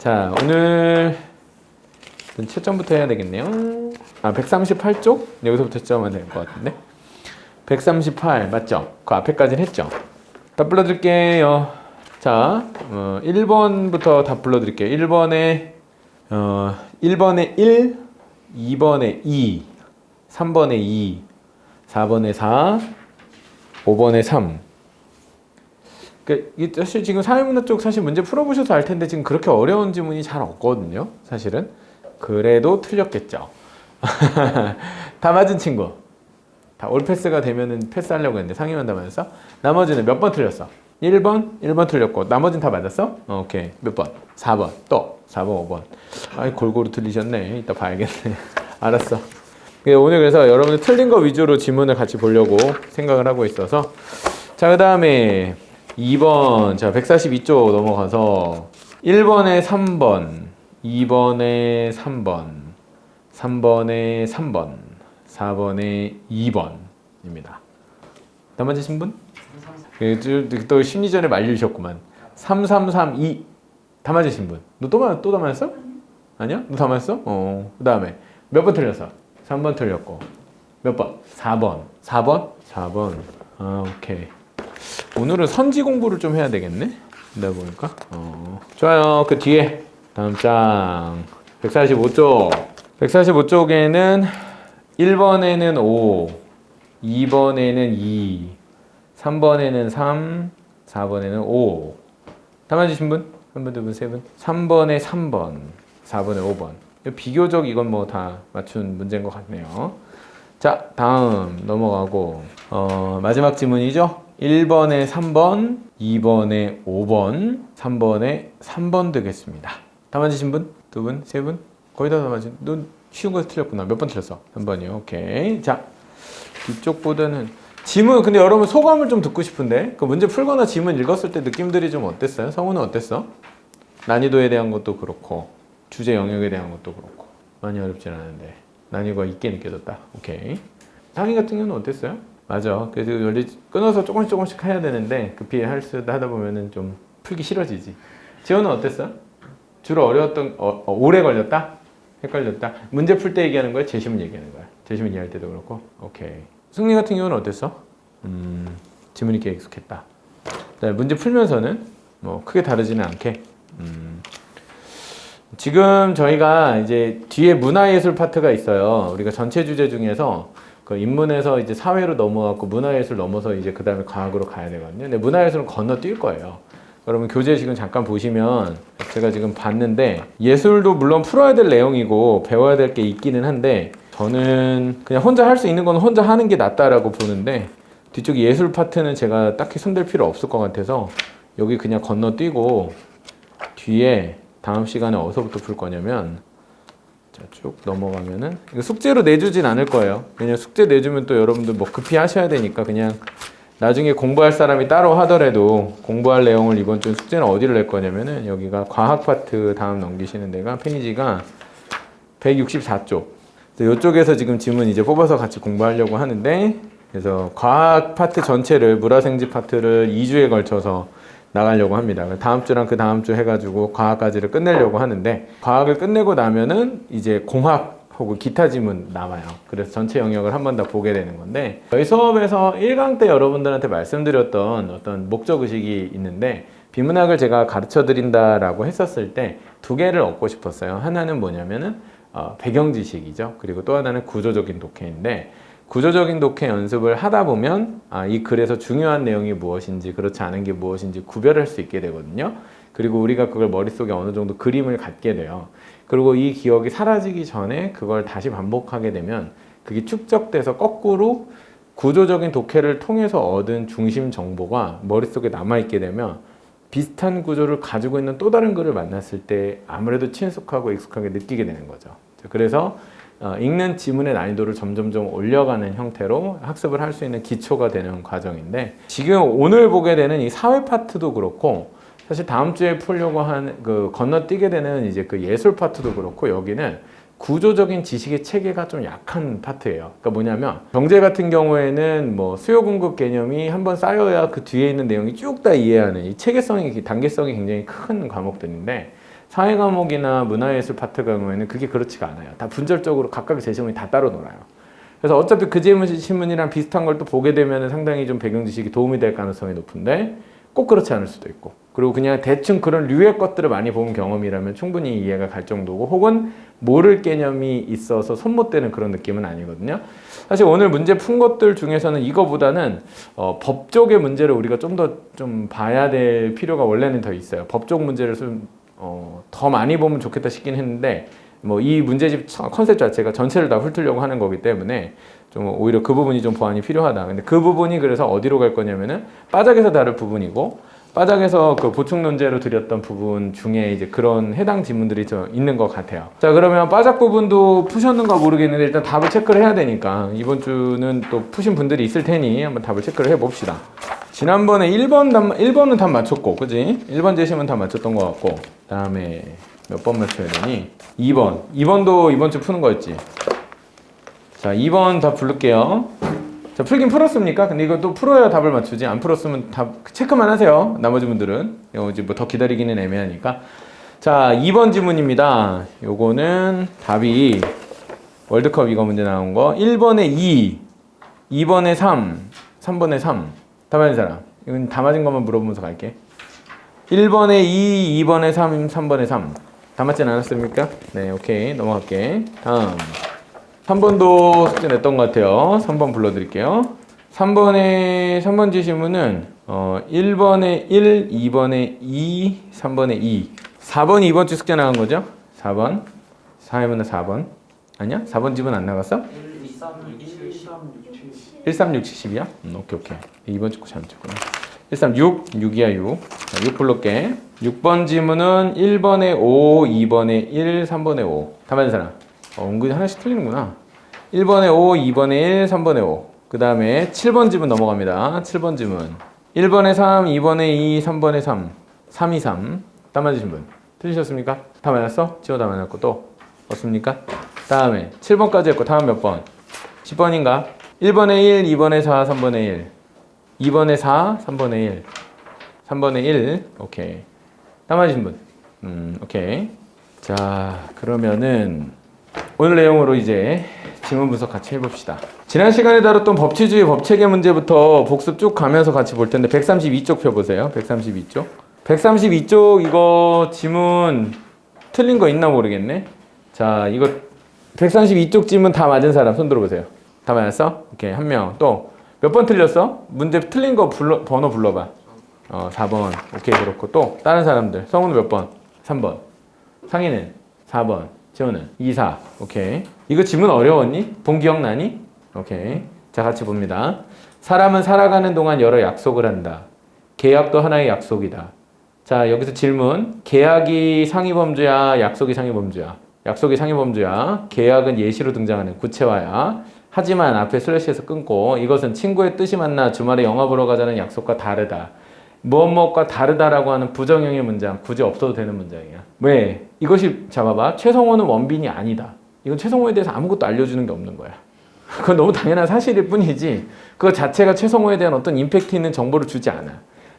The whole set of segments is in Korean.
자, 오늘 채점부터 해야 되겠네요. 138쪽? 여기서부터 채점하면 될 것 같은데. 138 맞죠? 그 앞에까지는 했죠. 다 불러드릴게요. 자, 1번부터 다 불러드릴게요. 1번에 1, 2번에 2, 3번에 2, 4번에 4, 5번에 3. 이게 사실 지금 사회문화 쪽 사실 문제 풀어보셔서 알 텐데 지금 그렇게 어려운 지문이 잘 없거든요. 사실은. 그래도 틀렸겠죠. 다 맞은 친구. 다 올패스가 되면은 패스하려고 했는데 상위만 다 맞았어? 나머지는 몇 번 틀렸어? 1번 틀렸고 나머지는 다 맞았어? 오케이. 몇 번? 4번. 또 4번, 5번. 아이 골고루 틀리셨네. 이따 봐야겠네. 알았어. 오늘 그래서 여러분들 틀린 거 위주로 지문을 같이 보려고 생각을 하고 있어서 자, 그 다음에 2번. 자, 142쪽 넘어가서 1번에 3번, 2번에 3번, 3번에 3번, 4번에 2번입니다. 다 맞으신 분? 또 심리전에 말리셨구만. 3, 3, 3, 2. 다 맞으신 분? 너 또 다 맞았어? 아니야? 너 다 맞았어? 그 다음에 몇 번 틀렸어? 3번 틀렸고. 몇 번? 4번. 4번? 4번. 오케이. 오늘은 선지 공부를 좀 해야 되겠네? 내가 보니까. 좋아요. 그 뒤에 다음 장 145쪽. 145쪽에는 1번에는 5, 2번에는 2, 3번에는 3, 4번에는 5. 다 맞으신 분? 한 분, 두 분, 세 분. 3번에 3번, 4번에 5번. 비교적 이건 뭐 다 맞춘 문제인 것 같네요. 자, 다음 넘어가고 마지막 지문이죠. 1번에 3번, 2번에 5번, 3번에 3번 되겠습니다. 다 맞으신 분? 두 분? 세 분? 거의 다 맞으신. 너 쉬운 거 틀렸구나. 몇 번 틀렸어? 3번이요. 오케이. 자, 뒤쪽보다는 지문, 근데 여러분 소감을 좀 듣고 싶은데 그 문제 풀거나 지문 읽었을 때 느낌들이 좀 어땠어요? 성우는 어땠어? 난이도에 대한 것도 그렇고 주제 영역에 대한 것도 그렇고 많이 어렵진 않은데 난이도가 있게 느껴졌다. 오케이. 상희 같은 경우는 어땠어요? 맞아. 그래서 원래 끊어서 조금씩 해야 되는데 급히 하다 보면은 좀 풀기 싫어지지. 지원은 어땠어? 주로 어려웠던 오래 걸렸다? 헷갈렸다? 문제 풀 때 얘기하는 거야? 제시문 얘기하는 거야? 제시문 이해할 때도 그렇고. 오케이. 승리 같은 경우는 어땠어? 지문 읽기에 익숙했다. 문제 풀면서는 뭐 크게 다르지는 않게. 지금 저희가 이제 뒤에 문화예술 파트가 있어요. 우리가 전체 주제 중에서 그 인문에서 이제 사회로 넘어갔고 문화예술 넘어서 이제 그 다음에 과학으로 가야 되거든요. 근데 문화예술은 건너뛸 거예요. 그러면 교재식은 잠깐 보시면 제가 지금 봤는데 예술도 물론 풀어야 될 내용이고 배워야 될 게 있기는 한데 저는 그냥 혼자 할 수 있는 건 혼자 하는 게 낫다라고 보는데 뒤쪽 예술 파트는 제가 딱히 손댈 필요 없을 것 같아서 여기 그냥 건너뛰고 뒤에 다음 시간에 어디서부터 풀 거냐면 자, 쭉 넘어가면은 이거 숙제로 내주진 않을 거예요. 왜냐면 숙제 내주면 또 여러분들 뭐 급히 하셔야 되니까 그냥 나중에 공부할 사람이 따로 하더라도 공부할 내용을 이번 주 숙제는 어디를 낼 거냐면은 여기가 과학 파트 다음 넘기시는 데가 페이지가 164쪽. 이쪽에서 지금 지문 이제 뽑아서 같이 공부하려고 하는데 그래서 과학 파트 전체를 물화생지 파트를 2주에 걸쳐서 나가려고 합니다. 다음 주랑 그 다음 주 해가지고 과학까지를 끝내려고 하는데 과학을 끝내고 나면은 이제 공학 혹은 기타 지문 남아요. 그래서 전체 영역을 한 번 더 보게 되는 건데 저희 수업에서 1강 때 여러분들한테 말씀드렸던 어떤 목적의식이 있는데 비문학을 제가 가르쳐 드린다라고 했었을 때 두 개를 얻고 싶었어요. 하나는 뭐냐면은 배경 지식이죠. 그리고 또 하나는 구조적인 독해인데 구조적인 독해 연습을 하다 보면 이 글에서 중요한 내용이 무엇인지 그렇지 않은 게 무엇인지 구별할 수 있게 되거든요. 그리고 우리가 그걸 머릿속에 어느 정도 그림을 갖게 돼요. 그리고 이 기억이 사라지기 전에 그걸 다시 반복하게 되면 그게 축적돼서 거꾸로 구조적인 독해를 통해서 얻은 중심 정보가 머릿속에 남아있게 되면 비슷한 구조를 가지고 있는 또 다른 글을 만났을 때 아무래도 친숙하고 익숙하게 느끼게 되는 거죠. 그래서 읽는 지문의 난이도를 점점점 올려가는 형태로 학습을 할 수 있는 기초가 되는 과정인데 지금 오늘 보게 되는 이 사회 파트도 그렇고 사실 다음 주에 풀려고 한 그 건너뛰게 되는 이제 그 예술 파트도 그렇고 여기는 구조적인 지식의 체계가 좀 약한 파트예요. 그러니까 뭐냐면 경제 같은 경우에는 뭐 수요 공급 개념이 한번 쌓여야 그 뒤에 있는 내용이 쭉 다 이해하는 이 체계성이 단계성이 굉장히 큰 과목들인데 사회 과목이나 문화예술 파트 경우에는 그게 그렇지가 않아요. 다 분절적으로 각각의 제시문이 다 따로 놀아요. 그래서 어차피 그 제시문이랑 비슷한 걸 또 보게 되면 상당히 좀 배경 지식이 도움이 될 가능성이 높은데 꼭 그렇지 않을 수도 있고, 그리고 그냥 대충 그런 류의 것들을 많이 본 경험이라면 충분히 이해가 갈 정도고, 혹은 모를 개념이 있어서 손 못 대는 그런 느낌은 아니거든요. 사실 오늘 문제 푼 것들 중에서는 이거보다는 법 쪽의 문제를 우리가 좀 더 좀 봐야 될 필요가 원래는 더 있어요. 법 쪽 문제를 더 많이 보면 좋겠다 싶긴 했는데, 뭐 이 문제집 컨셉 자체가 전체를 다 훑으려고 하는 거기 때문에 좀 오히려 그 부분이 좀 보완이 필요하다. 근데 그 부분이 그래서 어디로 갈 거냐면은 빠작에서 다룰 부분이고, 빠작에서 그 보충 논제로 드렸던 부분 중에 이제 그런 해당 지문들이 좀 있는 것 같아요. 자, 그러면 빠작 부분도 푸셨는가 모르겠는데 일단 답을 체크를 해야 되니까 이번 주는 또 푸신 분들이 있을 테니 한번 답을 체크를 해봅시다. 지난번에 1번은 답 맞췄고, 그지? 1번 제시문 답 맞췄던 것 같고, 그 다음에 몇 번 맞춰야 되니? 2번도 이번 주 푸는 거였지. 자, 2번 답 부를게요. 자, 풀긴 풀었습니까? 근데 이거 또 풀어야 답을 맞추지. 안 풀었으면 답 체크만 하세요. 나머지 분들은. 이제 뭐 더 기다리기는 애매하니까. 자, 2번 지문입니다. 요거는 답이 월드컵 이거 문제 나온 거. 1번에 2, 2번에 3, 3번에 3. 다 맞은 사람. 이건 다 맞은 것만 물어보면서 갈게. 1번에 2, 2번에 3, 3번에 3. 다 맞진 않았습니까? 네, 오케이. 넘어갈게. 다음. 3번도 숙제 냈던 것 같아요. 3번 불러드릴게요. 3번 지시문은 1번에 1, 2번에 2, 3번에 2. 4번이 이번 주 숙제 나간 거죠? 4번. 4회문은 4번. 아니야? 4번 집은 안 나갔어? 1, 2, 3, 6, 7, 1, 3, 6, 70이야? 오케이. 이번 주 거 잘못 쳤구나. 1, 3, 6, 6이야 6. 자, 6 불러올게. 6번 지문은 1번에 5, 2번에 1, 3번에 5. 다 맞은 사람? 은근히 하나씩 틀리는구나. 1번에 5, 2번에 1, 3번에 5. 그 다음에 7번 지문 넘어갑니다. 7번 지문. 1번에 3, 2번에 2, 3번에 3. 3, 2, 3. 다 맞으신 분? 틀리셨습니까? 다 맞았어? 지호 다 맞았고 또? 없습니까? 다음에 7번까지 했고 다음 몇 번? 10번인가? 1번에 1, 2번에 4, 3번에 1. 2번에 4, 3번에 1. 3번에 1. 오케이. 다 맞으신 분? 오케이. 자, 그러면은 오늘 내용으로 이제 지문 분석 같이 해봅시다. 지난 시간에 다뤘던 법치주의 법체계 문제부터 복습 쭉 가면서 같이 볼 텐데 132쪽 펴보세요. 132쪽. 132쪽 이거 지문 틀린 거 있나 모르겠네. 자, 이거 132쪽 지문 다 맞은 사람 손 들어보세요. 다 맞았어? 오케이. 한 명. 또 몇 번 틀렸어? 문제 틀린 거 번호 불러봐. 4번. 오케이. 그렇고 또 다른 사람들. 성우는 몇 번? 3번. 상희는 4번. 지호는 2, 4. 오케이. 이거 지문 어려웠니? 본 기억나니? 오케이. 자, 같이 봅니다. 사람은 살아가는 동안 여러 약속을 한다. 계약도 하나의 약속이다. 자, 여기서 질문. 계약이 상위범주야? 약속이 상위범주야? 약속이 상위범주야. 계약은 예시로 등장하는 구체화야. 하지만 앞에 슬래시에서 끊고 이것은 친구의 뜻이 만나 주말에 영화 보러 가자는 약속과 다르다. 무엇무엇과 다르다라고 하는 부정형의 문장, 굳이 없어도 되는 문장이야. 왜? 이것이 잡아봐. 최성호는 원빈이 아니다. 이건 최성호에 대해서 아무것도 알려주는 게 없는 거야. 그건 너무 당연한 사실일 뿐이지 그거 자체가 최성호에 대한 어떤 임팩트 있는 정보를 주지 않아.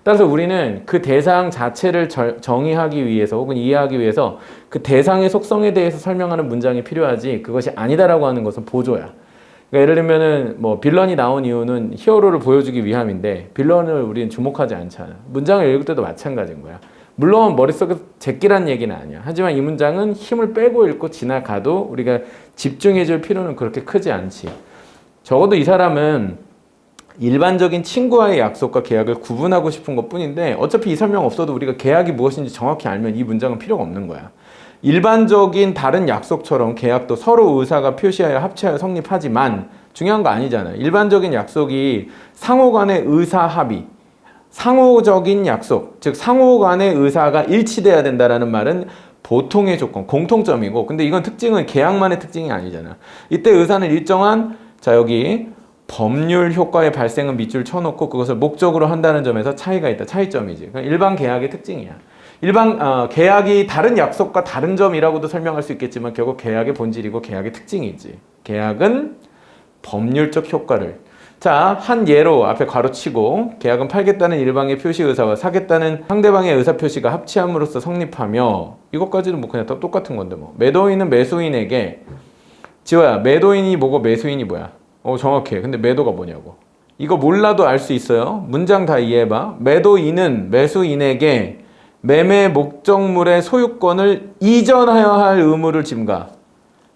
따라서 우리는 그 대상 자체를 정의하기 위해서 혹은 이해하기 위해서 그 대상의 속성에 대해서 설명하는 문장이 필요하지, 그것이 아니다라고 하는 것은 보조야. 그러니까 예를 들면은 뭐 빌런이 나온 이유는 히어로를 보여주기 위함인데 빌런을 우리는 주목하지 않잖아. 문장을 읽을 때도 마찬가지인 거야. 물론 머릿속에 제끼란 얘기는 아니야. 하지만 이 문장은 힘을 빼고 읽고 지나가도 우리가 집중해줄 필요는 그렇게 크지 않지. 적어도 이 사람은 일반적인 친구와의 약속과 계약을 구분하고 싶은 것 뿐인데 어차피 이 설명 없어도 우리가 계약이 무엇인지 정확히 알면 이 문장은 필요가 없는 거야. 일반적인 다른 약속처럼 계약도 서로 의사가 표시하여 합치하여 성립하지만 중요한 거 아니잖아요. 일반적인 약속이 상호 간의 의사 합의, 상호적인 약속, 즉 상호 간의 의사가 일치돼야 된다는 말은 보통의 조건, 공통점이고, 근데 이건 특징은 계약만의 특징이 아니잖아. 이때 의사는 일정한, 자 여기 법률 효과의 발생은 밑줄 쳐놓고 그것을 목적으로 한다는 점에서 차이가 있다. 차이점이지. 그러니까 일반 계약의 특징이야. 일반 계약이 다른 약속과 다른 점이라고도 설명할 수 있겠지만 결국 계약의 본질이고 계약의 특징이지. 계약은 법률적 효과를, 자, 한 예로 앞에 괄호치고 계약은 팔겠다는 일방의 표시 의사와 사겠다는 상대방의 의사 표시가 합치함으로써 성립하며 이것까지는 뭐 그냥 다 똑같은 건데 뭐 매도인은 매수인에게 지호야 매도인이 뭐고 매수인이 뭐야? 정확해. 근데 매도가 뭐냐고. 이거 몰라도 알 수 있어요. 문장 다 이해해봐. 매도인은 매수인에게 매매 목적물의 소유권을 이전하여야 할 의무를 짐가.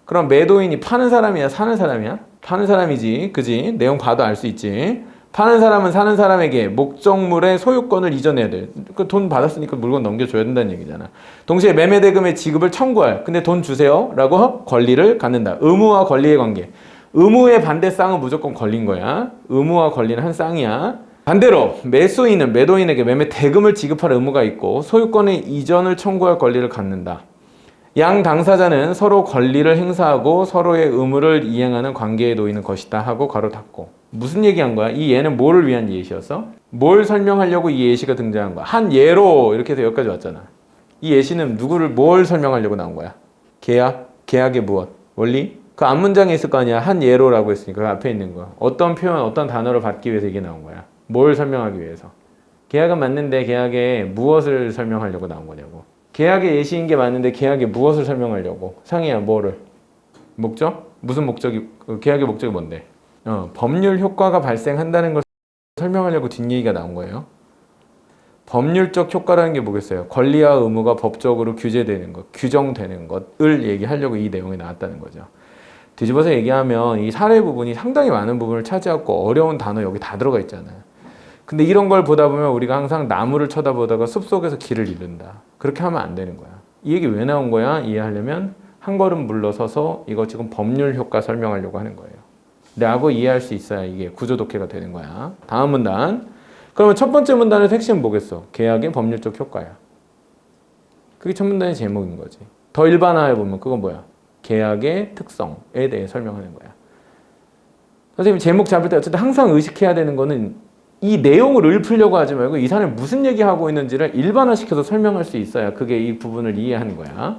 그럼 매도인이 파는 사람이야 사는 사람이야? 파는 사람이지. 그지? 내용 봐도 알 수 있지. 파는 사람은 사는 사람에게 목적물의 소유권을 이전해야 돼. 그 돈 받았으니까 물건 넘겨줘야 된다는 얘기잖아. 동시에 매매 대금의 지급을 청구할. 근데 돈 주세요 라고 권리를 갖는다. 의무와 권리의 관계. 의무의 반대 쌍은 무조건 권리인 거야. 의무와 권리는 한 쌍이야. 반대로 매수인은 매도인에게 매매 대금을 지급할 의무가 있고 소유권의 이전을 청구할 권리를 갖는다. 양 당사자는 서로 권리를 행사하고 서로의 의무를 이행하는 관계에 놓이는 것이다 하고 괄호 닫고. 무슨 얘기한 거야? 이 예는 뭐를 위한 예시였어? 뭘 설명하려고 이 예시가 등장한 거야? 한 예로 이렇게 해서 여기까지 왔잖아. 이 예시는 누구를 뭘 설명하려고 나온 거야? 계약? 계약의 무엇? 원리? 그 앞문장에 있을 거 아니야. 한 예로라고 했으니까 그 앞에 있는 거야. 어떤 표현, 어떤 단어를 받기 위해서 이게 나온 거야. 뭘 설명하기 위해서. 계약은 맞는데 계약에 무엇을 설명하려고 나온 거냐고. 계약의 예시인 게 맞는데 계약에 무엇을 설명하려고. 상이야 뭐를? 목적? 무슨 목적이, 계약의 목적이 뭔데? 법률 효과가 발생한다는 걸 설명하려고 뒷얘기가 나온 거예요. 법률적 효과라는 게 뭐겠어요? 권리와 의무가 법적으로 규제되는 것, 규정되는 것을 얘기하려고 이 내용이 나왔다는 거죠. 뒤집어서 얘기하면 이 사례 부분이 상당히 많은 부분을 차지하고 어려운 단어 여기 다 들어가 있잖아요. 근데 이런 걸 보다 보면 우리가 항상 나무를 쳐다보다가 숲속에서 길을 잃는다. 그렇게 하면 안 되는 거야. 이 얘기 왜 나온 거야? 이해하려면 한 걸음 물러서서 이거 지금 법률 효과 설명하려고 하는 거예요. 라고 이해할 수 있어야 이게 구조 독해가 되는 거야. 다음 문단. 그러면 첫 번째 문단의 핵심은 뭐겠어? 계약의 법률적 효과야. 그게 첫 문단의 제목인 거지. 더 일반화해보면 그건 뭐야? 계약의 특성에 대해 설명하는 거야. 선생님 제목 잡을 때 어쨌든 항상 의식해야 되는 거는 이 내용을 읊으려고 하지 말고 이 사람이 무슨 얘기하고 있는지를 일반화시켜서 설명할 수 있어야 그게 이 부분을 이해하는 거야.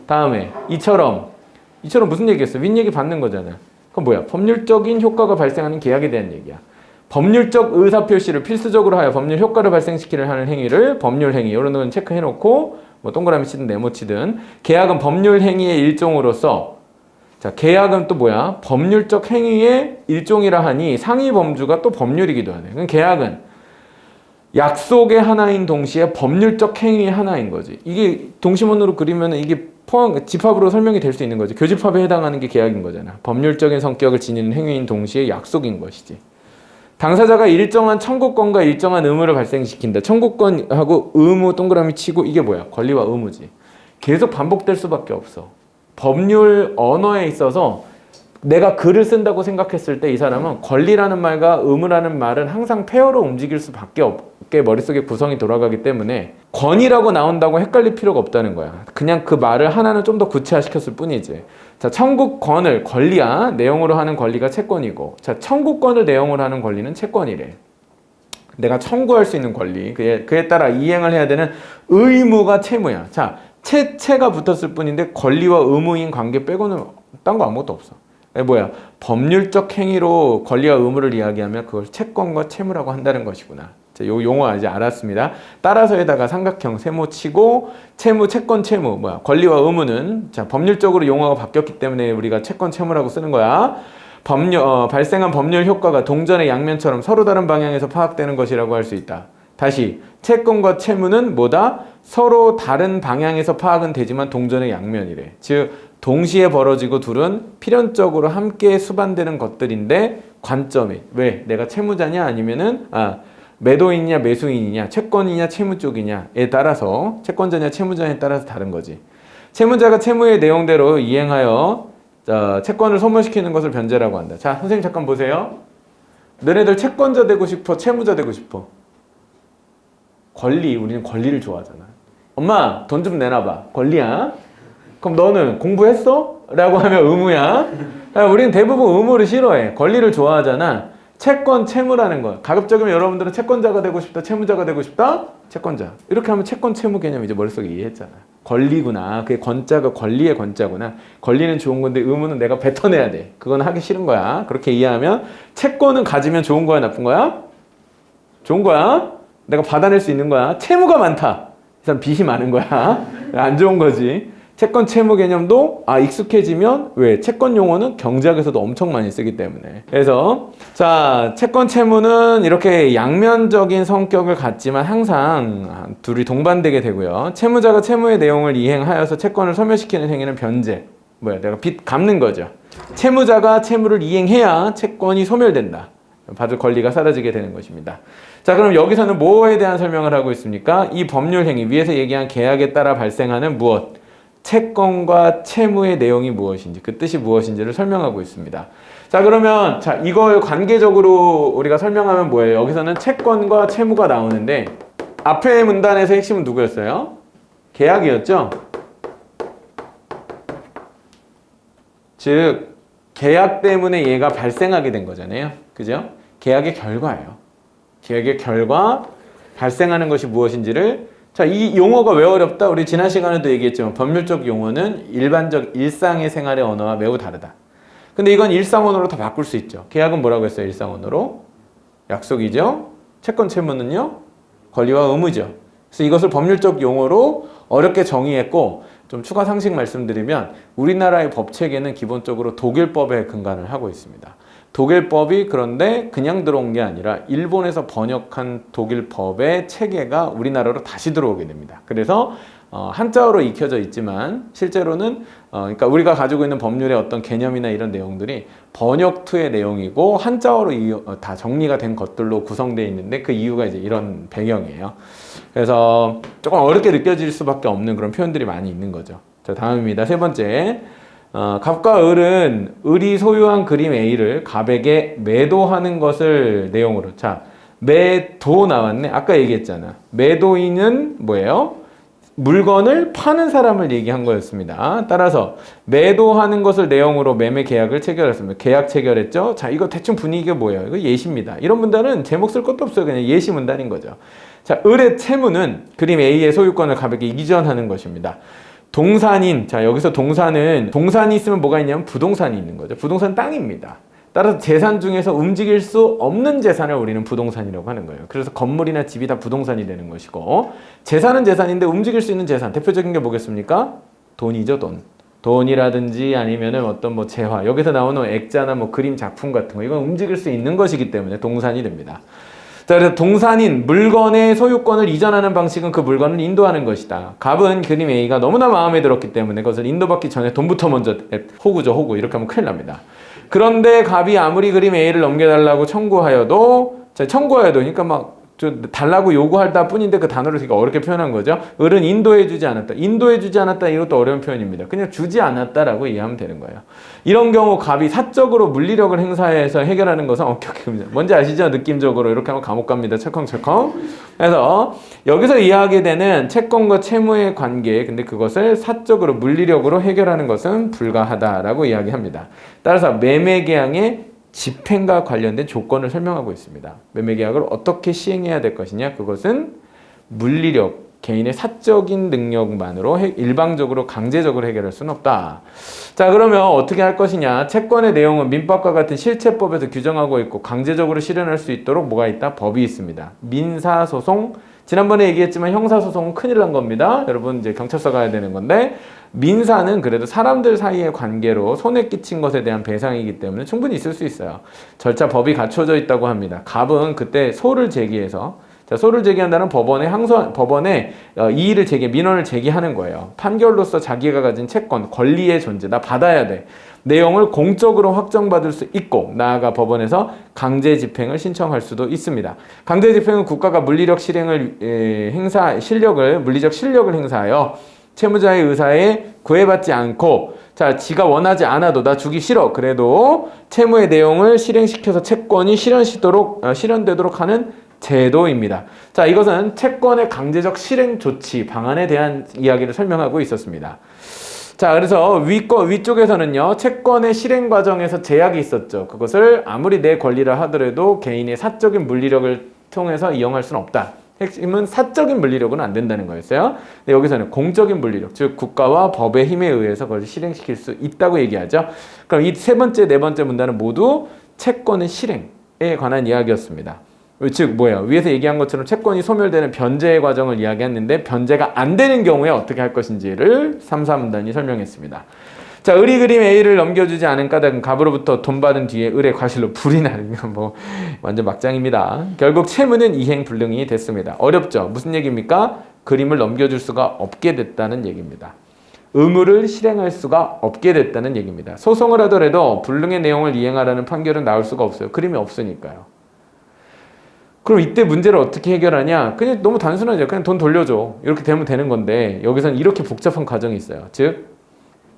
다음에 이처럼 무슨 얘기했어? 윗얘기 받는 거잖아. 그건 뭐야? 법률적인 효과가 발생하는 계약에 대한 얘기야. 법률적 의사표시를 필수적으로 하여 법률 효과를 발생시키려 하는 행위를 법률 행위 이런 건 체크해놓고 뭐 동그라미 치든 네모 치든 계약은 법률 행위의 일종으로서 자 계약은 또 뭐야? 법률적 행위의 일종이라 하니 상위 범주가 또 법률이기도 하네. 그럼 계약은 약속의 하나인 동시에 법률적 행위의 하나인 거지. 이게 동시문으로 그리면 이게 집합으로 설명이 될 수 있는 거지. 교집합에 해당하는 게 계약인 거잖아. 법률적인 성격을 지니는 행위인 동시에 약속인 것이지. 당사자가 일정한 청구권과 일정한 의무를 발생시킨다. 청구권하고 의무 동그라미 치고 이게 뭐야? 권리와 의무지. 계속 반복될 수밖에 없어. 법률 언어에 있어서 내가 글을 쓴다고 생각했을 때 이 사람은 권리라는 말과 의무라는 말은 항상 페어로 움직일 수밖에 없게 머릿속에 구성이 돌아가기 때문에 권이라고 나온다고 헷갈릴 필요가 없다는 거야. 그냥 그 말을 하나는 좀 더 구체화시켰을 뿐이지. 자, 청구권을 권리야. 내용으로 하는 권리가 채권이고 자, 청구권을 내용으로 하는 권리는 채권이래. 내가 청구할 수 있는 권리 그에 따라 이행을 해야 되는 의무가 채무야. 자, 채가 붙었을 뿐인데 권리와 의무인 관계 빼고는 딴 거 아무것도 없어. 뭐야? 법률적 행위로 권리와 의무를 이야기하면 그걸 채권과 채무라고 한다는 것이구나. 자, 요 용어 이제 알았습니다. 따라서에다가 삼각형 세모 치고 채무, 채권, 채무 뭐야? 권리와 의무는 자 법률적으로 용어가 바뀌었기 때문에 우리가 채권, 채무라고 쓰는 거야. 발생한 법률 효과가 동전의 양면처럼 서로 다른 방향에서 파악되는 것이라고 할 수 있다. 다시 채권과 채무는 뭐다? 서로 다른 방향에서 파악은 되지만 동전의 양면이래. 즉 동시에 벌어지고 둘은 필연적으로 함께 수반되는 것들인데 관점이 왜? 내가 채무자냐 아니면은 매도인이냐 매수인이냐 채권이냐 채무 쪽이냐에 따라서 채권자냐 채무자냐에 따라서 다른 거지. 채무자가 채무의 내용대로 이행하여 채권을 소멸시키는 것을 변제라고 한다. 자 선생님 잠깐 보세요. 너네들 채권자 되고 싶어? 채무자 되고 싶어? 우리는 권리를 좋아하잖아. 엄마 돈 좀 내놔봐. 권리야. 그럼 너는 공부했어? 라고 하면 의무야. 우리는 대부분 의무를 싫어해. 권리를 좋아하잖아. 채권, 채무라는 거야. 가급적이면 여러분들은 채권자가 되고 싶다, 채무자가 되고 싶다? 채권자. 이렇게 하면 채권, 채무 개념 이제 머릿속에 이해했잖아. 권리구나. 그게 권자가 권리의 권자구나. 권리는 좋은 건데 의무는 내가 뱉어내야 돼. 그건 하기 싫은 거야. 그렇게 이해하면 채권은 가지면 좋은 거야, 나쁜 거야? 좋은 거야. 내가 받아낼 수 있는 거야. 채무가 많다. 이 사람 빚이 많은 거야. 안 좋은 거지. 채권 채무 개념도 익숙해지면 왜? 채권 용어는 경제학에서도 엄청 많이 쓰기 때문에. 그래서 자, 채권 채무는 이렇게 양면적인 성격을 갖지만 항상 둘이 동반되게 되고요. 채무자가 채무의 내용을 이행하여서 채권을 소멸시키는 행위는 변제. 내가 빚 갚는 거죠. 채무자가 채무를 이행해야 채권이 소멸된다. 받을 권리가 사라지게 되는 것입니다. 자, 그럼 여기서는 뭐에 대한 설명을 하고 있습니까? 이 법률 행위, 위에서 얘기한 계약에 따라 발생하는 무엇? 채권과 채무의 내용이 무엇인지, 그 뜻이 무엇인지를 설명하고 있습니다. 자, 그러면 이걸 관계적으로 우리가 설명하면 뭐예요? 여기서는 채권과 채무가 나오는데 앞에 문단에서 핵심은 누구였어요? 계약이었죠? 즉 계약 때문에 얘가 발생하게 된 거잖아요. 그죠? 계약의 결과예요. 계약의 결과, 발생하는 것이 무엇인지를. 자, 이 용어가 왜 어렵다? 우리 지난 시간에도 얘기했지만 법률적 용어는 일반적 일상의 생활의 언어와 매우 다르다. 근데 이건 일상 언어로 다 바꿀 수 있죠. 계약은 뭐라고 했어요? 일상 언어로? 약속이죠. 채권 채무는요? 권리와 의무죠. 그래서 이것을 법률적 용어로 어렵게 정의했고, 좀 추가 상식 말씀드리면 우리나라의 법 체계는 기본적으로 독일법에 근간을 하고 있습니다. 독일법이 그런데 그냥 들어온 게 아니라 일본에서 번역한 독일법의 체계가 우리나라로 다시 들어오게 됩니다. 그래서 한자어로 익혀져 있지만 실제로는 그러니까 우리가 가지고 있는 법률의 어떤 개념이나 이런 내용들이 번역투의 내용이고 한자어로 다 정리가 된 것들로 구성되어 있는데 그 이유가 이제 이런 배경이에요. 그래서 조금 어렵게 느껴질 수밖에 없는 그런 표현들이 많이 있는 거죠. 자, 다음입니다. 세 번째. 갑과 을은 을이 소유한 그림 A를 갑에게 매도하는 것을 내용으로. 자, 매도 나왔네. 아까 얘기했잖아. 매도인은 뭐예요? 물건을 파는 사람을 얘기한 거였습니다. 따라서 매도하는 것을 내용으로 매매 계약을 체결했습니다. 계약 체결했죠? 자, 이거 대충 분위기가 뭐예요? 이거 예시입니다. 이런 문단은 제목 쓸 것도 없어요. 그냥 예시 문단인 거죠. 자, 을의 채무는 그림 A의 소유권을 갑에게 이전하는 것입니다. 동산인, 자, 여기서 동산이 있으면 뭐가 있냐면 부동산이 있는 거죠. 부동산 땅입니다. 따라서 재산 중에서 움직일 수 없는 재산을 우리는 부동산이라고 하는 거예요. 그래서 건물이나 집이 다 부동산이 되는 것이고, 재산은 재산인데 움직일 수 있는 재산, 대표적인 게 뭐겠습니까? 돈이죠, 돈. 돈이라든지 아니면은 어떤 뭐 재화, 여기서 나오는 액자나 뭐 그림 작품 같은 거, 이건 움직일 수 있는 것이기 때문에 동산이 됩니다. 자, 그래서 동산인 물건의 소유권을 이전하는 방식은 그 물건을 인도하는 것이다. 갑은 그림 A가 너무나 마음에 들었기 때문에 그것을 인도받기 전에 돈부터 먼저, 호구죠, 호구. 이렇게 하면 큰일 납니다. 그런데 갑이 아무리 그림 A를 넘겨달라고 청구하여도, 그러니까 막 달라고 요구할 뿐인데 그 단어를 되게 어렵게 표현한 거죠. 을은 인도해주지 않았다. 인도해주지 않았다, 이것도 어려운 표현입니다. 그냥 주지 않았다라고 이해하면 되는 거예요. 이런 경우 갑이 사적으로 물리력을 행사해서 해결하는 것은 뭔지 아시죠? 느낌적으로 이렇게 하면 감옥 갑니다. 철컹철컹. 그래서 여기서 이해하게 되는 채권과 채무의 관계, 근데 그것을 사적으로 물리력으로 해결하는 것은 불가하다라고 이야기합니다. 따라서 매매계약의 집행과 관련된 조건을 설명하고 있습니다. 매매계약을 어떻게 시행해야 될 것이냐, 그것은 물리력, 개인의 사적인 능력만으로 일방적으로 강제적으로 해결할 수는 없다. 자, 그러면 어떻게 할 것이냐. 채권의 내용은 민법과 같은 실체법에서 규정하고 있고 강제적으로 실현할 수 있도록 뭐가 있다? 법이 있습니다. 민사소송, 지난번에 얘기했지만 형사소송은 큰일 난 겁니다. 여러분 이제 경찰서 가야 되는 건데, 민사는 그래도 사람들 사이의 관계로 손해 끼친 것에 대한 배상이기 때문에 충분히 있을 수 있어요. 절차 법이 갖춰져 있다고 합니다. 갑은 그때 소를 제기해서, 자, 소를 제기한다는 법원에 이의를 민원을 제기하는 거예요. 판결로서 자기가 가진 채권, 권리의 존재, 나 받아야 돼. 내용을 공적으로 확정받을 수 있고, 나아가 법원에서 강제 집행을 신청할 수도 있습니다. 강제 집행은 국가가 물리적 실력을 행사하여 채무자의 의사에 구애받지 않고, 자, 지가 원하지 않아도 나 주기 싫어. 그래도 채무의 내용을 실행시켜서 채권이 실현되도록 하는 제도입니다. 자, 이것은 채권의 강제적 실행 조치 방안에 대한 이야기를 설명하고 있었습니다. 자, 그래서 위쪽에서는요, 채권의 실행 과정에서 제약이 있었죠. 그것을 아무리 내 권리라 하더라도 개인의 사적인 물리력을 통해서 이용할 수는 없다. 핵심은 사적인 물리력은 안 된다는 거였어요. 근데 여기서는 공적인 물리력, 즉 국가와 법의 힘에 의해서 그걸 실행시킬 수 있다고 얘기하죠. 그럼 이 세 번째, 네 번째 문단은 모두 채권의 실행에 관한 이야기였습니다. 즉 뭐예요? 위에서 얘기한 것처럼 채권이 소멸되는 변제의 과정을 이야기했는데 변제가 안 되는 경우에 어떻게 할 것인지를 3, 4문단이 설명했습니다. 자, 을이 그림 A를 넘겨주지 않은 까닭은 갑으로부터 돈 받은 뒤에 을의 과실로 불이 나면 뭐 완전 막장입니다. 결국 채무는 이행불능이 됐습니다. 어렵죠? 무슨 얘기입니까? 그림을 넘겨줄 수가 없게 됐다는 얘기입니다. 의무를 실행할 수가 없게 됐다는 얘기입니다. 소송을 하더라도 불능의 내용을 이행하라는 판결은 나올 수가 없어요. 그림이 없으니까요. 그럼 이때 문제를 어떻게 해결하냐? 그냥 너무 단순하죠. 그냥 돈 돌려줘. 이렇게 되면 되는 건데 여기서는 이렇게 복잡한 과정이 있어요. 즉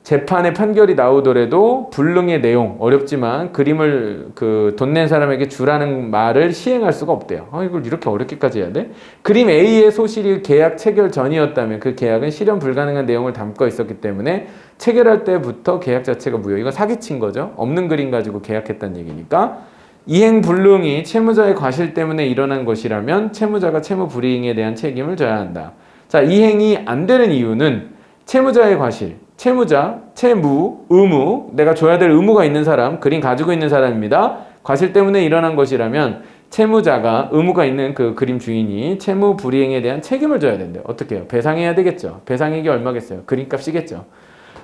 재판의 판결이 나오더라도 불능의 내용 어렵지만 그림을 돈 낸 사람에게 주라는 말을 시행할 수가 없대요. 이걸 이렇게 어렵게까지 해야 돼? 그림 A의 소실이 계약 체결 전이었다면 그 계약은 실현 불가능한 내용을 담고 있었기 때문에 체결할 때부터 계약 자체가 무효. 이건 사기친 거죠. 없는 그림 가지고 계약했다는 얘기니까. 이행 불능이 채무자의 과실 때문에 일어난 것이라면 채무자가 채무 불이행에 대한 책임을 져야 한다. 자, 이행이 안 되는 이유는 채무자의 과실, 채무자, 채무, 의무, 내가 줘야 될 의무가 있는 사람, 그림 가지고 있는 사람입니다. 과실 때문에 일어난 것이라면 채무자가 의무가 있는 그 그림 주인이 채무 불이행에 대한 책임을 져야 된대요. 어떻게 해요? 배상해야 되겠죠. 배상액이 얼마겠어요? 그림값이겠죠.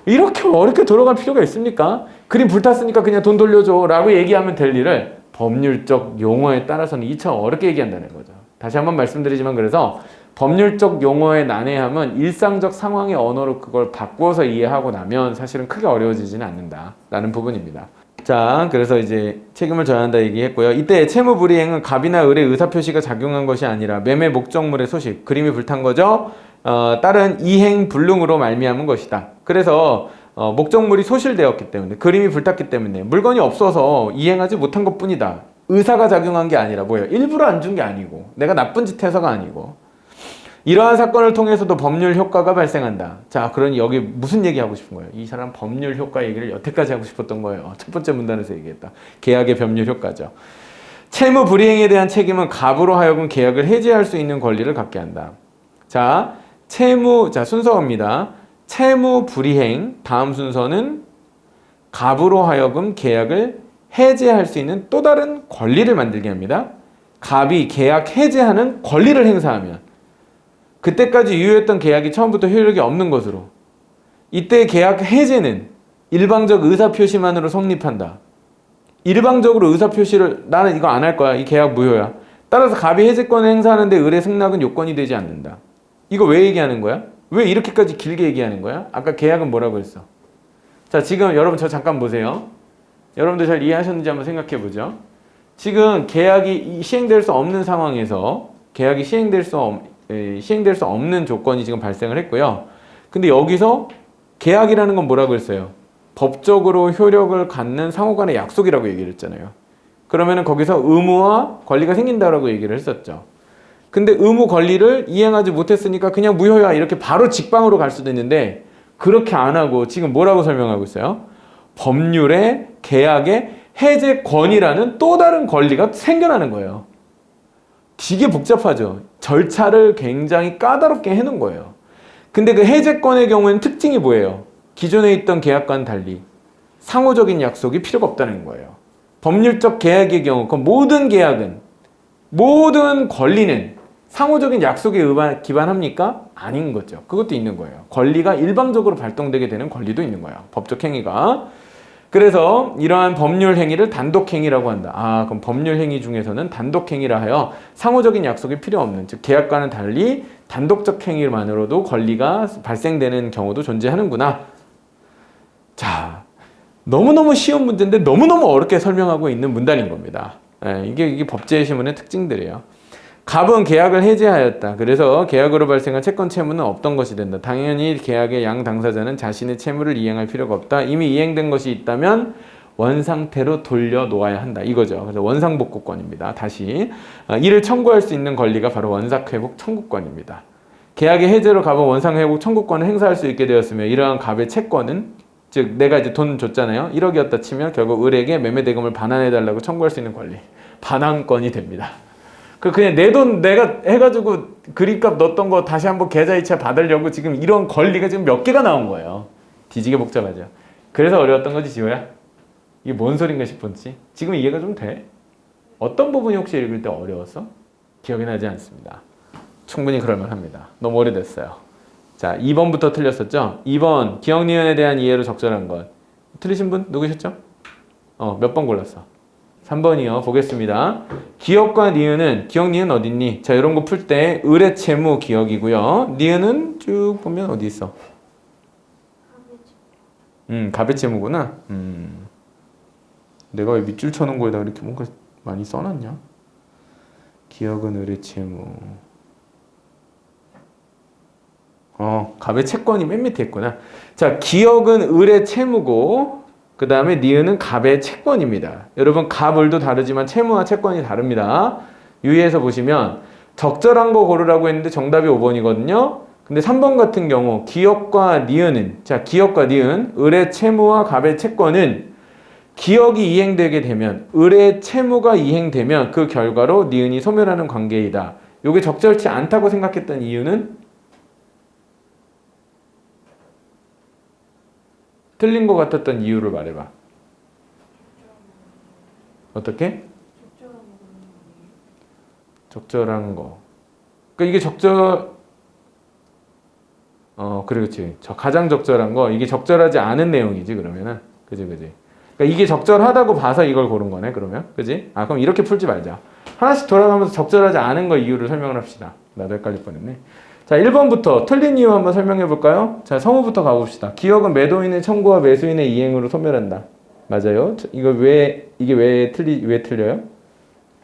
이렇게 어렵게 돌아갈 필요가 있습니까? 그림 불탔으니까 그냥 돈 돌려줘 라고 얘기하면 될 일을 법률적 용어에 따라서는 이처럼 어렵게 얘기한다는 거죠. 다시 한번 말씀드리지만 그래서 법률적 용어의 난해함은 일상적 상황의 언어로 그걸 바꾸어서 이해하고 나면 사실은 크게 어려워지지는 않는다라는 부분입니다. 자, 그래서 이제 책임을 져야 한다 얘기했고요. 이때 채무 불이행은 갑이나 을의 의사표시가 작용한 것이 아니라 매매 목적물의 소식, 그림이 불탄 거죠. 다른 이행 불능으로 말미암은 것이다. 그래서 목적물이 소실되었기 때문에 그림이 불탔기 때문에 물건이 없어서 이행하지 못한 것뿐이다. 의사가 작용한 게 아니라 뭐예요? 일부러 안 준 게 아니고 내가 나쁜 짓 해서가 아니고 이러한 사건을 통해서도 법률 효과가 발생한다. 자, 그러니 여기 무슨 얘기하고 싶은 거예요? 이 사람 법률 효과 얘기를 여태까지 하고 싶었던 거예요. 첫 번째 문단에서 얘기했다. 계약의 법률 효과죠. 채무 불이행에 대한 책임은 갑으로 하여금 계약을 해지할 수 있는 권리를 갖게 한다. 자, 순서입니다. 채무 불이행, 다음 순서는 갑으로 하여금 계약을 해제할 수 있는 또 다른 권리를 만들게 합니다. 갑이 계약 해제하는 권리를 행사하면 그때까지 유효했던 계약이 처음부터 효력이 없는 것으로 이때 계약 해제는 일방적 의사표시만으로 성립한다. 일방적으로 의사표시를 나는 이거 안 할 거야. 이 계약 무효야. 따라서 갑이 해제권을 행사하는데 을의 승낙은 요건이 되지 않는다. 이거 왜 얘기하는 거야? 왜 이렇게까지 길게 얘기하는 거야? 아까 계약은 뭐라고 했어? 자, 지금 여러분 저 잠깐 보세요. 여러분들 잘 이해하셨는지 한번 생각해 보죠. 지금 계약이 시행될 수 없는 상황에서 계약이 시행될 수 없는 조건이 지금 발생을 했고요. 근데 여기서 계약이라는 건 뭐라고 했어요? 법적으로 효력을 갖는 상호간의 약속이라고 얘기를 했잖아요. 그러면은 거기서 의무와 권리가 생긴다라고 얘기를 했었죠. 근데 의무 권리를 이행하지 못했으니까 그냥 무효야 이렇게 바로 직방으로 갈 수도 있는데 그렇게 안 하고 지금 뭐라고 설명하고 있어요? 법률에 계약의 해제권이라는 또 다른 권리가 생겨나는 거예요. 되게 복잡하죠. 절차를 굉장히 까다롭게 해놓은 거예요. 근데 그 해제권의 경우에는 특징이 뭐예요? 기존에 있던 계약과는 달리 상호적인 약속이 필요가 없다는 거예요. 법률적 계약의 경우 그 모든 계약은 모든 권리는 상호적인 약속에 기반합니까? 아닌 거죠. 그것도 있는 거예요. 권리가 일방적으로 발동되게 되는 권리도 있는 거예요. 법적 행위가. 그래서 이러한 법률 행위를 단독 행위라고 한다. 그럼 법률 행위 중에서는 단독 행위라 하여 상호적인 약속이 필요 없는, 즉 계약과는 달리 단독적 행위만으로도 권리가 발생되는 경우도 존재하는구나. 자, 너무너무 쉬운 문제인데 너무너무 어렵게 설명하고 있는 문단인 겁니다. 이게 법제시문의 특징들이에요. 갑은 계약을 해지하였다. 그래서 계약으로 발생한 채권 채무는 없던 것이 된다. 당연히 계약의 양 당사자는 자신의 채무를 이행할 필요가 없다. 이미 이행된 것이 있다면 원상태로 돌려놓아야 한다. 이거죠. 그래서 원상복구권입니다. 다시 이를 청구할 수 있는 권리가 바로 원상회복 청구권입니다. 계약의 해제로 갑은 원상회복 청구권을 행사할 수 있게 되었으며 이러한 갑의 채권은 즉 내가 이제 돈 줬잖아요. 1억이었다 치면 결국 을에게 매매대금을 반환해달라고 청구할 수 있는 권리. 반환권이 됩니다. 그냥 내 돈 내가 해가지고 그립값 넣었던 거 다시 한번 계좌이체 받으려고 지금 이런 권리가 지금 몇 개가 나온 거예요. 뒤지게 복잡하죠. 그래서 어려웠던 거지, 지호야? 이게 뭔 소린가 싶었지? 지금 이해가 좀 돼? 어떤 부분이 혹시 읽을 때 어려웠어? 기억이 나지 않습니다. 충분히 그럴만합니다. 너무 오래됐어요. 자, 2번부터 틀렸었죠? 2번 기억 니은에 대한 이해로 적절한 것. 틀리신 분 누구셨죠? 몇 번 골랐어? 3번이요. 보겠습니다. 기억과 니은은, 기억 니은 어딨니? 자, 이런 거 풀 때 을의 채무 기억이고요. 니은은 쭉 보면 어디 있어? 갑의 채무구나. 내가 왜 밑줄 쳐놓은 거에다 이렇게 뭔가 많이 써놨냐? 기억은 을의 채무. 갑의 채권이 맨 밑에 있구나. 자, 기억은 을의 채무고, 그 다음에 니은은 갑의 채권입니다. 여러분, 갑을도 다르지만 채무와 채권이 다릅니다. 유의해서 보시면 적절한 거 고르라고 했는데 정답이 5번이거든요. 근데 3번 같은 경우 기억과 니은은, 자, 기억과 니은, 을의 채무와 갑의 채권은 기억이 이행되게 되면, 을의 채무가 이행되면 그 결과로 니은이 소멸하는 관계이다. 이게 적절치 않다고 생각했던 이유는? 틀린 것 같았던 이유를 말해봐. 어떻게? 적절한 거. 그러니까 이게 그래, 그치. 가장 적절한 거, 이게 적절하지 않은 내용이지, 그러면은. 그지. 그러니까 이게 적절하다고 봐서 이걸 고른 거네, 그러면. 그지? 그럼 이렇게 풀지 말자. 하나씩 돌아가면서 적절하지 않은 거 이유를 설명을 합시다. 나도 헷갈릴 뻔했네. 자, 1번부터 틀린 이유 한번 설명해 볼까요? 자, 성우부터 가봅시다. 기억은 매도인의 청구와 매수인의 이행으로 소멸한다. 맞아요. 이게 왜 틀려요?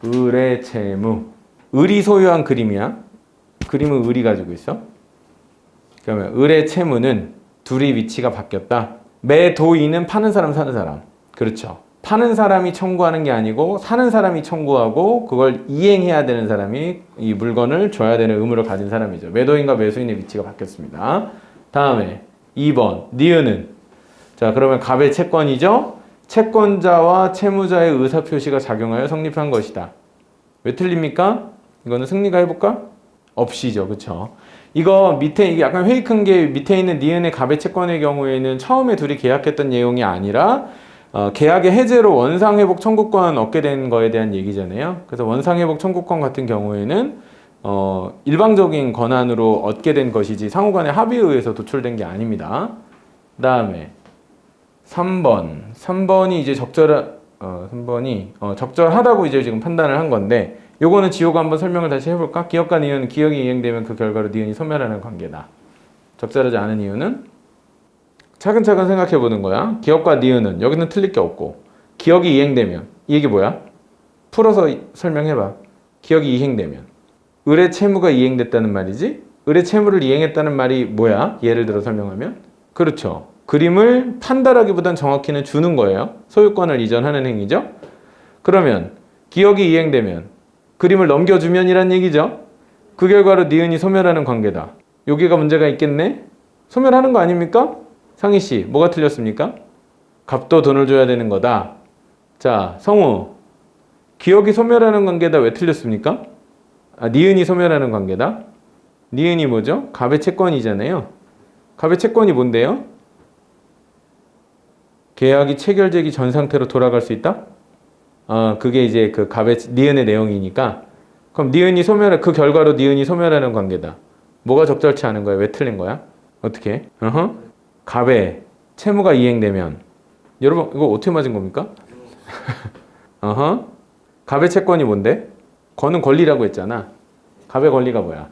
을의 채무. 을이 소유한 그림이야. 그림은 을이 가지고 있어. 그러면 을의 채무는 둘이 위치가 바뀌었다. 매도인은 파는 사람, 사는 사람. 그렇죠. 파는 사람이 청구하는 게 아니고 사는 사람이 청구하고 그걸 이행해야 되는 사람이 이 물건을 줘야 되는 의무를 가진 사람이죠. 매도인과 매수인의 위치가 바뀌었습니다. 다음에 2번 니은은, 자, 그러면 갑의 채권이죠. 채권자와 채무자의 의사표시가 작용하여 성립한 것이다. 왜 틀립니까? 이거는 승리가 해볼까? 없이죠. 그쵸? 이거 밑에 이게 약간 회의 큰 게 밑에 있는 니은의 갑의 채권의 경우에는 처음에 둘이 계약했던 내용이 아니라 계약의 해제로 원상회복 청구권 얻게 된 거에 대한 얘기잖아요. 그래서 원상회복 청구권 같은 경우에는 일방적인 권한으로 얻게 된 것이지 상호간의 합의에 의해서 도출된 게 아닙니다. 그 다음에 3번이 이제 적절하다고 이제 지금 판단을 한 건데, 요거는 지호가 한번 설명을 다시 해볼까? 기억과 니은은 기억이 이행되면 그 결과로 니은이 소멸하는 관계다. 적절하지 않은 이유는? 차근차근 생각해 보는 거야. 기억과 니은은 여기는 틀릴 게 없고, 기억이 이행되면 이 얘기 뭐야? 풀어서 설명해봐. 기억이 이행되면 을의 채무가 이행됐다는 말이지. 을의 채무를 이행했다는 말이 뭐야? 예를 들어 설명하면, 그렇죠. 그림을 판다라기보단 정확히는 주는 거예요. 소유권을 이전하는 행위죠. 그러면 기억이 이행되면 그림을 넘겨주면이란 얘기죠. 그 결과로 니은이 소멸하는 관계다. 여기가 문제가 있겠네. 소멸하는 거 아닙니까? 상희 씨, 뭐가 틀렸습니까? 값도 돈을 줘야 되는 거다. 자, 성우, 기억이 소멸하는 관계다. 왜 틀렸습니까? 니은이 소멸하는 관계다. 니은이 뭐죠? 갑의 채권이잖아요. 갑의 채권이 뭔데요? 계약이 체결되기 전 상태로 돌아갈 수 있다? 그게 이제 그 갑의 니은의 내용이니까. 그럼 니은이 그 결과로 니은이 소멸하는 관계다. 뭐가 적절치 않은 거야? 왜 틀린 거야? 어떻게? 갑의 채무가 이행되면, 여러분 이거 어떻게 맞은 겁니까? 갑의 채권이 뭔데? 거는 권리라고 했잖아. 갑의 권리가 뭐야?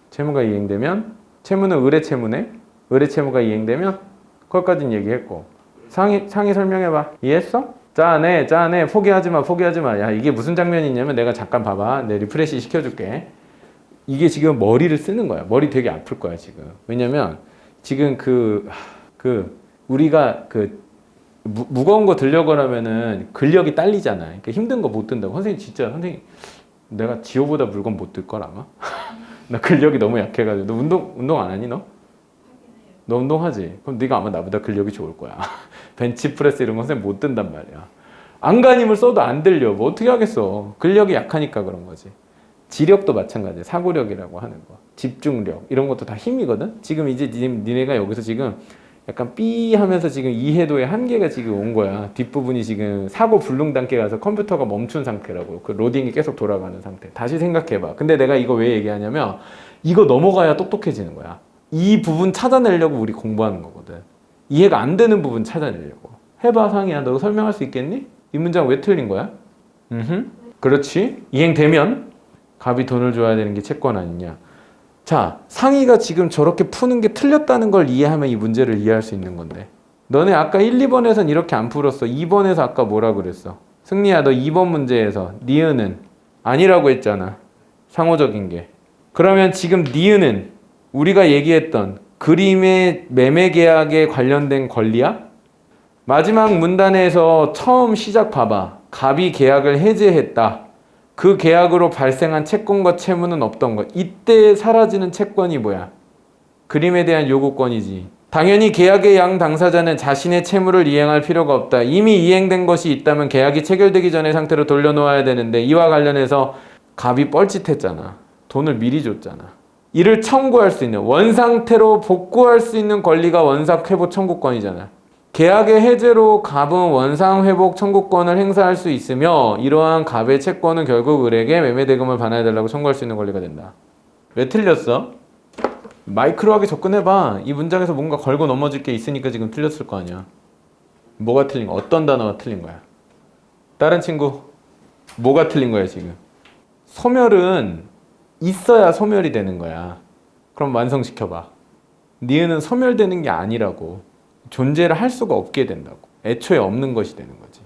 채무가 이행되면, 채무는 을의 채무네. 을의 채무가 이행되면, 그것까지는 얘기했고. 상이 설명해봐. 이해했어? 짜네. 포기하지 마. 야, 이게 무슨 장면이냐면, 내가 잠깐 봐봐. 내 리프레시 시켜줄게. 이게 지금 머리를 쓰는 거야. 머리 되게 아플 거야, 지금. 왜냐면, 지금 우리가 무거운 거 들려고 하면은 근력이 딸리잖아. 그러니까 힘든 거 못 든다고. 선생님, 내가 지호보다 물건 못 들 걸 아마? 나 근력이 너무 약해가지고. 너 운동 안 하니, 너? 너 운동하지? 그럼 네가 아마 나보다 근력이 좋을 거야. 벤치프레스 이런 거 선생님 못 든단 말이야. 안간힘을 써도 안 들려. 뭐 어떻게 하겠어. 근력이 약하니까 그런 거지. 지력도 마찬가지야. 사고력이라고 하는 거. 집중력. 이런 것도 다 힘이거든? 지금 이제 니네가 여기서 지금 약간 삐 하면서 지금 이해도의 한계가 지금 온 거야. 뒷부분이 지금 사고 불능 단계 가서 컴퓨터가 멈춘 상태라고. 그 로딩이 계속 돌아가는 상태. 다시 생각해봐. 근데 내가 이거 왜 얘기하냐면 이거 넘어가야 똑똑해지는 거야. 이 부분 찾아내려고 우리 공부하는 거거든. 이해가 안 되는 부분 찾아내려고. 해봐, 상이야. 너 설명할 수 있겠니? 이 문장 왜 틀린 거야? 그렇지. 이행되면 갑이 돈을 줘야 되는 게 채권 아니냐. 자, 상이가 지금 저렇게 푸는 게 틀렸다는 걸 이해하면 이 문제를 이해할 수 있는 건데. 너네 아까 1, 2번에선 이렇게 안 풀었어. 2번에서 아까 뭐라 그랬어? 승리야, 너 2번 문제에서 니은은 아니라고 했잖아. 상호적인 게. 그러면 지금 니은은 우리가 얘기했던 그림의 매매 계약에 관련된 권리야? 마지막 문단에서 처음 시작 봐봐. 갑이 계약을 해지했다. 그 계약으로 발생한 채권과 채무는 없던 것. 이때 사라지는 채권이 뭐야? 그림에 대한 요구권이지. 당연히 계약의 양 당사자는 자신의 채무를 이행할 필요가 없다. 이미 이행된 것이 있다면 계약이 체결되기 전의 상태로 돌려놓아야 되는데 이와 관련해서 갑이 뻘짓했잖아. 돈을 미리 줬잖아. 이를 청구할 수 있는 원상태로 복구할 수 있는 권리가 원상회복 청구권이잖아. 계약의 해제로 갑은 원상회복 청구권을 행사할 수 있으며 이러한 갑의 채권은 결국 을에게 매매대금을 반환해달라고 청구할 수 있는 권리가 된다. 왜 틀렸어? 마이크로하게 접근해봐. 이 문장에서 뭔가 걸고 넘어질 게 있으니까 지금 틀렸을 거 아니야. 뭐가 틀린 거야? 어떤 단어가 틀린 거야? 다른 친구 뭐가 틀린 거야 지금? 소멸은 있어야 소멸이 되는 거야. 그럼 완성시켜봐. 니은은 소멸되는 게 아니라고. 존재를 할 수가 없게 된다고. 애초에 없는 것이 되는 거지.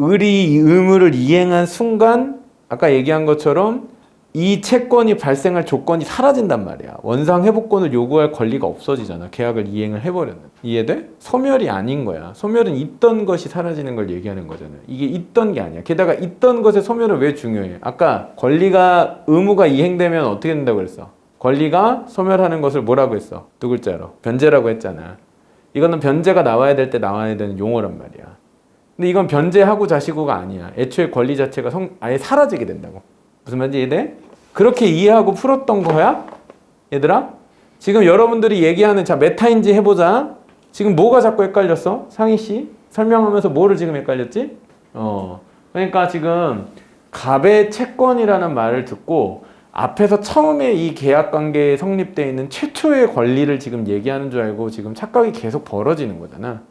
을이 이 의무를 이행한 순간 아까 얘기한 것처럼 이 채권이 발생할 조건이 사라진단 말이야. 원상 회복권을 요구할 권리가 없어지잖아. 계약을 이행을 해버렸는데. 이해돼? 소멸이 아닌 거야. 소멸은 있던 것이 사라지는 걸 얘기하는 거잖아. 이게 있던 게 아니야. 게다가 있던 것의 소멸은 왜 중요해? 아까 권리가 의무가 이행되면 어떻게 된다고 그랬어? 권리가 소멸하는 것을 뭐라고 했어? 두 글자로. 변제라고 했잖아. 이거는 변제가 나와야 될 때 나와야 되는 용어란 말이야. 근데 이건 변제하고 자시고가 아니야. 애초에 권리 자체가 아예 사라지게 된다고. 무슨 말인지 이해돼? 그렇게 이해하고 풀었던 거야? 얘들아? 지금 여러분들이 얘기하는 자 메타인지 해보자. 지금 뭐가 자꾸 헷갈렸어? 상희씨? 설명하면서 뭐를 지금 헷갈렸지? 그러니까 지금 갑의 채권이라는 말을 듣고 앞에서 처음에 이 계약관계에 성립되어 있는 최초의 권리를 지금 얘기하는 줄 알고 지금 착각이 계속 벌어지는 거잖아.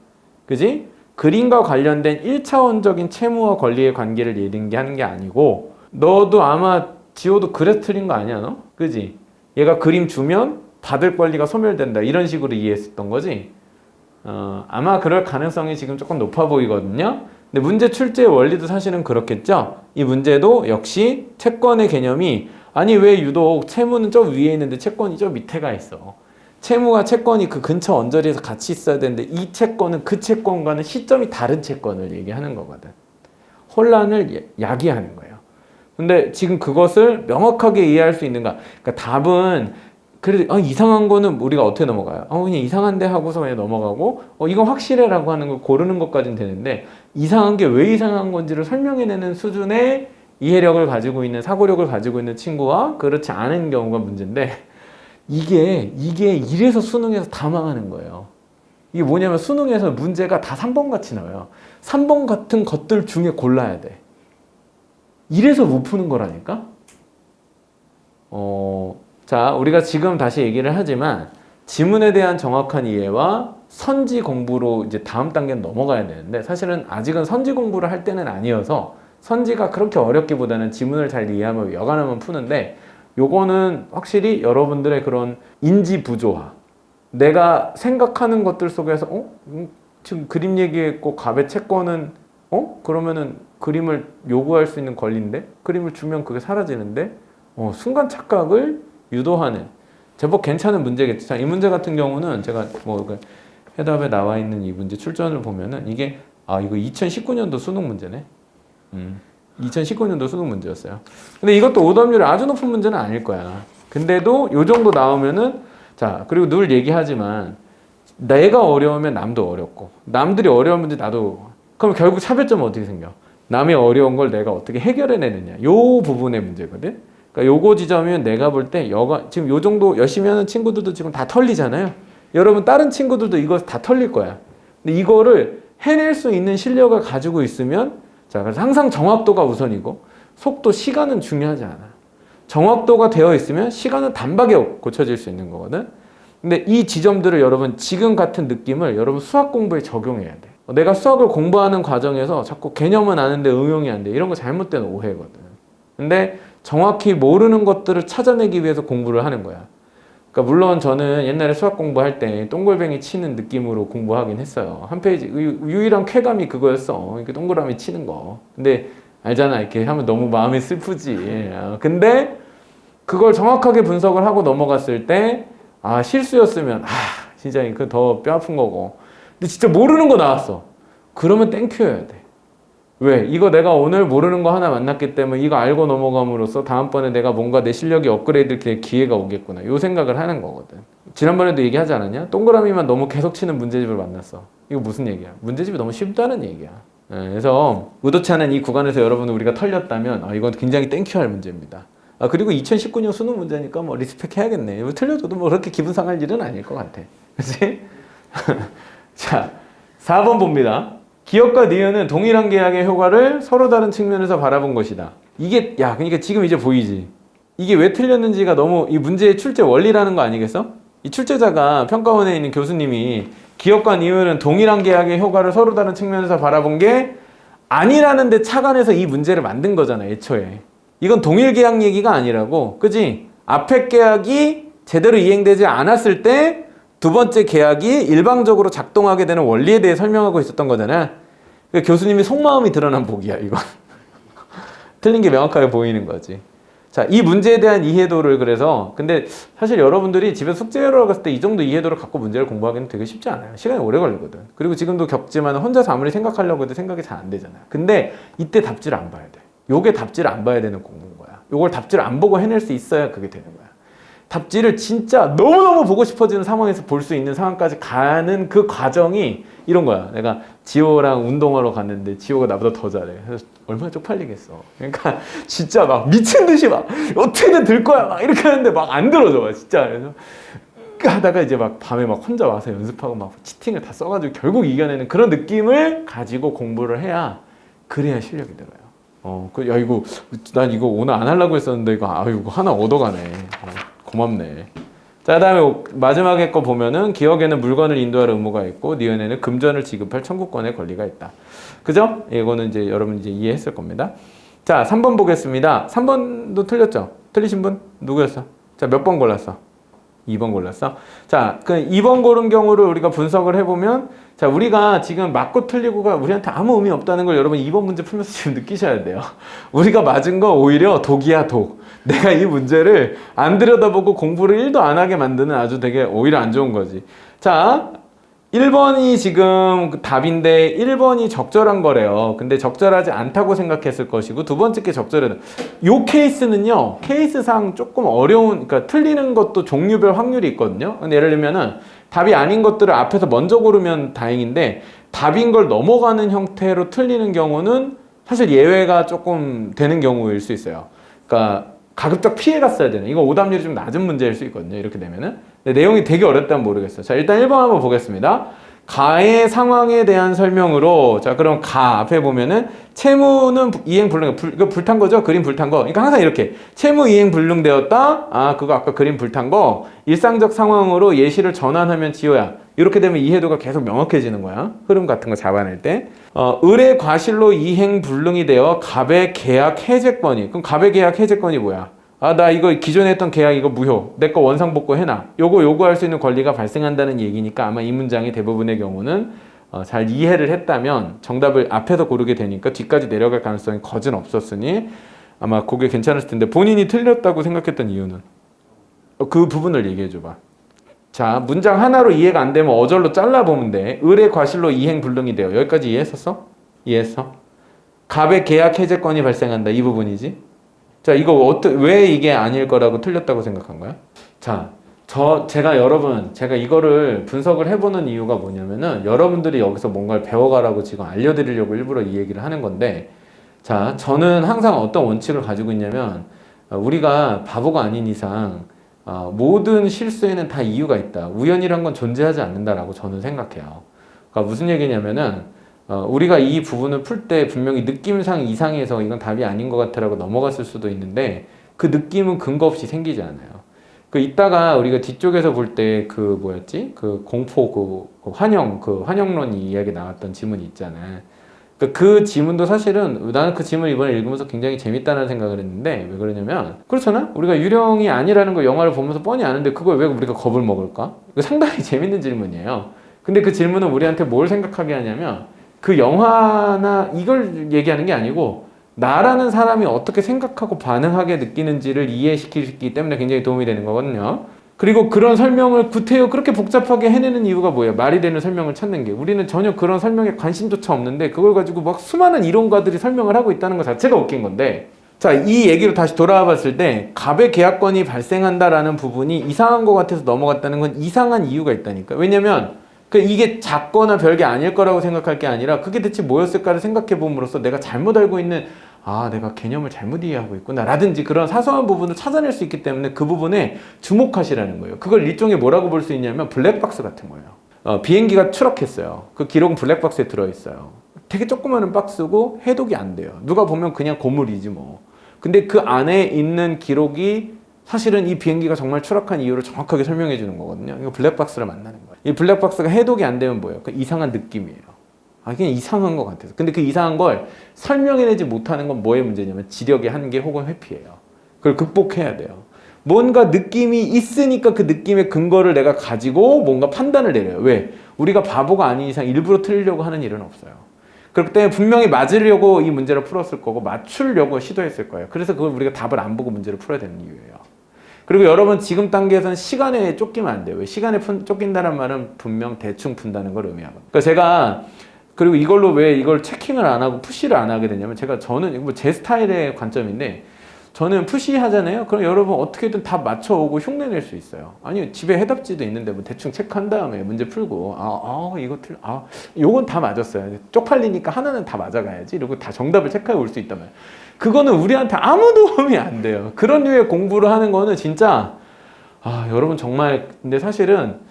그지? 그림과 관련된 1차원적인 채무와 권리의 관계를 얘기하는 게 아니고 너도 아마 지호도 그래서 틀린 거 아니야 너? 그지? 얘가 그림 주면 받을 권리가 소멸된다 이런 식으로 이해했었던 거지? 아마 그럴 가능성이 지금 조금 높아 보이거든요. 근데 문제 출제의 원리도 사실은 그렇겠죠? 이 문제도 역시 채권의 개념이 아니 왜 유독 채무는 저 위에 있는데 채권이 저 밑에 가 있어. 채무와 채권이 그 근처 언저리에서 같이 있어야 되는데 이 채권은 그 채권과는 시점이 다른 채권을 얘기하는 거거든. 혼란을 야기하는 거예요. 근데 지금 그것을 명확하게 이해할 수 있는가? 그러니까 답은 그래도 이상한 거는 우리가 어떻게 넘어가요? 그냥 이상한데 하고서 그냥 넘어가고 이건 확실해라고 하는 걸 고르는 것까지는 되는데 이상한 게 왜 이상한 건지를 설명해내는 수준의 이해력을 가지고 있는 사고력을 가지고 있는 친구와 그렇지 않은 경우가 문제인데 이게 이래서 수능에서 다 망하는 거예요. 이게 뭐냐면 수능에서 문제가 다 3번 같이 나와요. 3번 같은 것들 중에 골라야 돼. 이래서 못 푸는 거라니까? 자, 우리가 지금 다시 얘기를 하지만 지문에 대한 정확한 이해와 선지 공부로 이제 다음 단계는 넘어가야 되는데 사실은 아직은 선지 공부를 할 때는 아니어서 선지가 그렇게 어렵기보다는 지문을 잘 이해하면 여간하면 푸는데 요거는 확실히 여러분들의 그런 인지 부조화 내가 생각하는 것들 속에서 지금 그림 얘기했고 갑의 채권은 그러면은 그림을 요구할 수 있는 권리인데 그림을 주면 그게 사라지는데 순간 착각을 유도하는 제법 괜찮은 문제겠죠. 자, 이 문제 같은 경우는 제가 뭐 해답에 나와 있는 이 문제 출전을 보면은 이게 이거 2019년도 수능 문제네. 2019년도 수능 문제였어요. 근데 이것도 오답률이 아주 높은 문제는 아닐 거야. 근데도 요 정도 나오면은 자, 그리고 늘 얘기하지만 내가 어려우면 남도 어렵고 남들이 어려운 문제 나도 그럼 결국 차별점은 어떻게 생겨? 남이 어려운 걸 내가 어떻게 해결해내느냐 요 부분의 문제거든. 그러니까 요거 지점이면 내가 볼 때 지금 요 정도 열심히 하는 친구들도 지금 다 털리잖아요. 여러분 다른 친구들도 이거 다 털릴 거야. 근데 이거를 해낼 수 있는 실력을 가지고 있으면 자, 그래서 항상 정확도가 우선이고 속도, 시간은 중요하지 않아. 정확도가 되어 있으면 시간은 단박에 고쳐질 수 있는 거거든. 근데 이 지점들을 여러분 지금 같은 느낌을 여러분 수학 공부에 적용해야 돼. 내가 수학을 공부하는 과정에서 자꾸 개념은 아는데 응용이 안 돼. 이런 거 잘못된 오해거든. 근데 정확히 모르는 것들을 찾아내기 위해서 공부를 하는 거야. 그러니까 물론 저는 옛날에 수학 공부할 때 동글뱅이 치는 느낌으로 공부하긴 했어요. 한 페이지 유일한 쾌감이 그거였어. 이렇게 동그라미 치는 거. 근데 알잖아. 이렇게 하면 너무 마음이 슬프지. 근데 그걸 정확하게 분석을 하고 넘어갔을 때 실수였으면 진짜 그 더 뼈 아픈 거고. 근데 진짜 모르는 거 나왔어. 그러면 땡큐여야 돼. 왜? 이거 내가 오늘 모르는 거 하나 만났기 때문에 이거 알고 넘어감으로써 다음번에 내가 뭔가 내 실력이 업그레이드 될 기회가 오겠구나. 요 생각을 하는 거거든. 지난번에도 얘기하지 않았냐? 동그라미만 너무 계속 치는 문제집을 만났어. 이거 무슨 얘기야? 문제집이 너무 쉽다는 얘기야. 그래서 의도치 않은 이 구간에서 여러분은 우리가 털렸다면 이건 굉장히 땡큐할 문제입니다. 그리고 2019년 수능 문제니까 뭐 리스펙 해야겠네. 틀려줘도 뭐 그렇게 기분 상할 일은 아닐 것 같아. 그치? 자, 4번 봅니다. 기업과 니은은 동일한 계약의 효과를 서로 다른 측면에서 바라본 것이다. 이게, 그러니까 지금 이제 보이지? 이게 왜 틀렸는지가 너무 이 문제의 출제 원리라는 거 아니겠어? 이 출제자가 평가원에 있는 교수님이 기업과 니은은 동일한 계약의 효과를 서로 다른 측면에서 바라본 게 아니라는 데 착안해서 이 문제를 만든 거잖아, 애초에. 이건 동일 계약 얘기가 아니라고, 그지? 앞에 계약이 제대로 이행되지 않았을 때 두 번째 계약이 일방적으로 작동하게 되는 원리에 대해 설명하고 있었던 거잖아. 그러니까 교수님이 속마음이 드러난 복이야, 이건. 틀린 게 명확하게 보이는 거지. 자, 이 문제에 대한 이해도를 그래서 근데 사실 여러분들이 집에 숙제하러 갔을 때 이 정도 이해도를 갖고 문제를 공부하기는 되게 쉽지 않아요. 시간이 오래 걸리거든. 그리고 지금도 겪지만 혼자서 아무리 생각하려고 해도 생각이 잘 안 되잖아요. 근데 이때 답지를 안 봐야 돼. 요게 답지를 안 봐야 되는 공부인 거야. 요걸 답지를 안 보고 해낼 수 있어야 그게 되는 거야. 답지를 진짜 너무너무 보고 싶어지는 상황에서 볼 수 있는 상황까지 가는 그 과정이 이런 거야. 내가 지호랑 운동하러 갔는데 지호가 나보다 더 잘해. 그래서 얼마나 쪽팔리겠어. 그러니까 진짜 막 미친 듯이 막 어떻게든 들 거야 막 이렇게 하는데 막 안 들어져 진짜. 그래서 하다가 이제 막 밤에 막 혼자 와서 연습하고 막 치팅을 다 써가지고 결국 이겨내는 그런 느낌을 가지고 공부를 해야 그래야 실력이 늘어요. 야 이거 난 이거 오늘 안 하려고 했었는데 이거 이거 하나 얻어가네. 고맙네. 자, 다음에 마지막에 거 보면은 기억에는 물건을 인도할 의무가 있고 니은에는 금전을 지급할 청구권의 권리가 있다. 그죠? 이거는 이제 여러분 이제 이해했을 겁니다. 자, 3번 보겠습니다. 3번도 틀렸죠? 틀리신 분 누구였어? 자, 몇 번 골랐어? 2번 골랐어? 자, 그 2번 고른 경우를 우리가 분석을 해보면 자, 우리가 지금 맞고 틀리고가 우리한테 아무 의미 없다는 걸 여러분 2번 문제 풀면서 지금 느끼셔야 돼요. 우리가 맞은 거 오히려 독이야, 독. 내가 이 문제를 안 들여다보고 공부를 1도 안 하게 만드는 아주 되게 오히려 안 좋은 거지. 자, 1번이 지금 답인데 1번이 적절한 거래요. 근데 적절하지 않다고 생각했을 것이고 두 번째 게 적절하다. 요 케이스는요. 케이스상 조금 어려운 그러니까 틀리는 것도 종류별 확률이 있거든요. 근데 예를 들면은 답이 아닌 것들을 앞에서 먼저 고르면 다행인데 답인 걸 넘어가는 형태로 틀리는 경우는 사실 예외가 조금 되는 경우일 수 있어요. 그러니까 가급적 피해갔어야 되는 이거 오답률이 좀 낮은 문제일 수 있거든요. 이렇게 되면은 근데 내용이 되게 어렵다면 모르겠어요. 자, 일단 1번 한번 보겠습니다. 가의 상황에 대한 설명으로 자 그럼 가 앞에 보면은 채무는 이행 불능 이거 불탄 거죠? 그림 불탄 거. 그러니까 항상 이렇게 채무 이행 불능되었다. 그거 아까 그림 불탄 거 일상적 상황으로 예시를 전환하면 지호야. 이렇게 되면 이해도가 계속 명확해지는 거야. 흐름 같은 거 잡아낼 때. 을의 과실로 이행 불능이 되어 갑의 계약 해제권이. 그럼 갑의 계약 해제권이 뭐야? 나 이거 기존에 했던 계약 이거 무효. 내 거 원상복구 해놔. 요거 요구할 수 있는 권리가 발생한다는 얘기니까 아마 이 문장이 대부분의 경우는 잘 이해를 했다면 정답을 앞에서 고르게 되니까 뒤까지 내려갈 가능성이 거진 없었으니 아마 그게 괜찮을 텐데 본인이 틀렸다고 생각했던 이유는? 그 부분을 얘기해 줘봐. 자, 문장 하나로 이해가 안 되면 어절로 잘라보면 돼. 을의 과실로 이행 불능이 돼요. 여기까지 이해했었어? 이해했어? 갑의 계약 해제권이 발생한다. 이 부분이지. 자, 이거 왜 이게 아닐 거라고 틀렸다고 생각한 거야? 자, 제가 이거를 분석을 해보는 이유가 뭐냐면은 여러분들이 여기서 뭔가를 배워가라고 지금 알려드리려고 일부러 이 얘기를 하는 건데 자, 저는 항상 어떤 원칙을 가지고 있냐면 우리가 바보가 아닌 이상 모든 실수에는 다 이유가 있다. 우연이란 건 존재하지 않는다라고 저는 생각해요. 그러니까 무슨 얘기냐면은 우리가 이 부분을 풀 때 분명히 느낌상 이상해서 이건 답이 아닌 것 같아라고 넘어갔을 수도 있는데 그 느낌은 근거 없이 생기지 않아요. 그 이따가 우리가 뒤쪽에서 볼 때 그 뭐였지? 그 공포 그 환영론이 이야기 나왔던 지문이 있잖아. 그 지문도 사실은 나는 그 지문 이번에 읽으면서 굉장히 재밌다는 생각을 했는데 왜 그러냐면 그렇잖아? 우리가 유령이 아니라는 걸 영화를 보면서 뻔히 아는데 그걸 왜 우리가 겁을 먹을까? 이거 상당히 재밌는 질문이에요. 근데 그 질문은 우리한테 뭘 생각하게 하냐면 그 영화나 이걸 얘기하는 게 아니고 나라는 사람이 어떻게 생각하고 반응하게 느끼는지를 이해시키기 때문에 굉장히 도움이 되는 거거든요. 그리고 그런 설명을 구태여 그렇게 복잡하게 해내는 이유가 뭐예요? 말이 되는 설명을 찾는 게. 우리는 전혀 그런 설명에 관심조차 없는데 그걸 가지고 막 수많은 이론가들이 설명을 하고 있다는 것 자체가 웃긴 건데, 자, 이 얘기로 다시 돌아와 봤을 때 갑의 계약권이 발생한다라는 부분이 이상한 것 같아서 넘어갔다는 건 이상한 이유가 있다니까. 왜냐면 이게 작거나 별게 아닐 거라고 생각할 게 아니라 그게 대체 뭐였을까를 생각해 봄으로써 내가 잘못 알고 있는 내가 개념을 잘못 이해하고 있구나 라든지 그런 사소한 부분을 찾아낼 수 있기 때문에 그 부분에 주목하시라는 거예요. 그걸 일종의 뭐라고 볼 수 있냐면 블랙박스 같은 거예요. 비행기가 추락했어요. 그 기록은 블랙박스에 들어있어요. 되게 조그마한 박스고 해독이 안 돼요. 누가 보면 그냥 고물이지 뭐. 근데 그 안에 있는 기록이 사실은 이 비행기가 정말 추락한 이유를 정확하게 설명해 주는 거거든요. 이거 블랙박스를 만나는 거예요. 이 블랙박스가 해독이 안 되면 뭐예요? 그 이상한 느낌이에요. 그냥 이상한 것 같아서. 근데 그 이상한 걸 설명해내지 못하는 건 뭐의 문제냐면 지력의 한계 혹은 회피예요. 그걸 극복해야 돼요. 뭔가 느낌이 있으니까 그 느낌의 근거를 내가 가지고 뭔가 판단을 내려요. 왜? 우리가 바보가 아닌 이상 일부러 틀리려고 하는 일은 없어요. 그렇기 때문에 분명히 맞으려고 이 문제를 풀었을 거고 맞추려고 시도했을 거예요. 그래서 그걸 우리가 답을 안 보고 문제를 풀어야 되는 이유예요. 그리고 여러분 지금 단계에서는 시간에 쫓기면 안 돼요. 왜? 시간에 쫓긴다는 말은 분명 대충 푼다는 걸 의미하거든요. 그러니까 제가 그리고 이걸로 왜 이걸 체킹을 안 하고 푸시를 안 하게 되냐면 저는 뭐 제 스타일의 관점인데 저는 푸시 하잖아요. 그럼 여러분 어떻게든 답 맞춰오고 흉내낼 수 있어요. 아니 집에 해답지도 있는데 뭐 대충 체크한 다음에 문제 풀고 이거 요건 다 맞았어요. 쪽팔리니까 하나는 다 맞아가야지. 이러고 다 정답을 체크해 올 수 있단 말이에요. 그거는 우리한테 아무 도움이 안 돼요. 그런 류의 공부를 하는 거는 진짜 여러분 정말 근데 사실은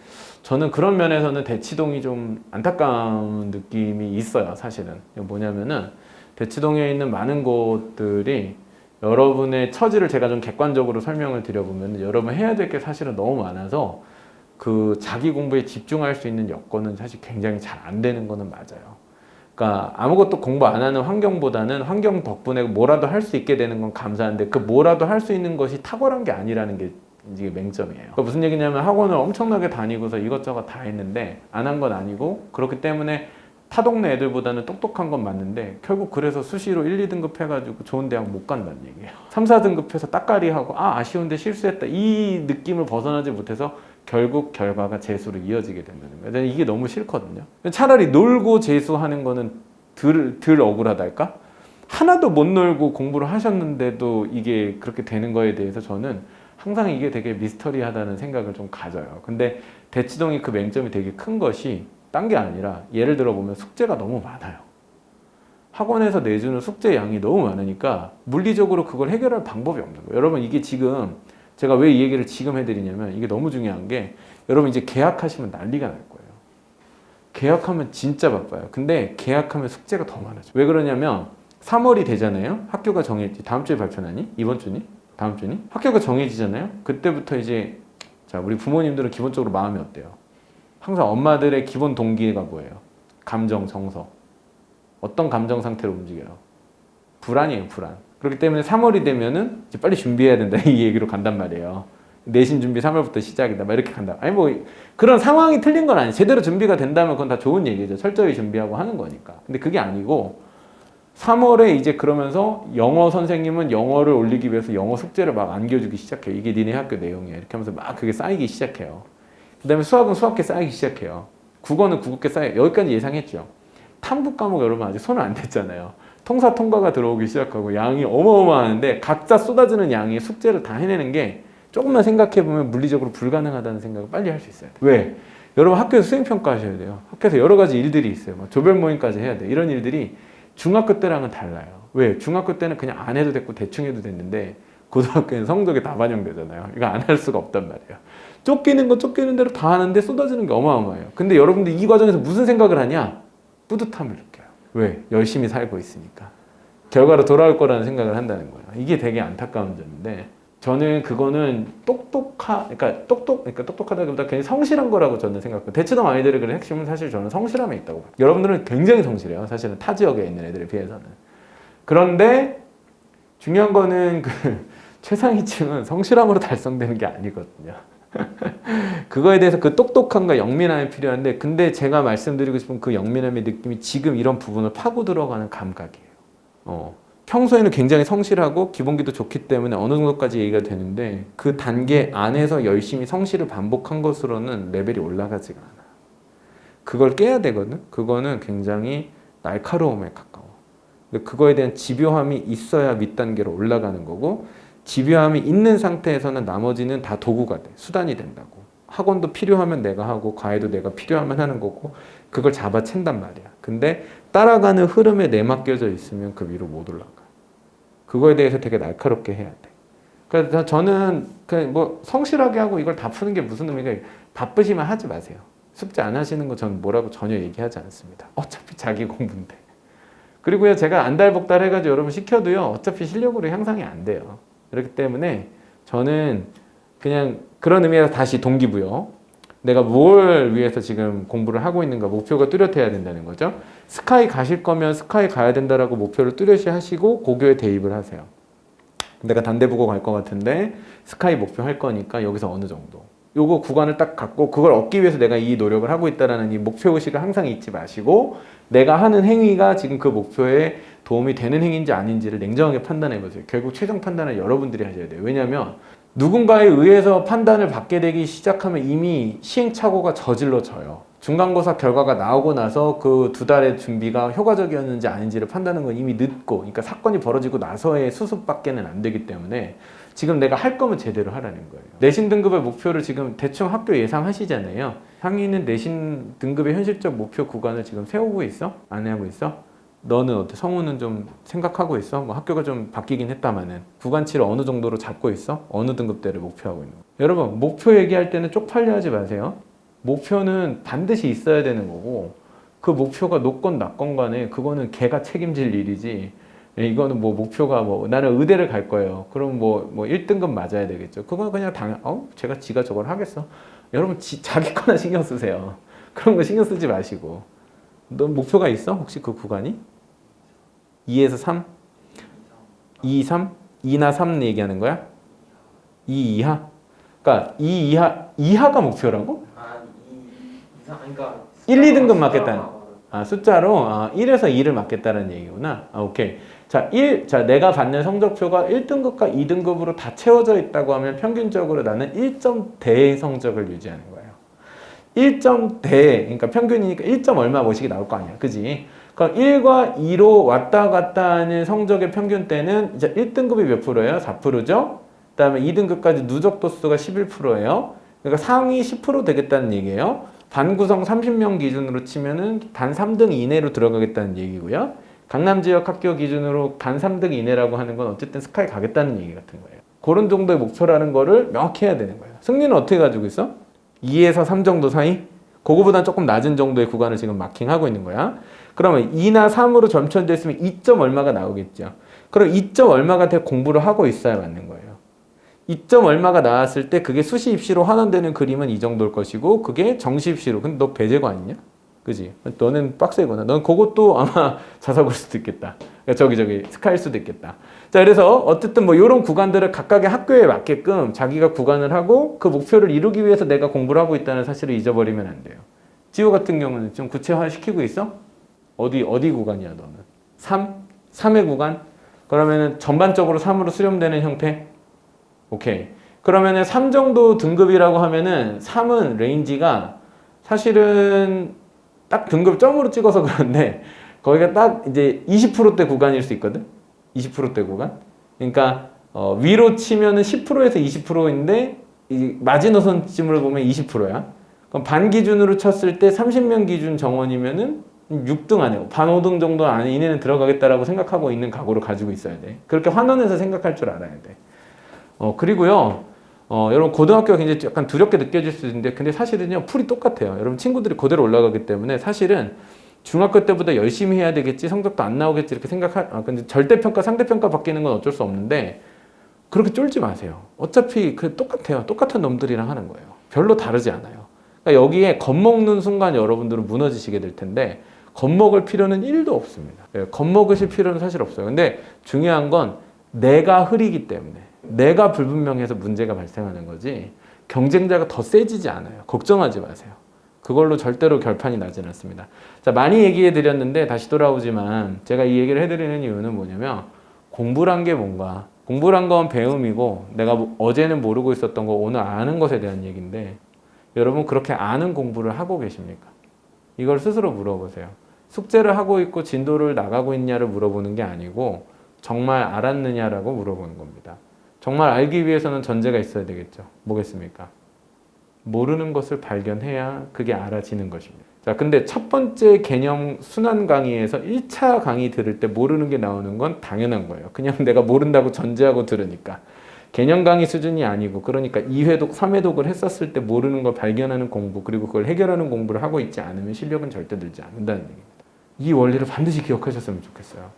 저는 그런 면에서는 대치동이 좀 안타까운 느낌이 있어요. 사실은 뭐냐면은 대치동에 있는 많은 곳들이 여러분의 처지를 제가 좀 객관적으로 설명을 드려보면 여러분 해야 될 게 사실은 너무 많아서 그 자기 공부에 집중할 수 있는 여건은 사실 굉장히 잘 안 되는 거는 맞아요. 그러니까 아무것도 공부 안 하는 환경보다는 환경 덕분에 뭐라도 할 수 있게 되는 건 감사한데 그 뭐라도 할 수 있는 것이 탁월한 게 아니라는 게 이게 맹점이에요. 그러니까 무슨 얘기냐면 학원을 엄청나게 다니고서 이것저것 다 했는데 안 한 건 아니고 그렇기 때문에 타 동네 애들보다는 똑똑한 건 맞는데 결국 그래서 수시로 1, 2등급 해가지고 좋은 대학 못 간다는 얘기예요. 3, 4등급 해서 따까리하고 아쉬운데 실수했다 이 느낌을 벗어나지 못해서 결국 결과가 재수로 이어지게 된다는 거예요. 저는 이게 너무 싫거든요. 차라리 놀고 재수하는 거는 덜 억울하달까? 하나도 못 놀고 공부를 하셨는데도 이게 그렇게 되는 거에 대해서 저는 항상 이게 되게 미스터리하다는 생각을 좀 가져요. 근데 대치동이 그 맹점이 되게 큰 것이 딴 게 아니라 예를 들어 보면 숙제가 너무 많아요. 학원에서 내주는 숙제 양이 너무 많으니까 물리적으로 그걸 해결할 방법이 없는 거예요. 여러분 이게 지금 제가 왜 이 얘기를 지금 해드리냐면 이게 너무 중요한 게 여러분 이제 계약하시면 난리가 날 거예요. 계약하면 진짜 바빠요. 근데 계약하면 숙제가 더 많아져. 왜 그러냐면 3월이 되잖아요. 학교가 정해지 다음 주에 발표나니? 이번 주니? 다음 주니? 학교가 정해지잖아요. 그때부터 이제 자 우리 부모님들은 기본적으로 마음이 어때요? 항상 엄마들의 기본 동기가 뭐예요? 감정, 정서. 어떤 감정 상태로 움직여요? 불안이에요, 불안. 그렇기 때문에 3월이 되면은 이제 빨리 준비해야 된다 이 얘기로 간단 말이에요. 내신 준비 3월부터 시작이다 막 이렇게 간다. 아니 뭐 그런 상황이 틀린 건 아니에요. 제대로 준비가 된다면 그건 다 좋은 얘기죠. 철저히 준비하고 하는 거니까. 근데 그게 아니고 3월에 이제 그러면서 영어 선생님은 영어를 올리기 위해서 영어 숙제를 막 안겨주기 시작해요. 이게 니네 학교 내용이야. 이렇게 하면서 막 그게 쌓이기 시작해요. 그 다음에 수학은 수학계 쌓이기 시작해요. 국어는 국어계 쌓여요. 여기까지 예상했죠. 탐구 과목 여러분 아직 손을 안 댔잖아요. 통사 통과가 들어오기 시작하고 양이 어마어마한데 각자 쏟아지는 양이 숙제를 다 해내는 게 조금만 생각해보면 물리적으로 불가능하다는 생각을 빨리 할 수 있어요. 왜? 여러분 학교에서 수행평가 하셔야 돼요. 학교에서 여러 가지 일들이 있어요. 막 조별 모임까지 해야 돼요. 이런 일들이 중학교 때랑은 달라요. 왜? 중학교 때는 그냥 안 해도 됐고 대충 해도 됐는데 고등학교는 성적이 다 반영되잖아요. 이거 안 할 수가 없단 말이에요. 쫓기는 거 쫓기는 대로 다 하는데 쏟아지는 게 어마어마해요. 근데 여러분들 이 과정에서 무슨 생각을 하냐? 뿌듯함을 느껴요. 왜? 열심히 살고 있으니까. 결과로 돌아올 거라는 생각을 한다는 거예요. 이게 되게 안타까운 점인데 저는 그거는 그러니까 똑똑하다기보다 그냥 성실한 거라고 저는 생각해요. 대치동 아이들의 그 핵심은 사실 저는 성실함에 있다고 봐요. 여러분들은 굉장히 성실해요. 사실은 타 지역에 있는 애들에 비해서는. 그런데 중요한 거는 그 최상위층은 성실함으로 달성되는 게 아니거든요. 그거에 대해서 그 똑똑함과 영민함이 필요한데 근데 제가 말씀드리고 싶은 그 영민함의 느낌이 지금 이런 부분을 파고 들어가는 감각이에요. 평소에는 굉장히 성실하고 기본기도 좋기 때문에 어느 정도까지 얘기가 되는데 그 단계 안에서 열심히 성실을 반복한 것으로는 레벨이 올라가지가 않아. 그걸 깨야 되거든. 그거는 굉장히 날카로움에 가까워. 근데 그거에 대한 집요함이 있어야 밑단계로 올라가는 거고 집요함이 있는 상태에서는 나머지는 다 도구가 돼. 수단이 된다고. 학원도 필요하면 내가 하고 과외도 내가 필요하면 하는 거고 그걸 잡아챈단 말이야. 근데 따라가는 흐름에 내맡겨져 있으면 그 위로 못 올라가. 그거에 대해서 되게 날카롭게 해야 돼. 그래서 저는 그냥 뭐 성실하게 하고 이걸 다 푸는 게 무슨 의미가 바쁘시면 하지 마세요. 숙제 안 하시는 거 저는 뭐라고 전혀 얘기하지 않습니다. 어차피 자기 공부인데. 그리고요 제가 안달복달 해가지고 여러분 시켜도요 어차피 실력으로 향상이 안 돼요. 그렇기 때문에 저는 그냥 그런 의미에서 다시 동기부여. 내가 뭘 위해서 지금 공부를 하고 있는가 목표가 뚜렷해야 된다는 거죠. 스카이 가실 거면 스카이 가야 된다라고 목표를 뚜렷이 하시고 고교에 대입을 하세요. 내가 단대부고 갈 것 같은데 스카이 목표 할 거니까 여기서 어느 정도. 요거 구간을 딱 갖고 그걸 얻기 위해서 내가 이 노력을 하고 있다라는 이 목표의식을 항상 잊지 마시고 내가 하는 행위가 지금 그 목표에 도움이 되는 행위인지 아닌지를 냉정하게 판단해 보세요. 결국 최종 판단을 여러분들이 하셔야 돼요. 왜냐하면 누군가에 의해서 판단을 받게 되기 시작하면 이미 시행착오가 저질러져요. 중간고사 결과가 나오고 나서 그 2달의 준비가 효과적이었는지 아닌지를 판단하는 건 이미 늦고 그러니까 사건이 벌어지고 나서의 수습밖에는 안 되기 때문에 지금 내가 할 거면 제대로 하라는 거예요. 내신 등급의 목표를 지금 대충 학교 예상하시잖아요. 상위는 내신 등급의 현실적 목표 구간을 지금 세우고 있어? 안 하고 있어? 너는 어때? 성우는 좀 생각하고 있어? 뭐 학교가 좀 바뀌긴 했다마는 구간치를 어느 정도로 잡고 있어? 어느 등급대를 목표하고 있는 거야? 여러분 목표 얘기할 때는 쪽팔려 하지 마세요. 목표는 반드시 있어야 되는 거고 그 목표가 높건 낮건 간에 그거는 걔가 책임질 일이지 이거는 뭐 목표가 뭐 나는 의대를 갈 거예요. 그럼 뭐 1등급 맞아야 되겠죠. 그건 그냥 지가 저걸 하겠어. 여러분 자기 거나 신경 쓰세요. 그런 거 신경 쓰지 마시고 너 목표가 있어? 혹시 그 구간이? 2에서 3? 2, 3? 2나 3 얘기하는 거야? 2 이하? 그러니까 2 이하가 목표라고? 아, 2 이상 그러니까 1, 2등급 맞겠다는. 숫자로 1에서 2를 맞겠다는 얘기구나. 오케이. 자, 내가 받는 성적표가 1등급과 2등급으로 다 채워져 있다고 하면 평균적으로 나는 1점대의 성적을 유지하는 거예요. 1점대, 그러니까 평균이니까 1점 얼마 뭐씩이 나올 거 아니야. 그지? 그럼 1과 2로 왔다 갔다 하는 성적의 평균대는 이제 1등급이 몇 프로예요? 4%죠? 그 다음에 2등급까지 누적 도수가 11%예요. 그러니까 상위 10% 되겠다는 얘기예요. 반 구성 30명 기준으로 치면은 반 3등 이내로 들어가겠다는 얘기고요. 강남 지역 학교 기준으로 반 3등 이내라고 하는 건 어쨌든 스카이 가겠다는 얘기 같은 거예요. 그런 정도의 목표라는 거를 명확히 해야 되는 거예요. 승리는 어떻게 가지고 있어? 2에서 3 정도 사이? 그거보다 조금 낮은 정도의 구간을 지금 마킹하고 있는 거야. 그러면 2나 3으로 점천됐으면 2점 얼마가 나오겠죠. 그럼 2점 얼마가 돼 공부를 하고 있어야 맞는 거예요. 2점 얼마가 나왔을 때 그게 수시 입시로 환원되는 그림은 이 정도일 것이고 그게 정시 입시로. 근데 너 배제고 아니냐? 그지? 너는 빡세구나. 넌 그것도 아마 자사고일 수도 있겠다. 저기 스카일 수도 있겠다. 자, 그래서 어쨌든 뭐 이런 구간들을 각각의 학교에 맞게끔 자기가 구간을 하고 그 목표를 이루기 위해서 내가 공부를 하고 있다는 사실을 잊어버리면 안 돼요. 지호 같은 경우는 좀 구체화 시키고 있어? 어디 구간이야 너는? 3? 3의 구간? 그러면은 전반적으로 3으로 수렴되는 형태? 오케이. 그러면은 3 정도 등급이라고 하면은 3은 레인지가 사실은 딱 등급 점으로 찍어서 그런데 거기가 딱 이제 20%대 구간일 수 있거든? 20%대 구간? 그러니까 위로 치면은 10%에서 20%인데 이 마지노선쯤으로 보면 20%야. 그럼 반 기준으로 쳤을 때 30명 기준 정원이면은 6등 안에 반 5등 정도 안에 이내는 들어가겠다라고 생각하고 있는 각오를 가지고 있어야 돼. 그렇게 환원해서 생각할 줄 알아야 돼. 그리고요. 여러분 고등학교가 굉장히 약간 두렵게 느껴질 수 있는데 근데 사실은요 풀이 똑같아요. 여러분 친구들이 그대로 올라가기 때문에 사실은 중학교 때보다 열심히 해야 되겠지 성적도 안 나오겠지 이렇게 근데 절대평가 상대평가 바뀌는 건 어쩔 수 없는데 그렇게 쫄지 마세요. 어차피 그 똑같아요. 똑같은 놈들이랑 하는 거예요. 별로 다르지 않아요. 그러니까 여기에 겁먹는 순간 여러분들은 무너지시게 될 텐데 겁먹을 필요는 1도 없습니다. 겁먹으실 필요는 사실 없어요. 근데 중요한 건 내가 흐리기 때문에 내가 불분명해서 문제가 발생하는 거지 경쟁자가 더 세지지 않아요. 걱정하지 마세요. 그걸로 절대로 결판이 나진 않습니다. 자, 많이 얘기해 드렸는데 다시 돌아오지만 제가 이 얘기를 해드리는 이유는 뭐냐면 공부란 게 뭔가 공부란 건 배움이고 내가 어제는 모르고 있었던 거 오늘 아는 것에 대한 얘기인데 여러분 그렇게 아는 공부를 하고 계십니까? 이걸 스스로 물어보세요. 숙제를 하고 있고 진도를 나가고 있냐를 물어보는 게 아니고 정말 알았느냐라고 물어보는 겁니다. 정말 알기 위해서는 전제가 있어야 되겠죠. 뭐겠습니까? 모르는 것을 발견해야 그게 알아지는 것입니다. 자, 근데 첫 번째 개념 순환 강의에서 1차 강의 들을 때 모르는 게 나오는 건 당연한 거예요. 그냥 내가 모른다고 전제하고 들으니까. 개념 강의 수준이 아니고 그러니까 2회독, 3회독을 했었을 때 모르는 걸 발견하는 공부 그리고 그걸 해결하는 공부를 하고 있지 않으면 실력은 절대 늘지 않는다는 얘기입니다. 이 원리를 반드시 기억하셨으면 좋겠어요.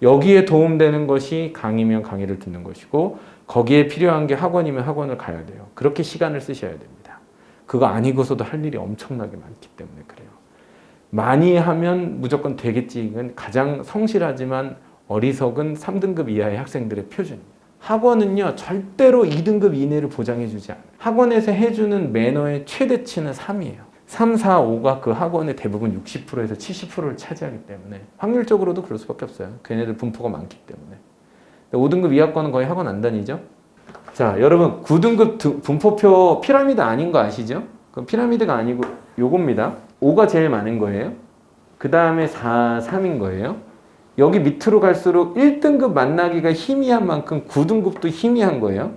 여기에 도움되는 것이 강의면 강의를 듣는 것이고 거기에 필요한 게 학원이면 학원을 가야 돼요. 그렇게 시간을 쓰셔야 됩니다. 그거 아니고서도 할 일이 엄청나게 많기 때문에 그래요. 많이 하면 무조건 되겠지. 이건 가장 성실하지만 어리석은 3등급 이하의 학생들의 표준입니다. 학원은요 절대로 2등급 이내를 보장해주지 않아요. 학원에서 해주는 매너의 최대치는 3이에요. 3, 4, 5가 그 학원의 대부분 60%에서 70%를 차지하기 때문에 확률적으로도 그럴 수밖에 없어요. 걔네들 분포가 많기 때문에. 5등급 이하권은 거의 학원 안 다니죠. 자, 여러분 9등급 분포표 피라미드 아닌 거 아시죠? 그럼 피라미드가 아니고 요겁니다. 5가 제일 많은 거예요. 그 다음에 4, 3인 거예요. 여기 밑으로 갈수록 1등급 만나기가 희미한 만큼 9등급도 희미한 거예요.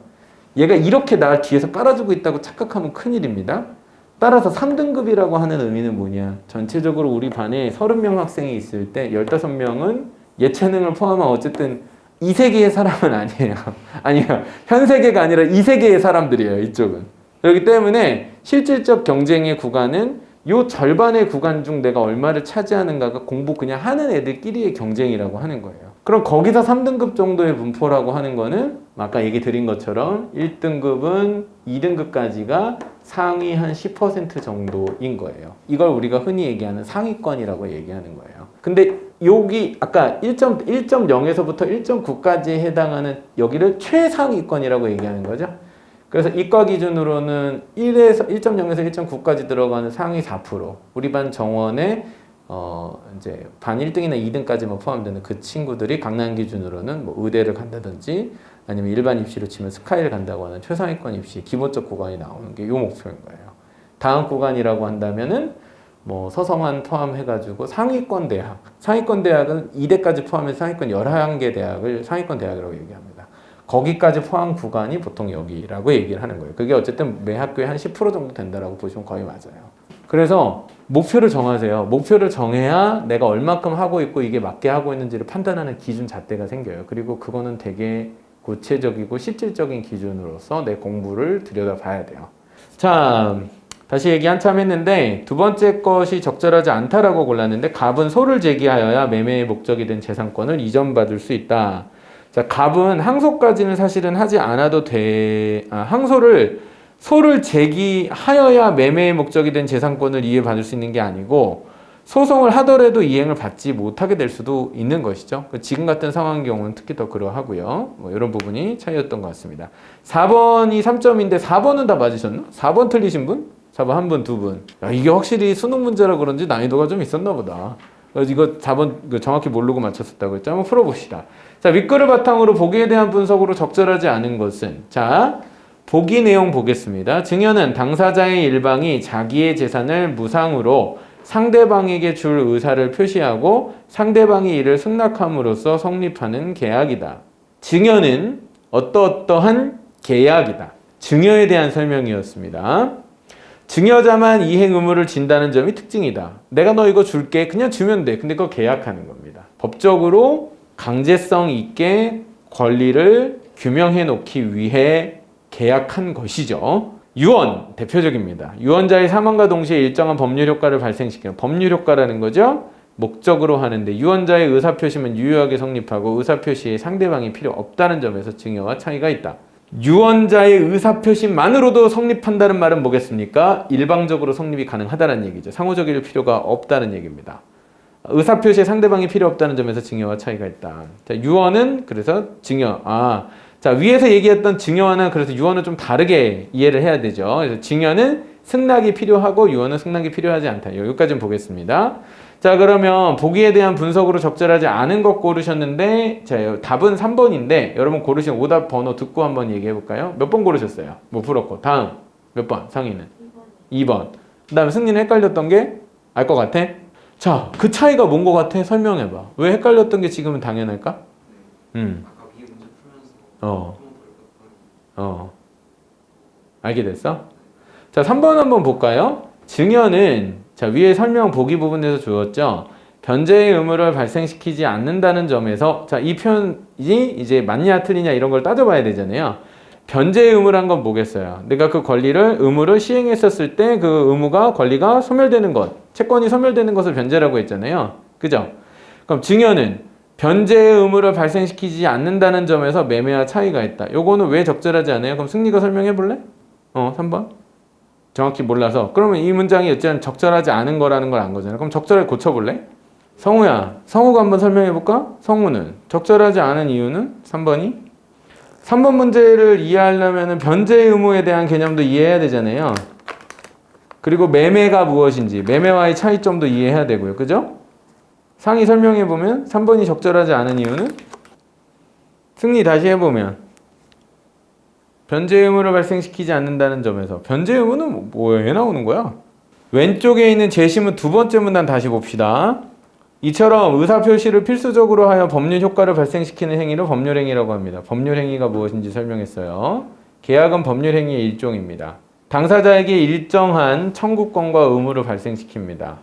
얘가 이렇게 나 뒤에서 깔아주고 있다고 착각하면 큰일입니다. 따라서 3등급이라고 하는 의미는 뭐냐? 전체적으로 우리 반에 30명 학생이 있을 때 15명은 예체능을 포함한 어쨌든 이 세계의 사람은 아니에요. 아니요. 현 세계가 아니라 이 세계의 사람들이에요. 이쪽은. 그렇기 때문에 실질적 경쟁의 구간은 요 절반의 구간 중 내가 얼마를 차지하는가가 공부 그냥 하는 애들끼리의 경쟁이라고 하는 거예요. 그럼 거기서 3등급 정도의 분포라고 하는 거는 아까 얘기 드린 것처럼 1등급은 2등급까지가 상위 한 10% 정도인 거예요. 이걸 우리가 흔히 얘기하는 상위권이라고 얘기하는 거예요. 근데 여기 아까 1.0에서부터 1.9까지 해당하는 여기를 최상위권이라고 얘기하는 거죠. 그래서 이과 기준으로는 1.0에서 1.9까지 들어가는 상위 4%. 우리 반 정원에 이제 반 1등이나 2등까지만 포함되는 그 친구들이 강남 기준으로는 뭐 의대를 간다든지 아니면 일반 입시로 치면 스카이를 간다고 하는 최상위권 입시 기본적 구간이 나오는 게 요 목표인 거예요. 다음 구간이라고 한다면은 뭐 서성한 포함해가지고 상위권 대학. 상위권 대학은 2대까지 포함해서 상위권 11개 대학을 상위권 대학이라고 얘기합니다. 거기까지 포함 구간이 보통 여기라고 얘기를 하는 거예요. 그게 어쨌든 매 학교에 한 10% 정도 된다라고 보시면 거의 맞아요. 그래서 목표를 정하세요. 목표를 정해야 내가 얼마큼 하고 있고 이게 맞게 하고 있는지를 판단하는 기준 잣대가 생겨요. 그리고 그거는 되게 구체적이고 실질적인 기준으로서 내 공부를 들여다봐야 돼요. 자, 다시 얘기 한참 했는데 두 번째 것이 적절하지 않다라고 골랐는데 갑은 소를 제기하여야 매매의 목적이 된 재산권을 이전받을 수 있다. 자, 갑은 항소까지는 사실은 하지 않아도 소를 제기하여야 매매의 목적이 된 재산권을 이해받을 수 있는 게 아니고 소송을 하더라도 이행을 받지 못하게 될 수도 있는 것이죠. 지금 같은 상황의 경우는 특히 더 그러하고요. 뭐 이런 부분이 차이였던 것 같습니다. 4번이 3점인데 4번은 다 맞으셨나? 4번 틀리신 분? 4번 한 분, 두 분. 야, 이게 확실히 수능 문제라 그런지 난이도가 좀 있었나 보다. 그래서 이거 4번 정확히 모르고 맞췄었다고 했죠. 한번 풀어봅시다. 자, 윗글을 바탕으로 보기에 대한 분석으로 적절하지 않은 것은 자, 보기 내용 보겠습니다. 증여는 당사자의 일방이 자기의 재산을 무상으로 상대방에게 줄 의사를 표시하고 상대방이 이를 승낙함으로써 성립하는 계약이다. 증여는 어떠한 계약이다. 증여에 대한 설명이었습니다. 증여자만 이행 의무를 진다는 점이 특징이다. 내가 너 이거 줄게. 그냥 주면 돼. 근데 그거 계약하는 겁니다. 법적으로 강제성 있게 권리를 규명해 놓기 위해 계약한 것이죠. 유언 대표적입니다. 유언자의 사망과 동시에 일정한 법률 효과를 발생시키는 법률 효과라는 거죠. 목적으로 하는데 유언자의 의사표시만 유효하게 성립하고 의사표시에 상대방이 필요 없다는 점에서 증여와 차이가 있다. 유언자의 의사표시만으로도 성립한다는 말은 뭐겠습니까? 일방적으로 성립이 가능하다는 얘기죠. 상호적일 필요가 없다는 얘기입니다. 의사표시에 상대방이 필요 없다는 점에서 증여와 차이가 있다. 자, 유언은 그래서 증여. 자, 위에서 얘기했던 증여와는 그래서 유언은 좀 다르게 이해를 해야 되죠. 그래서 증여는 승낙이 필요하고 유언은 승낙이 필요하지 않다. 여기까지는 보겠습니다. 자, 그러면 보기에 대한 분석으로 적절하지 않은 것 고르셨는데, 자, 답은 3번인데, 여러분 고르신 오답 번호 듣고 한번 얘기해 볼까요? 몇 번 고르셨어요? 못 풀었고. 다음. 몇 번? 상위는? 2번. 그 다음에 승리는 헷갈렸던 게 알 것 같아? 자, 그 차이가 뭔 것 같아? 설명해 봐. 왜 헷갈렸던 게 지금은 당연할까? 아까 이 문제 어. 풀면서 알게 됐어? 자, 3번 한번 볼까요? 증여는 자, 위에 설명 보기 부분에서 주었죠. 변제의 의무를 발생시키지 않는다는 점에서 자, 이 표현이 이제 맞냐 틀리냐 이런 걸 따져봐야 되잖아요. 변제의 의무란 건 뭐겠어요? 내가 그 권리를 의무를 시행했었을 때 그 의무가 권리가 소멸되는 것, 채권이 소멸되는 것을 변제라고 했잖아요. 그죠? 그럼 증여는 변제의 의무를 발생시키지 않는다는 점에서 매매와 차이가 있다. 요거는 왜 적절하지 않아요? 그럼 승리가 설명해 볼래? 3번. 정확히 몰라서. 그러면 이 문장이 어쨌든 적절하지 않은 거라는 걸 안 거잖아. 그럼 적절하게 고쳐볼래? 성우야. 성우가 한번 설명해 볼까? 성우는 적절하지 않은 이유는 3번이? 3번 문제를 이해하려면 변제의 의무에 대한 개념도 이해해야 되잖아요. 그리고 매매가 무엇인지, 매매와의 차이점도 이해해야 되고요. 그죠? 상위 설명해 보면 3번이 적절하지 않은 이유는? 승리 다시 해보면 변제 의무를 발생시키지 않는다는 점에서 변제 의무는 왜 나오는 거야? 왼쪽에 있는 제시문 두 번째 문단 다시 봅시다. 이처럼 의사표시를 필수적으로 하여 법률 효과를 발생시키는 행위를 법률행위라고 합니다. 법률행위가 무엇인지 설명했어요. 계약은 법률행위의 일종입니다. 당사자에게 일정한 청구권과 의무를 발생시킵니다.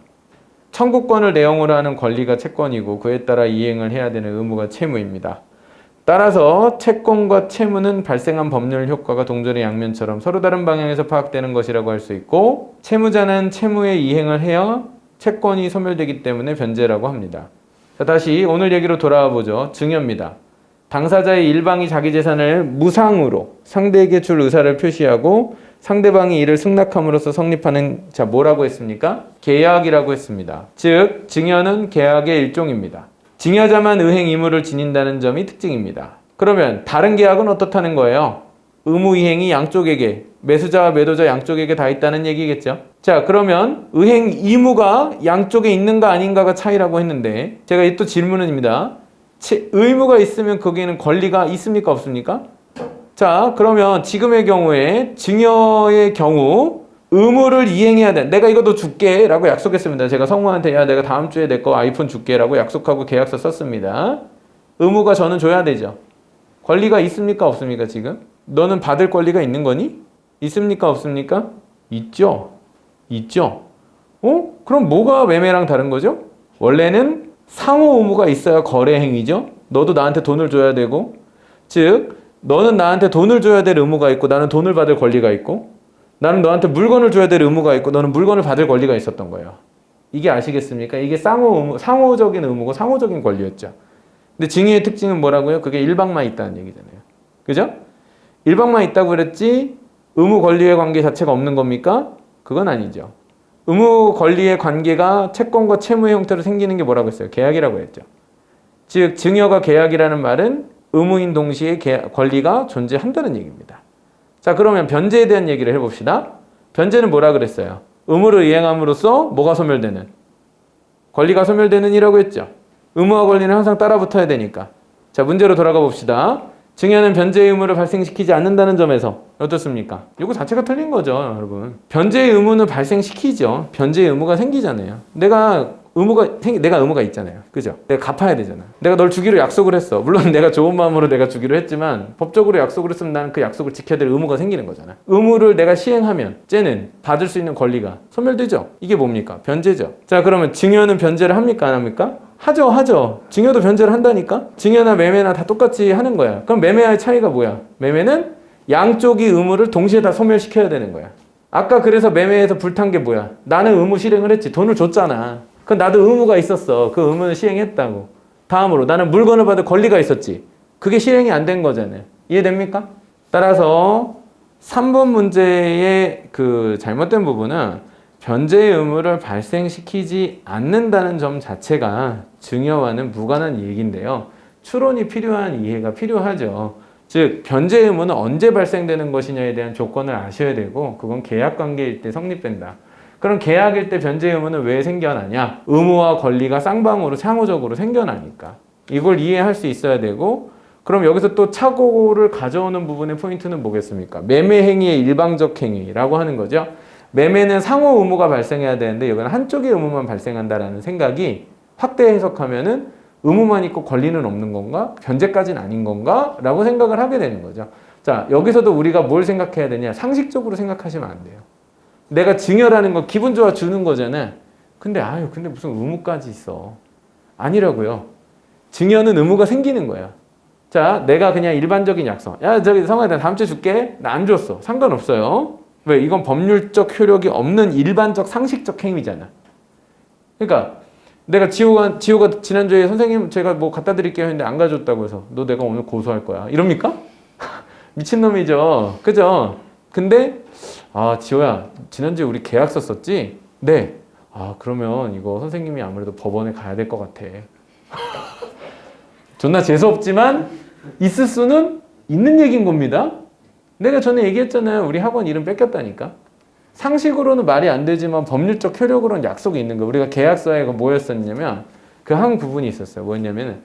청구권을 내용으로 하는 권리가 채권이고 그에 따라 이행을 해야 되는 의무가 채무입니다. 따라서 채권과 채무는 발생한 법률 효과가 동전의 양면처럼 서로 다른 방향에서 파악되는 것이라고 할 수 있고 채무자는 채무의 이행을 해야 채권이 소멸되기 때문에 변제라고 합니다. 자, 다시 오늘 얘기로 돌아와 보죠. 증여입니다. 당사자의 일방이 자기 재산을 무상으로 상대에게 줄 의사를 표시하고 상대방이 이를 승낙함으로써 성립하는 자 뭐라고 했습니까? 계약이라고 했습니다. 즉 증여는 계약의 일종입니다. 증여자만 의행 의무를 지닌다는 점이 특징입니다. 그러면 다른 계약은 어떻다는 거예요? 의무 이행이 양쪽에게 매수자와 매도자 양쪽에게 다 있다는 얘기겠죠. 자, 그러면 의행 의무가 양쪽에 있는가 아닌가가 차이라고 했는데 제가 또 질문입니다. 의무가 있으면 거기에는 권리가 있습니까 없습니까? 자, 그러면 지금의 경우에 증여의 경우 의무를 이행해야 돼. 내가 이거 너 줄게 라고 약속했습니다. 제가 성우한테 야 내가 다음 주에 내 거 아이폰 줄게 라고 약속하고 계약서 썼습니다. 의무가 저는 줘야 되죠. 권리가 있습니까 없습니까 지금? 너는 받을 권리가 있는 거니? 있습니까 없습니까? 있죠. 있죠. 그럼 뭐가 매매랑 다른 거죠? 원래는 상호 의무가 있어야 거래 행위죠. 너도 나한테 돈을 줘야 되고 즉 너는 나한테 돈을 줘야 될 의무가 있고 나는 돈을 받을 권리가 있고 나는 너한테 물건을 줘야 될 의무가 있고 너는 물건을 받을 권리가 있었던 거예요. 이게 아시겠습니까? 이게 상호적인 의무고 상호적인 권리였죠. 근데 증여의 특징은 뭐라고요? 그게 일방만 있다는 얘기잖아요. 그죠? 일방만 있다고 그랬지 의무 권리의 관계 자체가 없는 겁니까? 그건 아니죠. 의무 권리의 관계가 채권과 채무의 형태로 생기는 게 뭐라고 했어요? 계약이라고 했죠. 즉 증여가 계약이라는 말은 의무인 동시에 권리가 존재한다는 얘기입니다. 자, 그러면 변제에 대한 얘기를 해봅시다. 변제는 뭐라 그랬어요? 의무를 이행함으로써 뭐가 소멸되는? 권리가 소멸되는 이라고 했죠. 의무와 권리는 항상 따라 붙어야 되니까. 자, 문제로 돌아가 봅시다. 증여는 변제의 의무를 발생시키지 않는다는 점에서 어떻습니까? 이거 자체가 틀린 거죠, 여러분. 변제의 의무는 발생시키죠. 변제의 의무가 생기잖아요. 내가 의무가 있잖아요. 그죠? 내가 갚아야 되잖아. 내가 널 주기로 약속을 했어. 물론 내가 좋은 마음으로 내가 주기로 했지만 법적으로 약속을 했으면 나는 그 약속을 지켜야 될 의무가 생기는 거잖아. 의무를 내가 시행하면 쟤는 받을 수 있는 권리가 소멸되죠. 이게 뭡니까? 변제죠. 자, 그러면 증여는 변제를 합니까? 안 합니까? 하죠. 증여도 변제를 한다니까? 증여나 매매나 다 똑같이 하는 거야. 그럼 매매와의 차이가 뭐야? 매매는 양쪽이 의무를 동시에 다 소멸시켜야 되는 거야. 아까 그래서 매매에서 불탄 게 뭐야? 나는 의무 실행을 했지. 돈을 줬잖아. 그럼 나도 의무가 있었어. 그 의무는 시행했다고. 다음으로 나는 물건을 받을 권리가 있었지. 그게 실행이 안 된 거잖아요. 이해됩니까? 따라서 3번 문제의 그 잘못된 부분은 변제의 의무를 발생시키지 않는다는 점 자체가 증여와는 무관한 얘기인데요. 추론이 필요한 이해가 필요하죠. 즉 변제 의무는 언제 발생되는 것이냐에 대한 조건을 아셔야 되고 그건 계약관계일 때 성립된다. 그럼 계약일 때 변제 의무는 왜 생겨나냐? 의무와 권리가 쌍방으로 상호적으로 생겨나니까. 이걸 이해할 수 있어야 되고 그럼 여기서 또 착오를 가져오는 부분의 포인트는 뭐겠습니까? 매매 행위의 일방적 행위라고 하는 거죠. 매매는 상호 의무가 발생해야 되는데 여기는 한쪽의 의무만 발생한다라는 생각이 확대 해석하면은 의무만 있고 권리는 없는 건가? 변제까지는 아닌 건가? 라고 생각을 하게 되는 거죠. 자, 여기서도 우리가 뭘 생각해야 되냐? 상식적으로 생각하시면 안 돼요. 내가 증여라는 거 기분 좋아 주는 거잖아. 근데 무슨 의무까지 있어. 아니라고요. 증여는 의무가 생기는 거야. 자, 내가 그냥 일반적인 약속. 야, 성아야, 나 다음 주에 줄게. 나 안 줬어. 상관없어요. 왜? 이건 법률적 효력이 없는 일반적 상식적 행위잖아. 그러니까 내가 지호가 지난주에 선생님 제가 뭐 갖다 드릴게요 했는데 안 가져왔다고 해서 너 내가 오늘 고소할 거야. 이럽니까? 미친놈이죠. 그죠? 근데 지호야, 지난주에 우리 계약서 썼지? 네. 그러면 이거 선생님이 아무래도 법원에 가야 될 것 같아. 존나 재수없지만 있을 수는 있는 얘기인 겁니다. 내가 전에 얘기했잖아요. 우리 학원 이름 뺏겼다니까. 상식으로는 말이 안 되지만 법률적 효력으로는 약속이 있는 거예요. 우리가 계약서에 뭐였었냐면 그 한 부분이 있었어요. 뭐였냐면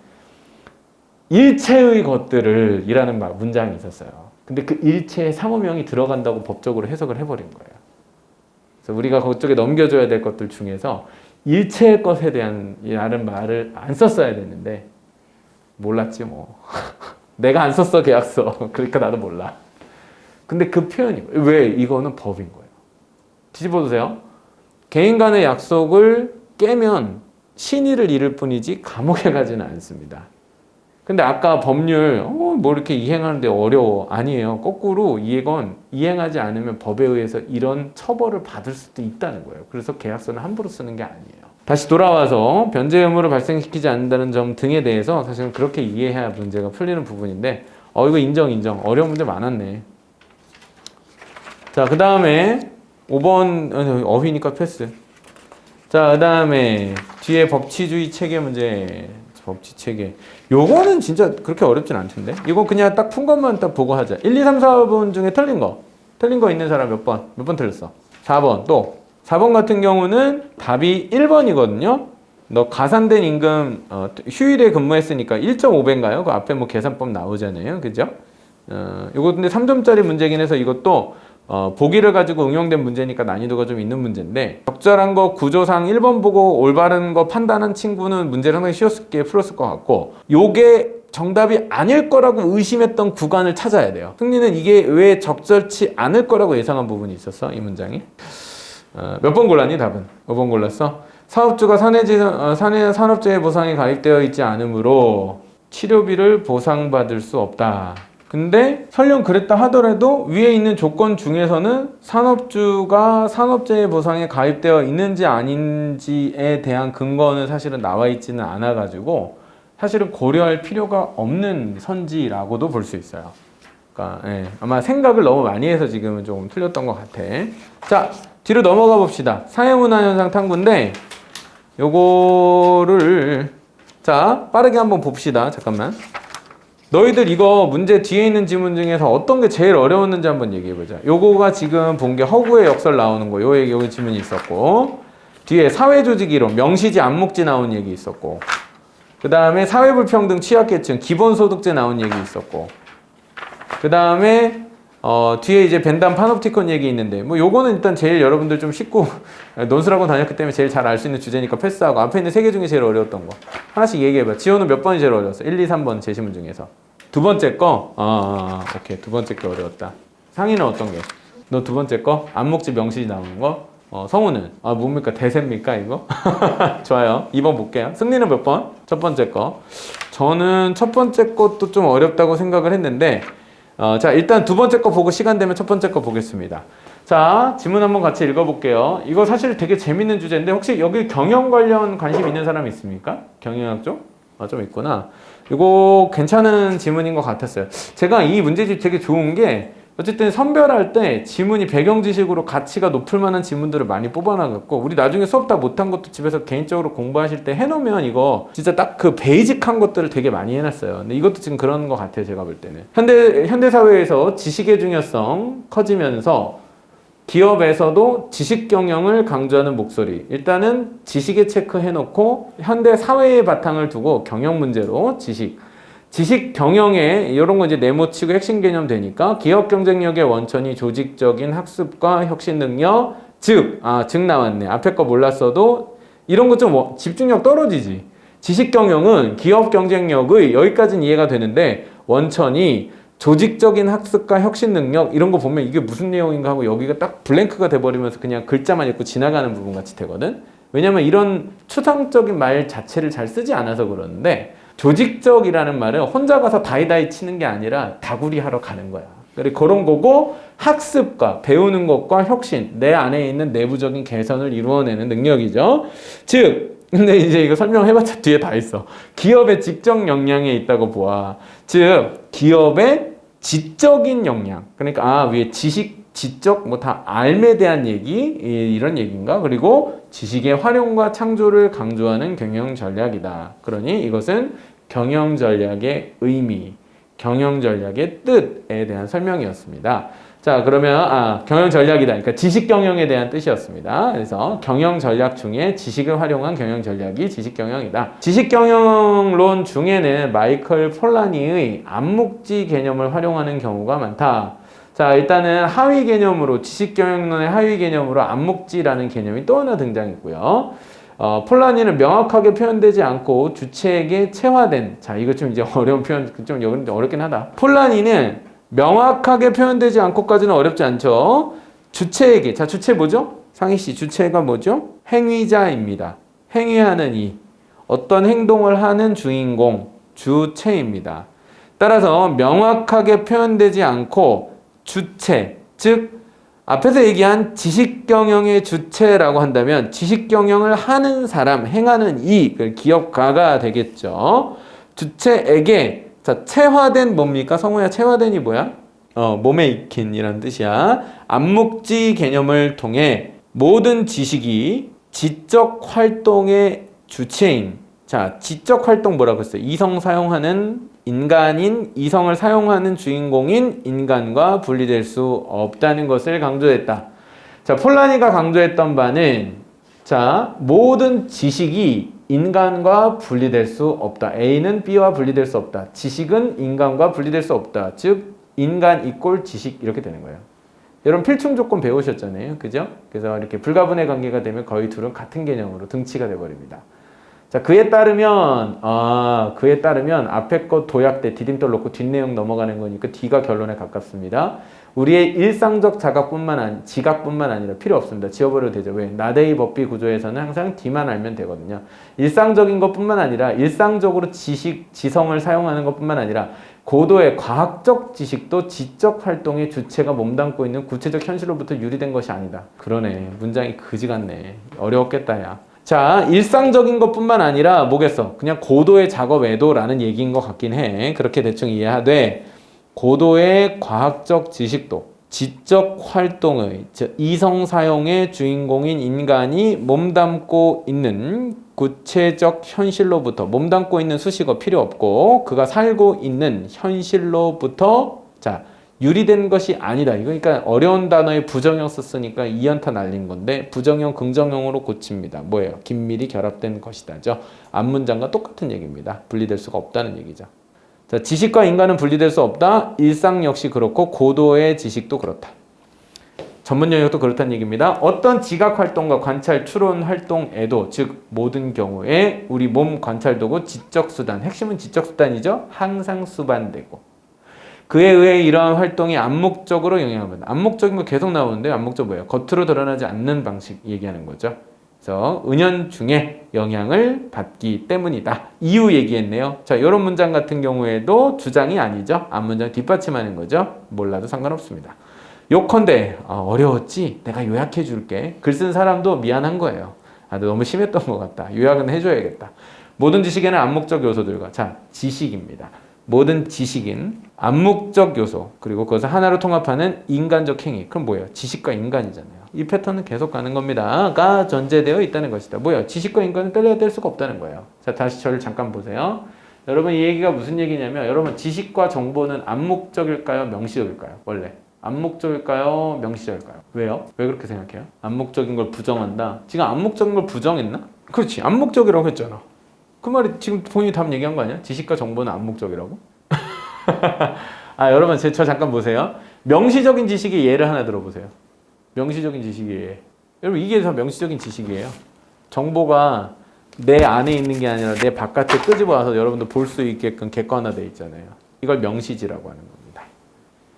일체의 것들을 이라는 문장이 있었어요. 근데 그 일체의 상호명이 들어간다고 법적으로 해석을 해버린 거예요. 그래서 우리가 그쪽에 넘겨줘야 될 것들 중에서 일체의 것에 대한 이라는 말을 안 썼어야 됐는데 몰랐지 뭐. 내가 안 썼어 계약서. 그러니까 나도 몰라. 근데 그 표현이 왜 이거는 법인 거예요. 뒤집어 보세요. 개인 간의 약속을 깨면 신의를 잃을 뿐이지 감옥에 가지는 않습니다. 근데 아까 법률 뭐 이렇게 이행하는데 어려워. 아니에요. 거꾸로 이건 이행하지 않으면 법에 의해서 이런 처벌을 받을 수도 있다는 거예요. 그래서 계약서는 함부로 쓰는 게 아니에요. 다시 돌아와서 변제 의무를 발생시키지 않는다는 점 등에 대해서 사실은 그렇게 이해해야 문제가 풀리는 부분인데 이거 인정. 어려운 문제 많았네. 자, 그 다음에 5번 어휘니까 패스. 자, 그 다음에 뒤에 법치주의 체계 문제. 법치 체계. 요거는 진짜 그렇게 어렵진 않던데. 이거 그냥 딱 푼 것만 딱 보고 하자. 1, 2, 3, 4번 중에 틀린 거 있는 사람 몇 번? 몇 번 틀렸어? 4번. 또 4번 같은 경우는 답이 1번이거든요. 너 가산된 임금 휴일에 근무했으니까 1.5배인가요? 그 앞에 뭐 계산법 나오잖아요. 그죠? 요거 근데 3점짜리 문제긴 해서 이것도 보기를 가지고 응용된 문제니까 난이도가 좀 있는 문제인데 적절한 거 구조상 1번 보고 올바른 거 판단한 친구는 문제를 상당히 쉽게 풀었을 것 같고 요게 정답이 아닐 거라고 의심했던 구간을 찾아야 돼요. 승리는 이게 왜 적절치 않을 거라고 예상한 부분이 있었어? 이 문장이. 몇 번 골랐니? 답은 5번 골랐어. 사업주가 산업재해 보상에 가입되어 있지 않으므로 치료비를 보상받을 수 없다. 근데 설령 그랬다 하더라도 위에 있는 조건 중에서는 산업주가 산업재해 보상에 가입되어 있는지 아닌지에 대한 근거는 사실은 나와 있지는 않아 가지고 사실은 고려할 필요가 없는 선지라고도 볼 수 있어요. 그러니까 아마 생각을 너무 많이 해서 지금은 조금 틀렸던 것 같아. 자, 뒤로 넘어가 봅시다. 사회문화현상 탐구인데 요거를 자 빠르게 한번 봅시다. 잠깐만. 너희들 이거 문제 뒤에 있는 지문 중에서 어떤 게 제일 어려웠는지 한번 얘기해보자. 요거가 지금 본 게 허구의 역설 나오는 거. 요 지문이 있었고 뒤에 사회조직이론, 명시지, 암묵지 나온 얘기 있었고 그 다음에 사회불평등 취약계층, 기본소득제 나온 얘기 있었고 그 다음에 뒤에 이제 벤담 파놉티콘 얘기 있는데 뭐 요거는 일단 제일 여러분들 좀 쉽고 논술학원 다녔기 때문에 제일 잘 알 수 있는 주제니까 패스하고 앞에 있는 세 개 중에 제일 어려웠던 거 하나씩 얘기해봐. 지호는 몇 번이 제일 어려웠어? 1, 2, 3번 제시문 중에서 두 번째 거? 오케이. 두 번째 게 어려웠다. 상희는 어떤 게? 너 두 번째 거? 암묵지 명시지 나오는 거? 성우는 뭡니까? 대세입니까 이거? 좋아요. 2번 볼게요. 승리는 몇 번? 첫 번째 거. 저는 첫 번째 것도 좀 어렵다고 생각을 했는데 자 일단 두 번째 거 보고 시간 되면 첫 번째 거 보겠습니다. 자 지문 한번 같이 읽어볼게요. 이거 사실 되게 재밌는 주제인데 혹시 여기 경영 관련 관심 있는 사람 있습니까? 경영학 쪽? 좀 있구나. 이거 괜찮은 지문인 것 같았어요. 제가 이 문제집 되게 좋은 게 어쨌든 선별할 때 지문이 배경 지식으로 가치가 높을 만한 지문들을 많이 뽑아놔갖고 우리 나중에 수업 다 못한 것도 집에서 개인적으로 공부하실 때 해놓으면 이거 진짜 딱 그 베이직한 것들을 되게 많이 해놨어요. 근데 이것도 지금 그런 것 같아요. 제가 볼 때는 현대 사회에서 지식의 중요성 커지면서 기업에서도 지식 경영을 강조하는 목소리. 일단은 지식에 체크해놓고 현대 사회의 바탕을 두고 경영 문제로 지식 경영에 이런 거 이제 네모치고 핵심 개념 되니까 기업 경쟁력의 원천이 조직적인 학습과 혁신 능력. 즉 나왔네. 앞에 거 몰랐어도 이런 거 좀 집중력 떨어지지. 지식 경영은 기업 경쟁력의 여기까지는 이해가 되는데 원천이 조직적인 학습과 혁신 능력 이런 거 보면 이게 무슨 내용인가 하고 여기가 딱 블랭크가 돼버리면서 그냥 글자만 읽고 지나가는 부분 같이 되거든. 왜냐면 이런 추상적인 말 자체를 잘 쓰지 않아서 그러는데 조직적이라는 말은 혼자 가서 다이다이 치는 게 아니라 다구리 하러 가는 거야. 그리고 그런 거고 학습과 배우는 것과 혁신 내 안에 있는 내부적인 개선을 이루어내는 능력이죠. 즉 근데 이제 이거 설명해봤자 뒤에 다 있어. 기업의 직접 역량에 있다고 보아. 즉 기업의 지적인 역량. 그러니까 위에 지식, 지적 뭐 다 알에 대한 얘기 이런 얘기인가? 그리고 지식의 활용과 창조를 강조하는 경영 전략이다. 그러니 이것은 경영 전략의 의미, 경영 전략의 뜻에 대한 설명이었습니다. 자 그러면 경영 전략이다. 그러니까 지식 경영에 대한 뜻이었습니다. 그래서 경영 전략 중에 지식을 활용한 경영 전략이 지식 경영이다. 지식 경영론 중에는 마이클 폴라니의 암묵지 개념을 활용하는 경우가 많다. 자 일단은 하위 개념으로 지식 경영론의 하위 개념으로 암묵지라는 개념이 또 하나 등장했고요. 폴라니는 명확하게 표현되지 않고 주체에게 체화된 자 이거 좀 이제 어려운 표현 좀 어렵긴 하다. 폴라니는 명확하게 표현되지 않고까지는 어렵지 않죠. 주체에게 자 주체 뭐죠? 상희씨 주체가 뭐죠? 행위자입니다. 행위하는 이 어떤 행동을 하는 주인공 주체입니다. 따라서 명확하게 표현되지 않고 주체 즉 앞에서 얘기한 지식경영의 주체라고 한다면 지식경영을 하는 사람, 행하는 이 기업가가 되겠죠. 주체에게 자, 체화된 뭡니까? 성우야, 체화된이 뭐야? 몸에 익힌이라는 뜻이야. 암묵지 개념을 통해 모든 지식이 지적 활동의 주체인 자, 지적 활동 뭐라고 했어요? 이성 사용하는 인간인 이성을 사용하는 주인공인 인간과 분리될 수 없다는 것을 강조했다. 자, 폴라니가 강조했던 바는 자, 모든 지식이 인간과 분리될 수 없다. A는 B와 분리될 수 없다. 지식은 인간과 분리될 수 없다. 즉 인간 이꼴 지식 이렇게 되는 거예요. 여러분 필충 조건 배우셨잖아요. 그죠? 그래서 이렇게 불가분의 관계가 되면 거의 둘은 같은 개념으로 등치가 돼버립니다. 자, 그에 따르면 앞에 거 도약대 디딤돌 놓고 뒷내용 넘어가는 거니까 D가 결론에 가깝습니다. 우리의 일상적 지각뿐만 아니라 필요 없습니다. 지워버려도 되죠. 왜? 나데이 법비 구조에서는 항상 D만 알면 되거든요. 일상적인 것뿐만 아니라 일상적으로 지성을 사용하는 것뿐만 아니라 고도의 과학적 지식도 지적 활동의 주체가 몸담고 있는 구체적 현실로부터 유리된 것이 아니다. 그러네. 문장이 그지 같네. 어려웠겠다 야. 자, 일상적인 것뿐만 아니라 뭐겠어? 그냥 고도의 작업 외도라는 얘기인 것 같긴 해. 그렇게 대충 이해하되 고도의 과학적 지식도 지적 활동의 즉 이성 사용의 주인공인 인간이 몸담고 있는 구체적 현실로부터 몸담고 있는 수식어 필요 없고 그가 살고 있는 현실로부터 자 유리된 것이 아니다. 이거 그러니까 어려운 단어에 부정형 썼으니까 2연타 날린 건데 부정형 긍정형으로 고칩니다. 뭐예요? 긴밀히 결합된 것이다죠. 앞문장과 똑같은 얘기입니다. 분리될 수가 없다는 얘기죠. 자, 지식과 인간은 분리될 수 없다. 일상 역시 그렇고 고도의 지식도 그렇다. 전문 영역도 그렇다는 얘기입니다. 어떤 지각 활동과 관찰, 추론 활동에도 즉 모든 경우에 우리 몸 관찰 도구 지적 수단 핵심은 지적 수단이죠. 항상 수반되고 그에 의해 이러한 활동이 암묵적으로 영향을 받는다. 암묵적인 거 계속 나오는데 암묵적 뭐예요? 겉으로 드러나지 않는 방식 얘기하는 거죠. 그래서 은연중에 영향을 받기 때문이다. 이유 얘기했네요. 자, 이런 문장 같은 경우에도 주장이 아니죠. 앞문장 뒷받침하는 거죠. 몰라도 상관없습니다. 요컨대 어려웠지? 내가 요약해 줄게. 글 쓴 사람도 미안한 거예요. 너 너무 심했던 것 같다. 요약은 해줘야겠다. 모든 지식에는 암묵적 요소들과 자, 지식입니다. 모든 지식인 암묵적 요소 그리고 그것을 하나로 통합하는 인간적 행위. 그럼 뭐예요? 지식과 인간이잖아요. 이 패턴은 계속 가는 겁니다. 가 전제되어 있다는 것이다. 뭐예요? 지식과 인간은 뗄래야 뗄 수가 없다는 거예요. 자, 다시 저를 잠깐 보세요. 여러분 이 얘기가 무슨 얘기냐면 여러분 지식과 정보는 암묵적일까요? 명시적일까요? 원래 암묵적일까요? 명시적일까요? 왜요? 왜 그렇게 생각해요? 암묵적인 걸 부정한다. 지금 암묵적인 걸 부정했나? 그렇지. 암묵적이라고 했잖아. 그 말이 지금 본인이 답 얘기한 거 아니야? 지식과 정보는 암묵적이라고? 여러분 저 잠깐 보세요. 명시적인 지식의 예를 하나 들어보세요. 명시적인 지식의 예. 여러분 이게 다 명시적인 지식이에요. 정보가 내 안에 있는 게 아니라 내 바깥에 끄집어 와서 여러분도 볼 수 있게끔 객관화되어 있잖아요. 이걸 명시지라고 하는 겁니다.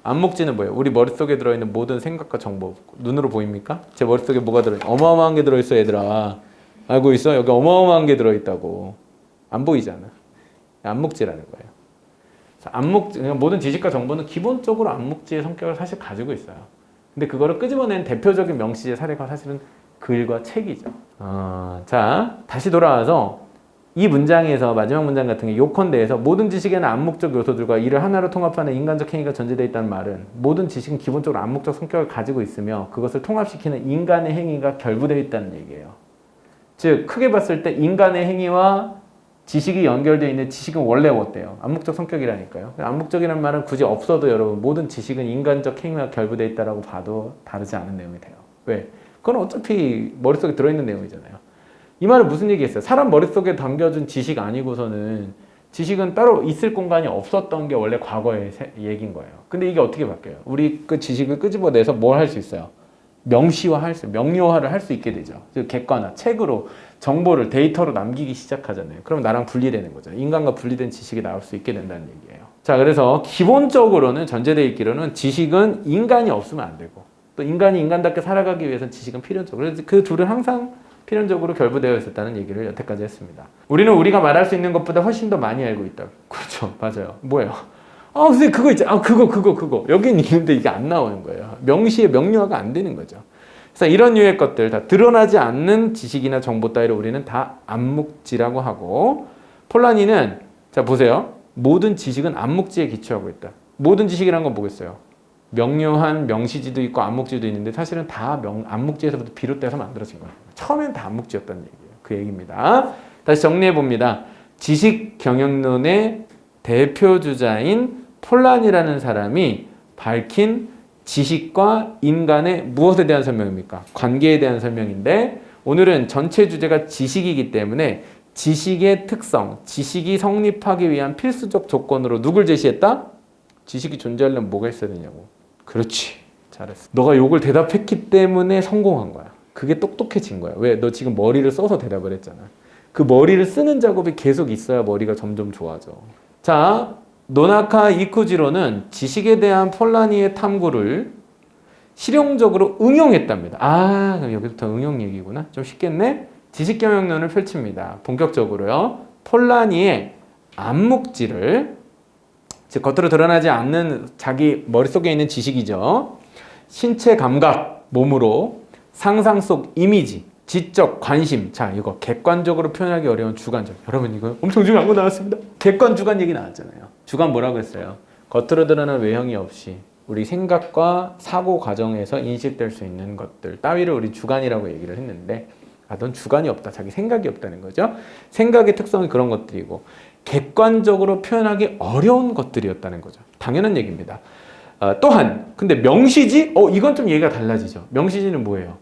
암묵지는 뭐예요? 우리 머릿속에 들어있는 모든 생각과 정보. 눈으로 보입니까? 제 머릿속에 뭐가 들어있어? 어마어마한 게 들어있어 얘들아. 알고 있어? 여기 어마어마한 게 들어있다고. 안 보이잖아. 암묵지라는 거예요. 모든 지식과 정보는 기본적으로 암묵지의 성격을 사실 가지고 있어요. 근데 그거를 끄집어낸 대표적인 명시의 사례가 사실은 글과 책이죠. 자, 다시 돌아와서 이 문장에서 마지막 문장 같은 게 요컨대에서 모든 지식에는 암묵적 요소들과 이를 하나로 통합하는 인간적 행위가 전제되어 있다는 말은 모든 지식은 기본적으로 암묵적 성격을 가지고 있으며 그것을 통합시키는 인간의 행위가 결부되어 있다는 얘기예요. 즉 크게 봤을 때 인간의 행위와 지식이 연결되어 있는 지식은 원래 어때요? 암묵적 성격이라니까요. 암묵적이라는 말은 굳이 없어도 여러분 모든 지식은 인간적 행위와 결부되어 있다고 봐도 다르지 않은 내용이 돼요. 왜? 그건 어차피 머릿속에 들어있는 내용이잖아요. 이 말은 무슨 얘기겠어요? 사람 머릿속에 담겨준 지식 아니고서는 지식은 따로 있을 공간이 없었던 게 원래 과거의 얘기인 거예요. 근데 이게 어떻게 바뀌어요? 우리 그 지식을 끄집어내서 뭘 할 수 있어요? 명료화를 할 수 있게 되죠. 즉 객관화, 책으로 정보를 데이터로 남기기 시작하잖아요. 그럼 나랑 분리되는 거죠. 인간과 분리된 지식이 나올 수 있게 된다는 얘기예요. 자, 그래서 기본적으로는 전제되어 있기로는 지식은 인간이 없으면 안 되고 또 인간이 인간답게 살아가기 위해서는 지식은 필연적으로. 그래서 그 둘은 항상 필연적으로 결부되어 있었다는 얘기를 여태까지 했습니다. 우리는 우리가 말할 수 있는 것보다 훨씬 더 많이 알고 있다. 그렇죠. 맞아요. 뭐예요? 선생님 그거 있죠. 그거. 여긴 있는데 이게 안 나오는 거예요. 명료화가 안 되는 거죠. 그래서 이런 유의 것들 다 드러나지 않는 지식이나 정보 따위를 우리는 다 암묵지라고 하고 폴라니는 자 보세요. 모든 지식은 암묵지에 기초하고 있다. 모든 지식이란 건 뭐겠어요? 명료한 명시지도 있고 암묵지도 있는데 사실은 다 암묵지에서부터 비롯돼서 만들어진 거예요. 처음엔 다 암묵지였다는 얘기예요. 그 얘기입니다. 다시 정리해 봅니다. 지식 경영론의 대표주자인 폴란이라는 사람이 밝힌 지식과 인간의 무엇에 대한 설명입니까? 관계에 대한 설명인데 오늘은 전체 주제가 지식이기 때문에 지식의 특성, 지식이 성립하기 위한 필수적 조건으로 누굴 제시했다? 지식이 존재하려면 뭐가 있어야 되냐고. 그렇지. 잘했어. 너가 요걸 대답했기 때문에 성공한 거야. 그게 똑똑해진 거야. 왜? 너 지금 머리를 써서 대답을 했잖아. 그 머리를 쓰는 작업이 계속 있어야 머리가 점점 좋아져. 자, 노나카 이쿠지로는 지식에 대한 폴라니의 탐구를 실용적으로 응용했답니다. 그럼 여기부터 응용 얘기구나. 좀 쉽겠네? 지식경영론을 펼칩니다. 본격적으로요. 폴라니의 암묵지를, 즉 겉으로 드러나지 않는 자기 머릿속에 있는 지식이죠. 신체 감각, 몸으로, 상상 속 이미지, 지적 관심. 자, 이거 객관적으로 표현하기 어려운 주관적. 여러분 이거 엄청 중요한 거 나왔습니다. 객관 주관 얘기 나왔잖아요. 주관 뭐라고 했어요? 겉으로 드러나는 외형이 없이 우리 생각과 사고 과정에서 인식될 수 있는 것들 따위를 우리 주관이라고 얘기를 했는데 넌 주관이 없다. 자기 생각이 없다는 거죠. 생각의 특성이 그런 것들이고 객관적으로 표현하기 어려운 것들이었다는 거죠. 당연한 얘기입니다. 또한 근데 명시지? 이건 좀 얘기가 달라지죠. 명시지는 뭐예요?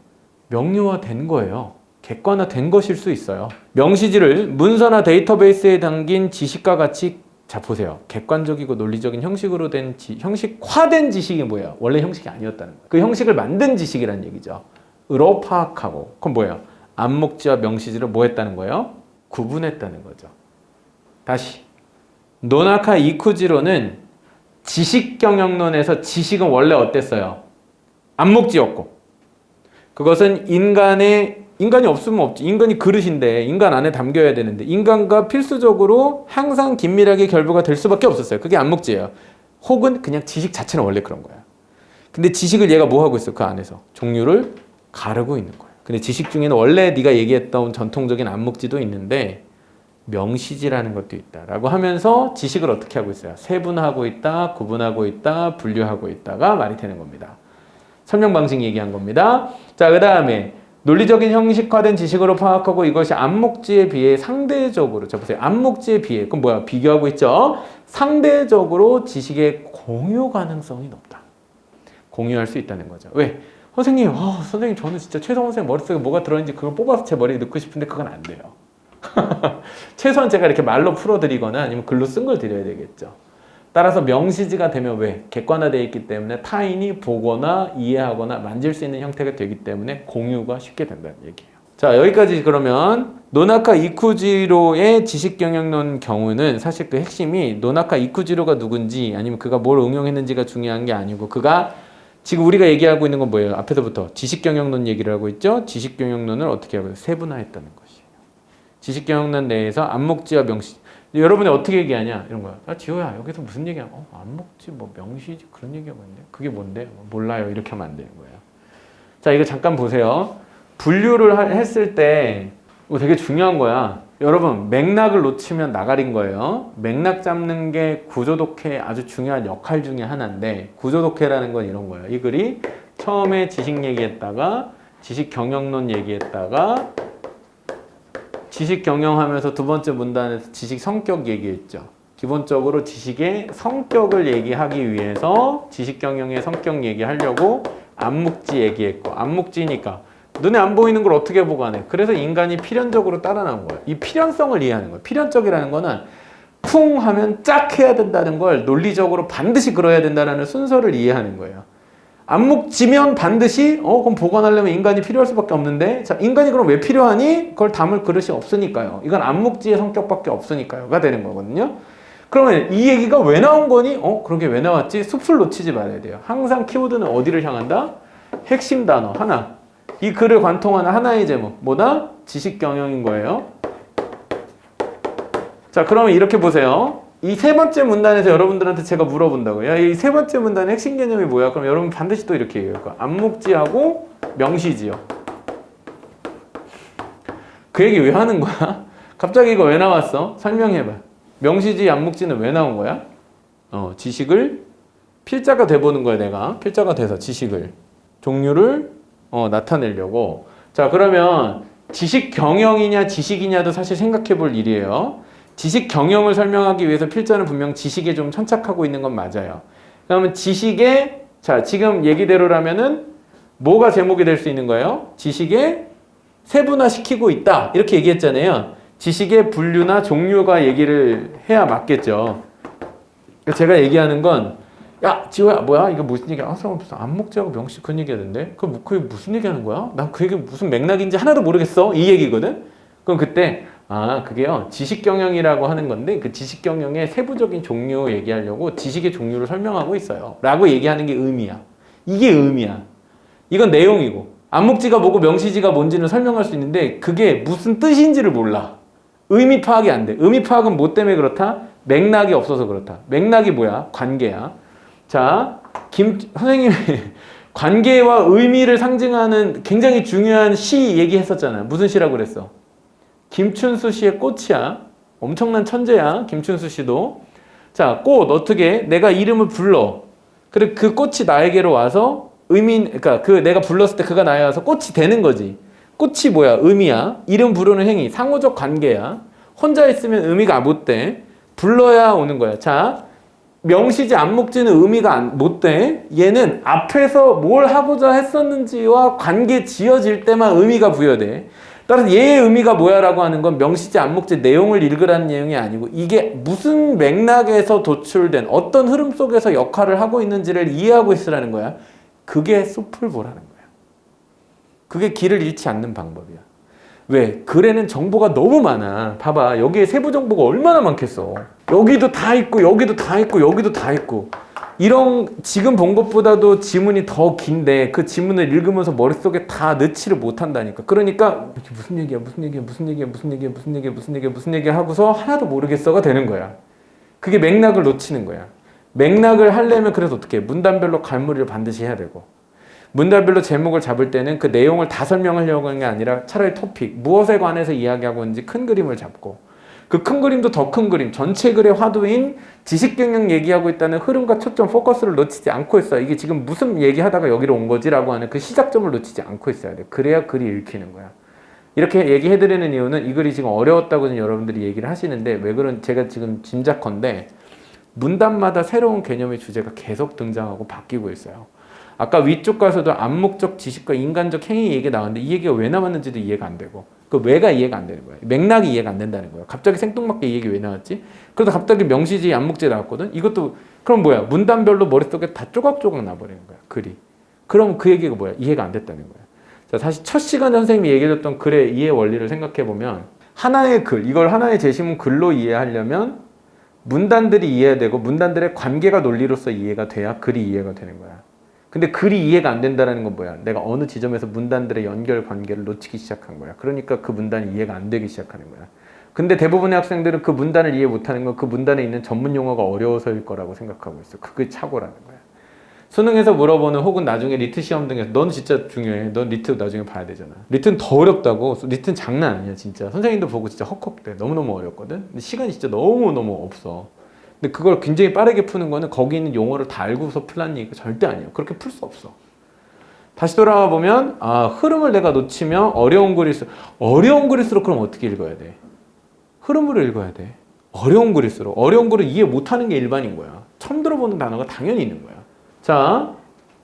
명료화된 거예요. 객관화된 것일 수 있어요. 명시지를 문서나 데이터베이스에 담긴 지식과 같이 자 보세요. 객관적이고 논리적인 형식으로 된 형식화된 지식이 뭐예요? 원래 형식이 아니었다는 거예요. 그 형식을 만든 지식이라는 얘기죠. 으로 파악하고 그건 뭐예요? 암묵지와 명시지를 뭐 했다는 거예요? 구분했다는 거죠. 다시 노나카 이쿠지로는 지식경영론에서 지식은 원래 어땠어요? 암묵지였고 그것은 인간이 없으면 없지. 인간이 그릇인데 인간 안에 담겨야 되는데 인간과 필수적으로 항상 긴밀하게 결부가 될 수밖에 없었어요. 그게 암묵지예요. 혹은 그냥 지식 자체는 원래 그런 거야. 근데 지식을 얘가 뭐 하고 있어? 그 안에서 종류를 가르고 있는 거야. 근데 지식 중에는 원래 네가 얘기했던 전통적인 암묵지도 있는데 명시지라는 것도 있다라고 하면서 지식을 어떻게 하고 있어요? 세분화하고 있다, 구분하고 있다, 분류하고 있다가 말이 되는 겁니다. 설명 방식 얘기한 겁니다. 자, 그 다음에 논리적인 형식화된 지식으로 파악하고 이것이 암묵지에 비해 상대적으로, 자 보세요. 암묵지에 비해, 그럼 뭐야? 비교하고 있죠? 상대적으로 지식의 공유 가능성이 높다. 공유할 수 있다는 거죠. 왜? 선생님, 선생님 저는 진짜 최성원 선생님 머릿속에 뭐가 들어있는지 그걸 뽑아서 제 머리에 넣고 싶은데 그건 안 돼요. 최소한 제가 이렇게 말로 풀어드리거나 아니면 글로 쓴 걸 드려야 되겠죠. 따라서 명시지가 되면 왜? 객관화되어 있기 때문에 타인이 보거나 이해하거나 만질 수 있는 형태가 되기 때문에 공유가 쉽게 된다는 얘기예요. 자, 여기까지 그러면 노나카 이쿠지로의 지식경영론 경우는 사실 그 핵심이 노나카 이쿠지로가 누군지 아니면 그가 뭘 응용했는지가 중요한 게 아니고 그가 지금 우리가 얘기하고 있는 건 뭐예요? 앞에서부터 지식경영론 얘기를 하고 있죠? 지식경영론을 어떻게 하고 세분화했다는 것이에요. 지식경영론 내에서 암묵지와 명시. 여러분이 어떻게 얘기하냐? 이런 거야. 지호야, 여기서 무슨 얘기야? 암묵지, 뭐 명시지 그런 얘기하고 있는데 그게 뭔데? 몰라요. 이렇게 하면 안 되는 거예요. 자, 이거 잠깐 보세요. 분류를 했을 때 이거 되게 중요한 거야. 여러분, 맥락을 놓치면 나가린 거예요. 맥락 잡는 게 구조독해의 아주 중요한 역할 중에 하나인데 구조독해라는 건 이런 거예요. 이 글이 처음에 지식 얘기했다가 지식 경영론 얘기했다가 지식 경영하면서 두 번째 문단에서 지식 성격 얘기했죠. 기본적으로 지식의 성격을 얘기하기 위해서 지식 경영의 성격 얘기하려고 암묵지 얘기했고 암묵지니까 눈에 안 보이는 걸 어떻게 보관해? 그래서 인간이 필연적으로 따라 나온 거예요. 이 필연성을 이해하는 거예요. 필연적이라는 거는 쿵 하면 짝 해야 된다는 걸 논리적으로 반드시 그러야 된다는 순서를 이해하는 거예요. 암묵지면 반드시 그럼 보관하려면 인간이 필요할 수밖에 없는데 자, 인간이 그럼 왜 필요하니? 그걸 담을 그릇이 없으니까요. 이건 암묵지의 성격밖에 없으니까요가 되는 거거든요. 그러면 이 얘기가 왜 나온 거니? 그런 게 왜 나왔지? 숲을 놓치지 말아야 돼요. 항상 키워드는 어디를 향한다? 핵심 단어 하나. 이 글을 관통하는 하나의 제목. 뭐다? 지식 경영인 거예요. 자, 그러면 이렇게 보세요. 이 세 번째 문단에서 여러분들한테 제가 물어본다고요. 이 세 번째 문단의 핵심 개념이 뭐야? 그럼 여러분 반드시 또 이렇게 얘기할 거야. 암묵지하고 명시지요. 그 얘기 왜 하는 거야? 갑자기 이거 왜 나왔어? 설명해봐. 명시지, 암묵지는 왜 나온 거야? 지식을 필자가 돼보는 거야, 내가. 필자가 돼서 지식을. 종류를 나타내려고. 자, 그러면 지식 경영이냐 지식이냐도 사실 생각해 볼 일이에요. 지식 경영을 설명하기 위해서 필자는 분명 지식에 좀 천착하고 있는 건 맞아요. 그러면 지식에, 자, 지금 얘기대로라면은 뭐가 제목이 될 수 있는 거예요? 지식에 세분화시키고 있다. 이렇게 얘기했잖아요. 지식의 분류나 종류가 얘기를 해야 맞겠죠. 제가 얘기하는 건, 야, 지호야, 뭐야? 이거 무슨 얘기야? 무슨 암묵지하고 명시 그런 얘기 하던데? 그게 무슨 얘기 하는 거야? 난 그 얘기 무슨 맥락인지 하나도 모르겠어. 이 얘기거든? 그럼 그때, 그게요. 지식 경영이라고 하는 건데 그 지식 경영의 세부적인 종류 얘기하려고 지식의 종류를 설명하고 있어요. 라고 얘기하는 게 의미야. 이게 의미야. 이건 내용이고 암묵지가 뭐고 명시지가 뭔지는 설명할 수 있는데 그게 무슨 뜻인지를 몰라. 의미 파악이 안 돼. 의미 파악은 뭐 때문에 그렇다? 맥락이 없어서 그렇다. 맥락이 뭐야? 관계야. 자, 선생님이 관계와 의미를 상징하는 굉장히 중요한 시 얘기했었잖아요. 무슨 시라고 그랬어? 김춘수 씨의 꽃이야. 엄청난 천재야. 김춘수 씨도. 자, 꽃 어떻게? 내가 이름을 불러. 그리고 그 꽃이 나에게로 와서 그러니까 내가 불렀을 때 그가 나에 와서 꽃이 되는 거지. 꽃이 뭐야? 의미야. 이름 부르는 행위. 상호적 관계야. 혼자 있으면 의미가 못 돼. 불러야 오는 거야. 자, 명시지 암묵지는 의미가 못 돼. 얘는 앞에서 뭘 하고자 했었는지와 관계 지어질 때만 의미가 부여돼. 따라서 얘의 의미가 뭐야 라고 하는 건 명시지 암묵지 내용을 읽으라는 내용이 아니고 이게 무슨 맥락에서 도출된 어떤 흐름 속에서 역할을 하고 있는지를 이해하고 있으라는 거야. 그게 숲을 보라는 거야. 그게 길을 잃지 않는 방법이야. 왜? 글에는 정보가 너무 많아. 봐봐. 여기에 세부 정보가 얼마나 많겠어. 여기도 다 있고 여기도 다 있고 여기도 다 있고 이런 지금 본 것보다도 지문이 더 긴데 그 지문을 읽으면서 머릿속에 다 넣지를 못한다니까. 그러니까 이게 무슨 얘기야 무슨 얘기야 무슨 얘기야 무슨 얘기야 무슨 얘기야 무슨 얘기야 무슨 얘기야 하고서 하나도 모르겠어가 되는 거야. 그게 맥락을 놓치는 거야. 맥락을 하려면 그래서 어떻게 해? 문단별로 갈무리를 반드시 해야 되고 문단별로 제목을 잡을 때는 그 내용을 다 설명하려고 하는 게 아니라 차라리 토픽, 무엇에 관해서 이야기하고 있는지 큰 그림을 잡고 그 큰 그림도 더 큰 그림, 전체 글의 화두인 지식경영 얘기하고 있다는 흐름과 초점, 포커스를 놓치지 않고 있어요. 이게 지금 무슨 얘기하다가 여기로 온 거지라고 하는 그 시작점을 놓치지 않고 있어야 돼요. 그래야 글이 읽히는 거야. 이렇게 얘기해드리는 이유는 이 글이 지금 어려웠다고 여러분들이 얘기를 하시는데 왜 그런 제가 지금 짐작컨대 문단마다 새로운 개념의 주제가 계속 등장하고 바뀌고 있어요. 아까 위쪽 가서도 암묵적 지식과 인간적 행위 얘기 나왔는데 이 얘기가 왜 나왔는지도 이해가 안 되고 그 왜가 이해가 안 되는 거야. 맥락이 이해가 안 된다는 거야. 갑자기 생뚱맞게 이 얘기 왜 나왔지? 그래서 갑자기 명시지 암묵제 나왔거든. 이것도 그럼 뭐야? 문단별로 머릿속에 다 조각조각 나버리는 거야. 글이. 그럼 그 얘기가 뭐야? 이해가 안 됐다는 거야. 자, 다시 첫 시간에 선생님이 얘기해줬던 글의 이해 원리를 생각해보면 하나의 글, 이걸 하나의 제시문 글로 이해하려면 문단들이 이해되고 문단들의 관계가 논리로서 이해가 돼야 글이 이해가 되는 거야. 근데 글이 이해가 안 된다는 건 뭐야? 내가 어느 지점에서 문단들의 연결 관계를 놓치기 시작한 거야. 그러니까 그 문단이 이해가 안 되기 시작하는 거야. 근데 대부분의 학생들은 그 문단을 이해 못하는 건 그 문단에 있는 전문 용어가 어려워서일 거라고 생각하고 있어. 그게 착오라는 거야. 수능에서 물어보는 혹은 나중에 리트 시험 등에서 넌 진짜 중요해. 넌 리트 나중에 봐야 되잖아. 리트는 더 어렵다고. 리트는 장난 아니야 진짜. 선생님도 보고 진짜 헉헉대. 너무너무 어렵거든. 근데 시간이 진짜 너무너무 없어. 근데 그걸 굉장히 빠르게 푸는 거는 거기 있는 용어를 다 알고서 풀라는 얘기가 절대 아니에요. 그렇게 풀 수 없어. 다시 돌아와 보면 흐름을 내가 놓치면 어려운 글일수록 어려운 글일수록 그럼 어떻게 읽어야 돼? 흐름으로 읽어야 돼. 어려운 글일수록 어려운 글을 이해 못하는 게 일반인 거야. 처음 들어보는 단어가 당연히 있는 거야. 자,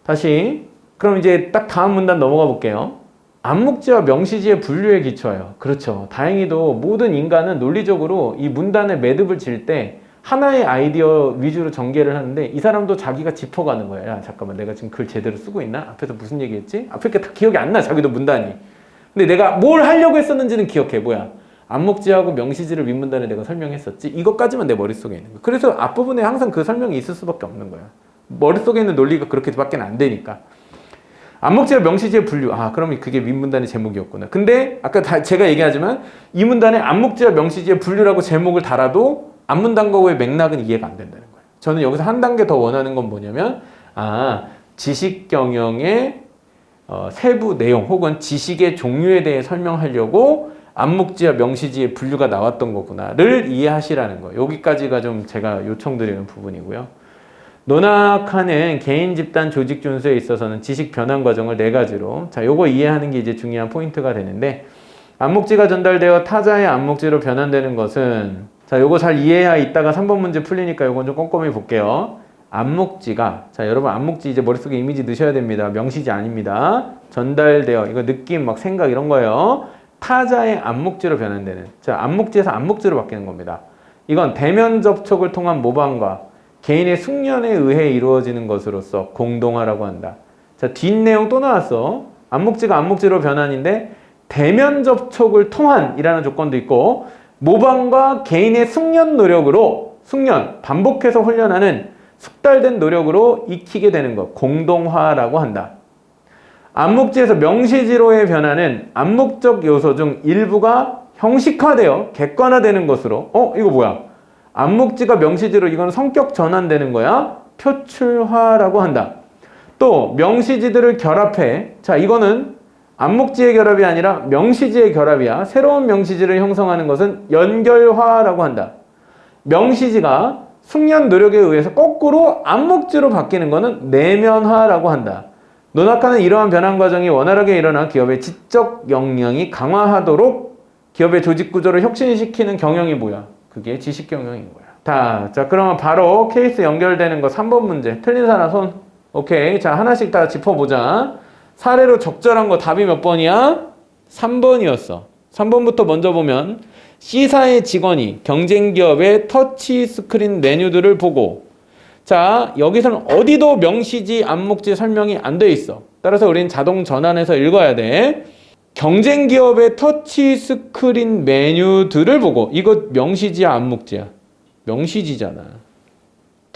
다시 그럼 이제 딱 다음 문단 넘어가 볼게요. 암묵지와 명시지의 분류에 기초하여. 그렇죠. 다행히도 모든 인간은 논리적으로 이 문단에 매듭을 질 때 하나의 아이디어 위주로 전개를 하는데 이 사람도 자기가 짚어가는 거야. 야, 잠깐만 내가 지금 글 제대로 쓰고 있나? 앞에서 무슨 얘기했지? 앞에 게 다 기억이 안 나. 자기도 문단이. 근데 내가 뭘 하려고 했었는지는 기억해. 뭐야? 암묵지하고 명시지를 윗문단에 내가 설명했었지. 이것까지만 내 머릿속에 있는 거야. 그래서 앞부분에 항상 그 설명이 있을 수밖에 없는 거야. 머릿속에 있는 논리가 그렇게밖에 안 되니까. 암묵지와 명시지의 분류. 그러면 그게 윗문단의 제목이었구나. 근데 아까 제가 얘기하지만 이 문단에 암묵지와 명시지의 분류라고 제목을 달아도 앞문단과의 맥락은 이해가 안 된다는 거예요. 저는 여기서 한 단계 더 원하는 건 뭐냐면 지식 경영의 세부 내용 혹은 지식의 종류에 대해 설명하려고 암묵지와 명시지의 분류가 나왔던 거구나를 이해하시라는 거예요. 여기까지가 좀 제가 요청드리는 부분이고요. 논학하는 개인, 집단, 조직 준수에 있어서는 지식 변환 과정을 4가지로 요거 이해하는 게 이제 중요한 포인트가 되는데 암묵지가 전달되어 타자의 암묵지로 변환되는 것은 요거 잘 이해해야 이따가 3번 문제 풀리니까 요건 좀 꼼꼼히 볼게요. 암묵지가 여러분 암묵지 이제 머릿속에 이미지 넣으셔야 됩니다. 명시지 아닙니다. 전달되어 이거 느낌 막 생각 이런 거예요. 타자의 암묵지로 변환되는 암묵지에서 암묵지로 바뀌는 겁니다. 이건 대면 접촉을 통한 모방과 개인의 숙련에 의해 이루어지는 것으로서 공동화라고 한다. 뒷내용 또 나왔어. 암묵지가 암묵지로 변환인데 대면 접촉을 통한이라는 조건도 있고 모방과 개인의 숙련 노력으로 반복해서 훈련하는 숙달된 노력으로 익히게 되는 것 공동화라고 한다. 암묵지에서 명시지로의 변화는 암묵적 요소 중 일부가 형식화되어 객관화되는 것으로 이거 뭐야? 암묵지가 명시지로 이건 성격 전환되는 거야. 표출화라고 한다. 또 명시지들을 결합해 이거는 암묵지의 결합이 아니라 명시지의 결합이야. 새로운 명시지를 형성하는 것은 연결화라고 한다. 명시지가 숙련 노력에 의해서 거꾸로 암묵지로 바뀌는 것은 내면화라고 한다. 논학하는 이러한 변환 과정이 원활하게 일어나 기업의 지적 역량이 강화하도록 기업의 조직 구조를 혁신시키는 경영이 뭐야? 그게 지식 경영인 거야. 자, 그러면 바로 케이스 연결되는 거 3번 문제. 틀린 사람 손. 오케이. 자, 하나씩 다 짚어보자. 사례로 적절한 거 답이 몇 번이야? 3번이었어. 3번부터 먼저 보면 C사의 직원이 경쟁기업의 터치 스크린 메뉴들을 보고 여기서는 어디도 명시지, 암묵지 설명이 안 돼 있어. 따라서 우리는 자동 전환해서 읽어야 돼. 경쟁기업의 터치 스크린 메뉴들을 보고 이거 명시지야, 암묵지야? 명시지잖아.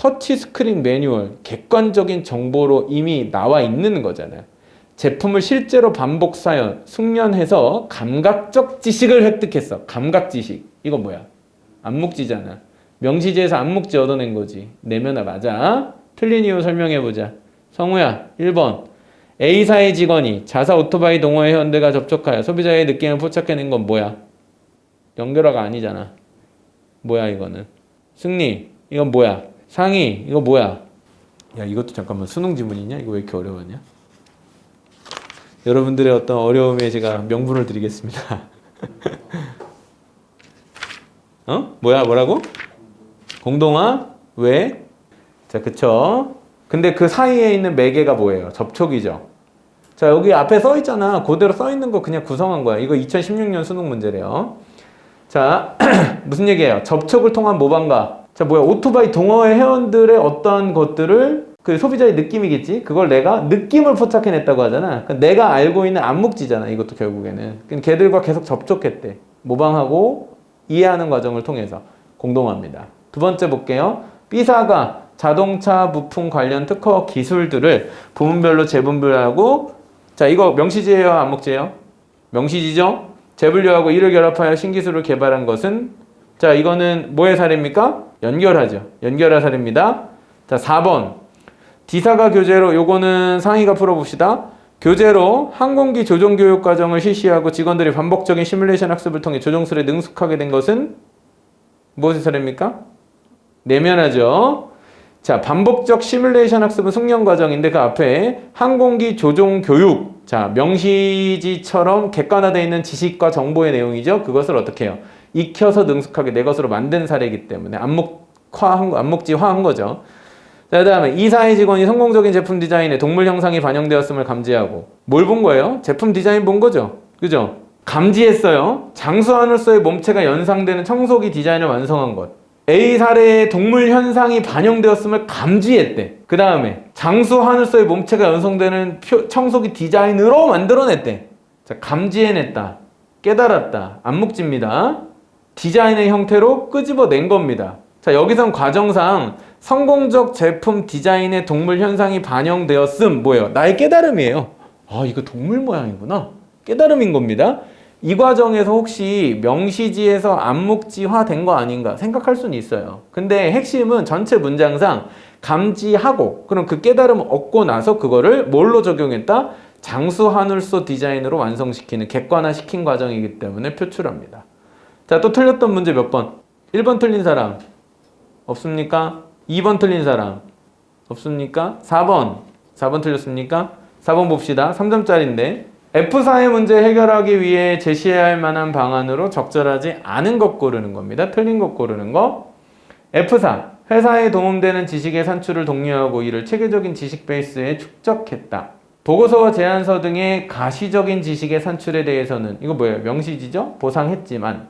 터치 스크린 매뉴얼, 객관적인 정보로 이미 나와 있는 거잖아요. 제품을 실제로 반복 사용, 숙련해서 감각적 지식을 획득했어. 감각 지식. 이거 뭐야? 암묵지잖아. 명시지에서 암묵지 얻어낸 거지. 내면아 맞아. 틀린 이유 설명해보자. 성우야, 1번. A사의 직원이 자사 오토바이 동호회 회원들과 접촉하여 소비자의 느낌을 포착해낸 건 뭐야? 연결어가 아니잖아. 뭐야 이거는? 승리, 이건 뭐야? 상희, 이거 뭐야? 야, 이것도 잠깐만 수능 지문이냐? 이거 왜 이렇게 어려웠냐? 여러분들의 어떤 어려움에 제가 명분을 드리겠습니다. 어? 뭐라고? 공동화? 왜? 자, 그쵸? 근데 그 사이에 있는 매개가 뭐예요? 접촉이죠. 자, 여기 앞에 써 있잖아. 그대로 써 있는 거 그냥 구성한 거야. 이거 2016년 수능 문제래요. 자, 무슨 얘기예요? 접촉을 통한 모방가. 자, 뭐야? 오토바이 동호회 회원들의 어떤 것들을 그 소비자의 느낌이겠지? 그걸 내가 느낌을 포착해냈다고 하잖아. 그러니까 내가 알고 있는 암묵지잖아. 이것도 결국에는. 그러니까 걔들과 계속 접촉했대. 모방하고 이해하는 과정을 통해서 공동화입니다. 두 번째 볼게요. B사가 자동차 부품 관련 특허 기술들을 부문별로 재분별하고, 자, 이거 명시지예요? 암묵지예요? 명시지죠? 재분류하고 이를 결합하여 신기술을 개발한 것은, 자, 이거는 뭐의 사례입니까? 연결하죠. 연결하 사례입니다. 자, 4번. D사가 교재로, 요거는 상희가 풀어봅시다. 교재로 항공기 조종 교육 과정을 실시하고 직원들이 반복적인 시뮬레이션 학습을 통해 조종술에 능숙하게 된 것은 무엇의 사례입니까? 내면하죠. 자, 반복적 시뮬레이션 학습은 숙련 과정인데 그 앞에 항공기 조종 교육. 자, 명시지처럼 객관화되어 있는 지식과 정보의 내용이죠. 그것을 어떻게 해요? 익혀서 능숙하게 내 것으로 만든 사례이기 때문에 암묵지화한 거죠. 자, 그 다음에 E사의 직원이 성공적인 제품 디자인에 동물 형상이 반영되었음을 감지하고 뭘 본 거예요? 제품 디자인 본 거죠? 그죠? 감지했어요. 장수하늘소의 몸체가 연상되는 청소기 디자인을 완성한 것. A 사례의 동물 현상이 반영되었음을 감지했대. 그 다음에 장수하늘소의 몸체가 연상되는 청소기 디자인으로 만들어냈대. 자, 감지해냈다. 깨달았다. 암묵지입니다. 디자인의 형태로 끄집어낸 겁니다. 자, 여기선 과정상 성공적 제품 디자인의 동물 현상이 반영되었음 뭐예요? 나의 깨달음이에요. 아, 이거 동물 모양이구나. 깨달음인 겁니다. 이 과정에서 혹시 명시지에서 암묵지화 된 거 아닌가 생각할 수는 있어요. 근데 핵심은 전체 문장상 감지하고 그럼 그 깨달음을 얻고 나서 그거를 뭘로 적용했다? 장수하늘소 디자인으로 완성시키는 객관화시킨 과정이기 때문에 표출합니다. 자, 또 틀렸던 문제 몇 번? 1번 틀린 사람 없습니까? 2번 틀린 사람 없습니까? 4번 틀렸습니까? 4번 봅시다. 3점짜리인데 F4의 문제 해결하기 위해 제시해야 할 만한 방안으로 적절하지 않은 것 고르는 겁니다. 틀린 것 고르는 거. F4. 회사에 도움되는 지식의 산출을 독려하고 이를 체계적인 지식 베이스에 축적했다. 보고서와 제안서 등의 가시적인 지식의 산출에 대해서는 이거 뭐예요? 명시지죠? 보상했지만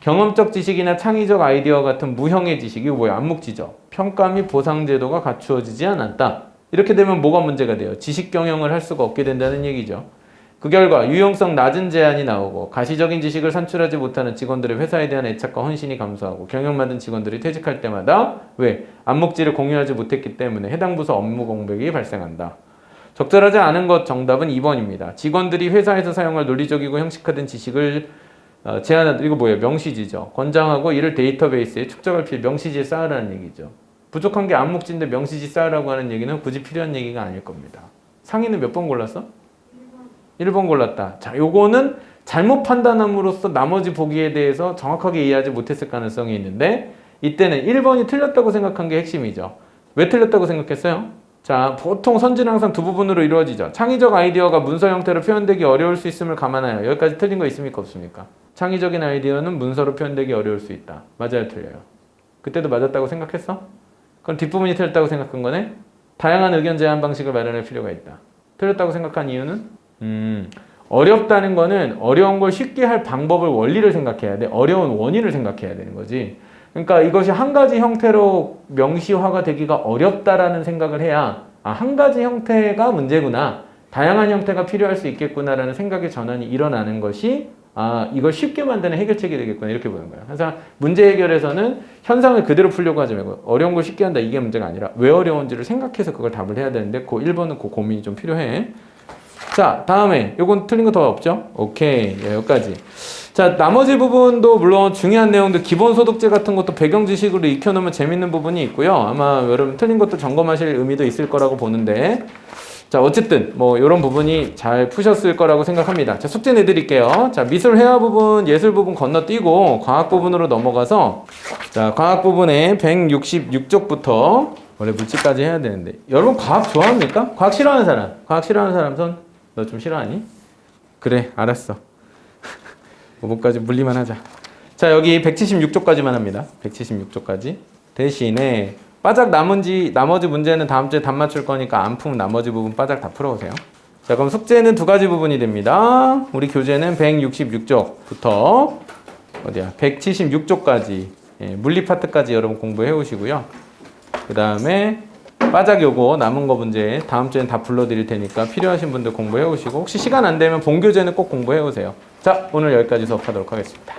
경험적 지식이나 창의적 아이디어 같은 무형의 지식, 이거 뭐야? 암묵지죠. 평가 및 보상 제도가 갖추어지지 않았다. 이렇게 되면 뭐가 문제가 돼요? 지식 경영을 할 수가 없게 된다는 얘기죠. 그 결과 유용성 낮은 제안이 나오고 가시적인 지식을 산출하지 못하는 직원들의 회사에 대한 애착과 헌신이 감소하고 경영받은 직원들이 퇴직할 때마다 왜? 암묵지를 공유하지 못했기 때문에 해당 부서 업무 공백이 발생한다. 적절하지 않은 것 정답은 2번입니다. 직원들이 회사에서 사용할 논리적이고 형식화된 지식을 제안한다. 이거 뭐예요? 명시지죠. 권장하고 이를 데이터베이스에 축적할 필요, 명시지에 쌓으라는 얘기죠. 부족한 게 암묵지인데 명시지 쌓으라고 하는 얘기는 굳이 필요한 얘기가 아닐 겁니다. 상희는 몇 번 골랐어? 1번 골랐다. 자, 요거는 잘못 판단함으로써 나머지 보기에 대해서 정확하게 이해하지 못했을 가능성이 있는데 이때는 1번이 틀렸다고 생각한 게 핵심이죠. 왜 틀렸다고 생각했어요? 자, 보통 선지는 항상 두 부분으로 이루어지죠. 창의적 아이디어가 문서 형태로 표현되기 어려울 수 있음을 감안하여. 여기까지 틀린 거 있습니까? 없습니까? 창의적인 아이디어는 문서로 표현되기 어려울 수 있다. 맞아요? 틀려요? 그때도 맞았다고 생각했어? 그럼 뒷부분이 틀렸다고 생각한 거네? 다양한 의견 제안 방식을 마련할 필요가 있다. 틀렸다고 생각한 이유는? 어렵다는 거는 어려운 걸 쉽게 할 방법을 원리를 생각해야 돼. 어려운 원인을 생각해야 되는 거지. 그러니까 이것이 한 가지 형태로 명시화가 되기가 어렵다라는 생각을 해야 한 가지 형태가 문제구나. 다양한 형태가 필요할 수 있겠구나라는 생각의 전환이 일어나는 것이 아, 이걸 쉽게 만드는 해결책이 되겠구나 이렇게 보는 거예요. 항상 문제 해결에서는 현상을 그대로 풀려고 하지 말고 어려운 걸 쉽게 한다 이게 문제가 아니라 왜 어려운지를 생각해서 그걸 답을 해야 되는데 그 1번은 그 고민이 좀 필요해. 자, 다음에 요건 틀린 거 더 없죠? 오케이. 예, 여기까지. 자, 나머지 부분도 물론 중요한 내용들 기본소득제 같은 것도 배경 지식으로 익혀놓으면 재밌는 부분이 있고요. 아마 여러분 틀린 것도 점검하실 의미도 있을 거라고 보는데 자, 어쨌든 뭐 이런 부분이 잘 푸셨을 거라고 생각합니다. 자, 숙제 내드릴게요. 자, 미술 회화 부분, 예술 부분 건너뛰고 과학 부분으로 넘어가서 자, 과학 부분의 166쪽부터 원래 물질까지 해야 되는데 여러분 과학 좋아합니까? 과학 싫어하는 사람? 과학 싫어하는 사람 손? 너 좀 싫어하니? 그래, 알았어. 5분까지 물리만 하자. 자, 여기 176쪽까지만 합니다. 176쪽까지. 대신에 빠작 나머지 문제는 다음 주에 답 맞출 거니까 안 푼 나머지 부분 빠작 다 풀어오세요. 자, 그럼 숙제는 두 가지 부분이 됩니다. 우리 교재는 166쪽부터 어디야? 176쪽까지 물리 파트까지 여러분 공부해 오시고요. 그 다음에 빠작 요거 남은 거 문제 다음 주엔 다 불러드릴 테니까 필요하신 분들 공부해 오시고 혹시 시간 안 되면 본 교재는 꼭 공부해 오세요. 자, 오늘 여기까지 수업하도록 하겠습니다.